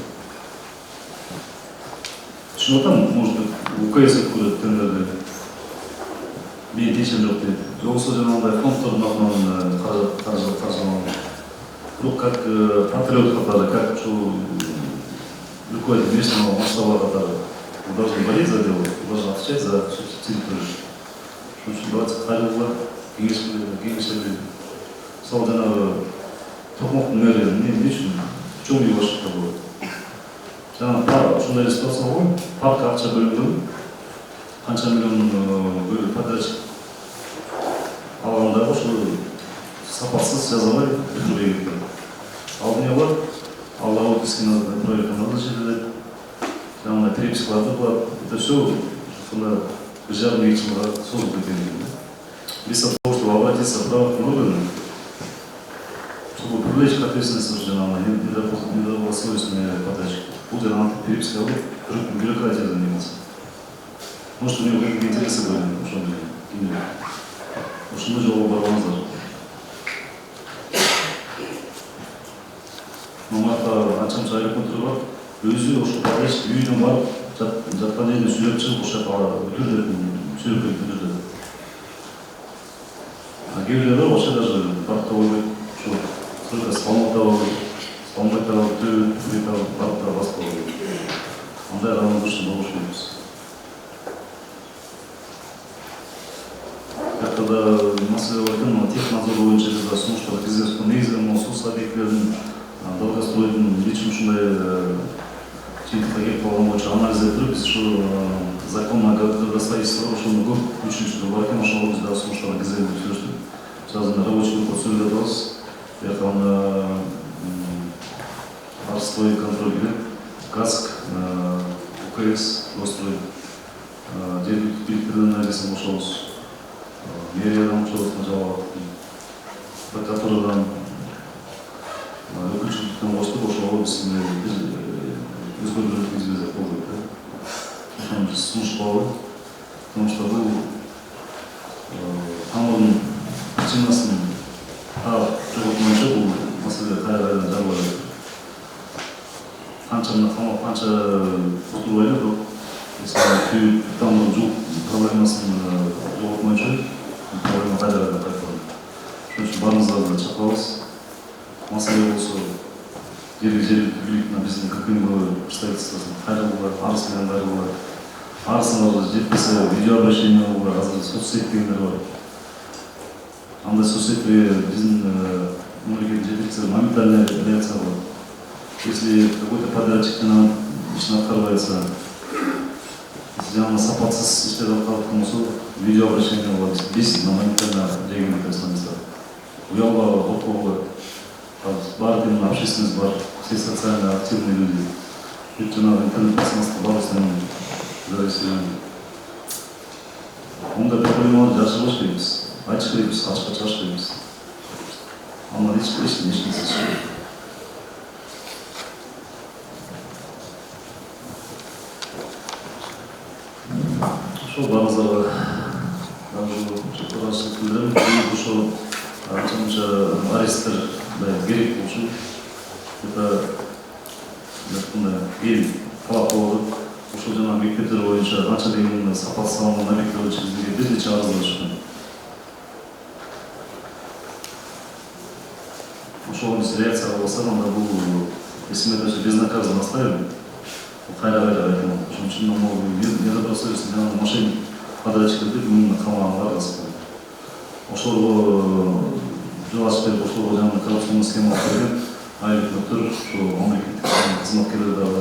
Түсініп отырмын, может быть, УКС көреді тендерді. Мен тешем жоқ дейді. Жоғысы жаңағыдай фондтардың атынан қаржыланған. Ну, как патриот который, как руководитель местного масштаба который, вы должны болеть за дело, вы должны отвечать за территорию. Что давайте Халилова, Киевская, Салдана, Тохмок, мэрия, не в чем его ошибка будет? Жаңа ушундай ситуация болгон, паркка акча бөлүндү, канча миллион подрядчик алганда ошол сапасыз жазалай бүтүрбей кеткен. Алдыне бар, алдағы өткізген проекттен разрешили, жаңағыдай перепискаларды бар, это все сонда 1,5 жылға созылып кеткен. Вместо того, чтобы обратиться позиция правоохранительных органов, чтобы привлечь к ответственности недобросовестные подачки. Вот я нам переписка, бюрократия занимался. Может, у него какие-то интересы были, потому что мы же оба барбанзар. Мамата ачам чайрып отырып, өзі ошо подачки үйден барып, жатқан жерде сүйреп шығып, ошо жаққа сүйреп бүтүрдү. А кейбіреулер вообще даже барып ойбайды, ошо только спалмайтабы, түбүйтабы, барып басқа ойбайды. Андай равнодушный болуш керекпиз. Когда массовый технадзор боюнча сунуштар киргизген негизги суу объектилеринин долгостройлдун личи ушундай чыйынтыкка келип калган боюнча анализ этип биз ушу законно градостроительство ошону көп күчүнүштүр бар экен, ошого биз дагы сунуштар киргизген деп сөйлөштүк. Сразу рабочий группа сөйлөп атабыз. Бияка Арстрой контроль керек, КАСК, УКС, Рострой, жергиликтүү бийликтерден нерсени кошобуз. Мериядан кошобуз жабап, прокуратурадан өкүлчүлүктөн коштук, ошого биз өзгөртүүлөр киргизбесек болот да. Ошону биз сунуштабыз. Потому что бул тамырдын причинасын жоготмойчу бул маселе кайрадан жабыла берет. Канча куртулбайлы, бирок түйүп тамырдын жук проблемасын жоготмойчу проблема кайрадан кайталанат. Ошон үчүн баарыбызды чакырабыз. Маселе болсо жергиликтүү бийликтин биздин ККМ представительствосун кайрылгыла, арыз менен кайрылгыла. Арызыңар жетпесе видеообращение кылгыла, азыр соцсет дегендер бар. Андай соцсетке биздин мамлекеттик жетекчилер моментальная реакция кылат. Если какой-то подрядчик ишин аткарбайса, жаңа сапатсыз иштер аткарып болсо видеообращение кылабыз. Биз моментально реагировать этебиз. Уялга окууга бар дегенде общественность бар, все социально активные люди. Бүт жанагы интернет пространство барысынан зарегистрирован. Ондай проблемаларды жашырбаш керекпиз. Айтыш керекпиз, ачыкка чыгыш керекпиз. Аны эч нерсе чыгыш. Ошол баарыңыздарга чакырышып билдирем. Ошол анча аресттер керек болчу. Это эл талап болду. Ошол жана мектептер боюнча канча деген сапат салынган объекттер боюнча бизге бир нече арыздар чыккан. Ошого биз реакция кылсак, анда бул если мы даже безнаказанно оставим, кайра айтам. Ошон үчүн недобросовестный мошенник подрядчиктерди бүгүн камаганга аралашкан. Ошого жол ачып берип, ошого жаңы коррупционный схема берген айлык өтөр, ошо мамлекеттик кызматкерлер дагы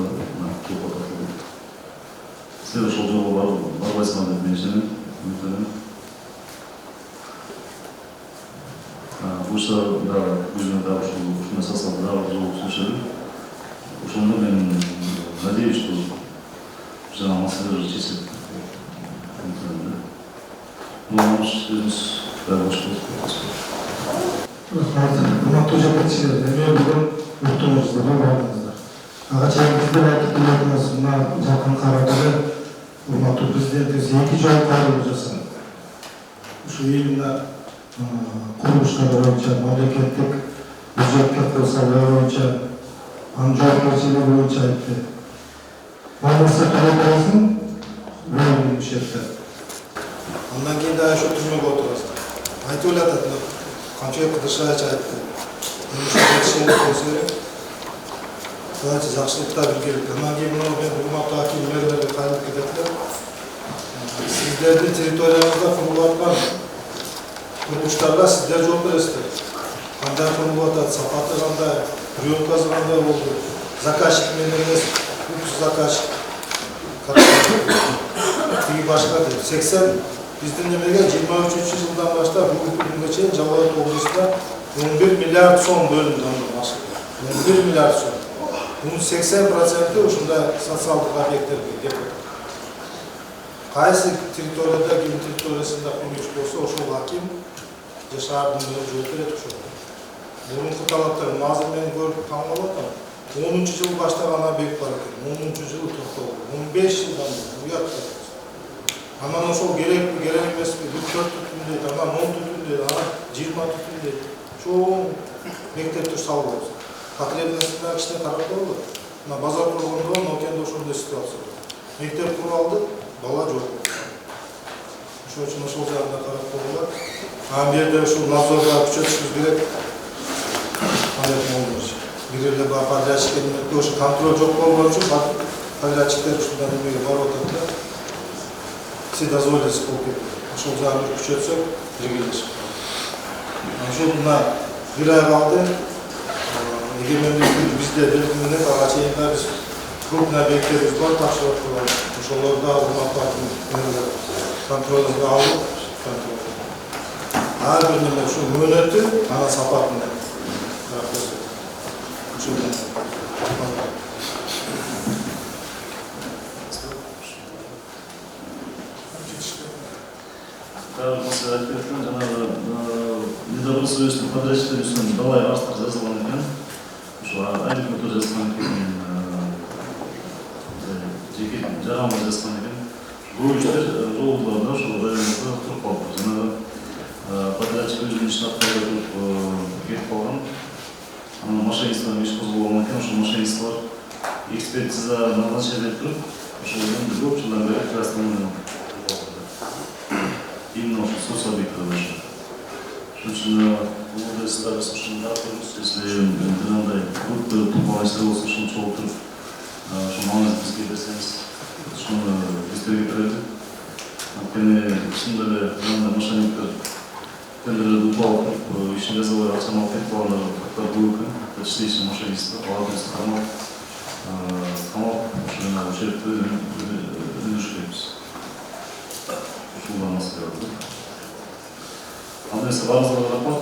көп атат. Силер ошол жолго барбайсыңар деп мен ишенем. Буюрса дагы өзүнө дагы ушундай составда дагы жол түшүшөт. Ошондо мен надеюсь, что жаңа маселелер чечилет. Урматтуу жетекчилер, эми бүгүн өртөөңүздө бардыңыздар. Ага чейин биздер айтып келатыбыз, мына жакынкы арада эле урматтуу президентибиз 2 жол кайрылуу жасаган. Ушу именно курулуштар боюнча, мамлекеттик бюджетке кырсалуу боюнча, жол маселе боюнча айтты. Баарысы талабыңыздын бөлүнүп ишетти. Андан кийин дагы ошо түрмөгө отурасыздар. Айтып элатат, канча кыдыршач айтты. Ошо болсо керек. Канча жакшылыктар керек. Андан кийин мен урматтуу акимдерге кайрылып кетет. Сиздердин территорияңызда курулуп аткан курулуштарга сиздер жооп бересиздер. Кандай курулуп атат, сапаты кандай, приемкасы кандай болду, заказчик менен эмес, заказчик. Тиги башка 80 биздин немеге 23-жылдан баштап бүгүнкү күнгө чейин Жалал Абад облусунда 11 миллиард сом бөлүндү. 11 миллиард сом. Bunun 80% ушундай социалдык объекттерге кетет. Кайсы территорияда, ким территориясында курулуш болсо, ошол аким жашаардын өзү жооп берет ошол. Мурунку талаптарын азыр мен көрүп таң калып атам. 10-жыл баштаган объект бар экен. 10-жылы токтолду. 15 жылдан уят. Анан ошол керекпи, керек эмеспи? 4 түтүн дейт, анан 10 түтүн дейт, анан 20 түтүн дейт. Чоң мектепти салып. Потребностьна кичине карап коелу. Мына базар кургондо Нокенде ошондой ситуация. Мектеп куруп алды, бала жок. Ошол үчүн ошол жагына карап коелу. Анан бу жерде ушул надзорго күчөтүшүбүз керек. Кандай болмош? Бир эле подрядчиктер ошо контроль жок болгон үчүн подрядчиктер ушундай немеге барып атат да. Вседозволенность болуп кетти. Ошол жагын күчөтсөк, биргелешип. Ошол мына бир ай калды. Эгемендиктин бизде белгиленет, ага чейин биз крупный объекттерибиз бар, тапшырып турган. Ошолорду урматтардын контролунга алып, ар бир неме ушу мөөнөтү, анан сапатында. Mesela айтып жанагы недобросовестный подрядчиктер үстүнөн далай арыздар жазылган экен. Ошо айлык өтө жазган экен, жеке жарама жазган экен. Бул иштер жолдордо ошол райондо туруп калды. Жанагы подрядчик өзүнүн штаттарында туруп кетип калган. Анан машинисттер иш козголгон экен, ошол машинисттер экспертиза назначение туруп, ошол жерде көп жылдан бери красный именно соцобъекты даже. Ошон бул силер ушундай көрүнүш, если мындай группа тупалайсыз болсо ушуну чогултуп туруп, ошо маңызды бизге берсеңиз, ушуну эстерге берели. Анткени чынында эле мындай мошенниктер тендерлерди утуп алып, ишин жаза албай акчаны алып кетип калгандар катар көп экен. Иштейчү мошенниктер, аларды камап, ошо жерде өндүрүшпөйбүз. Ушул маселе бар. Анда эсе баарыңызга рахмат.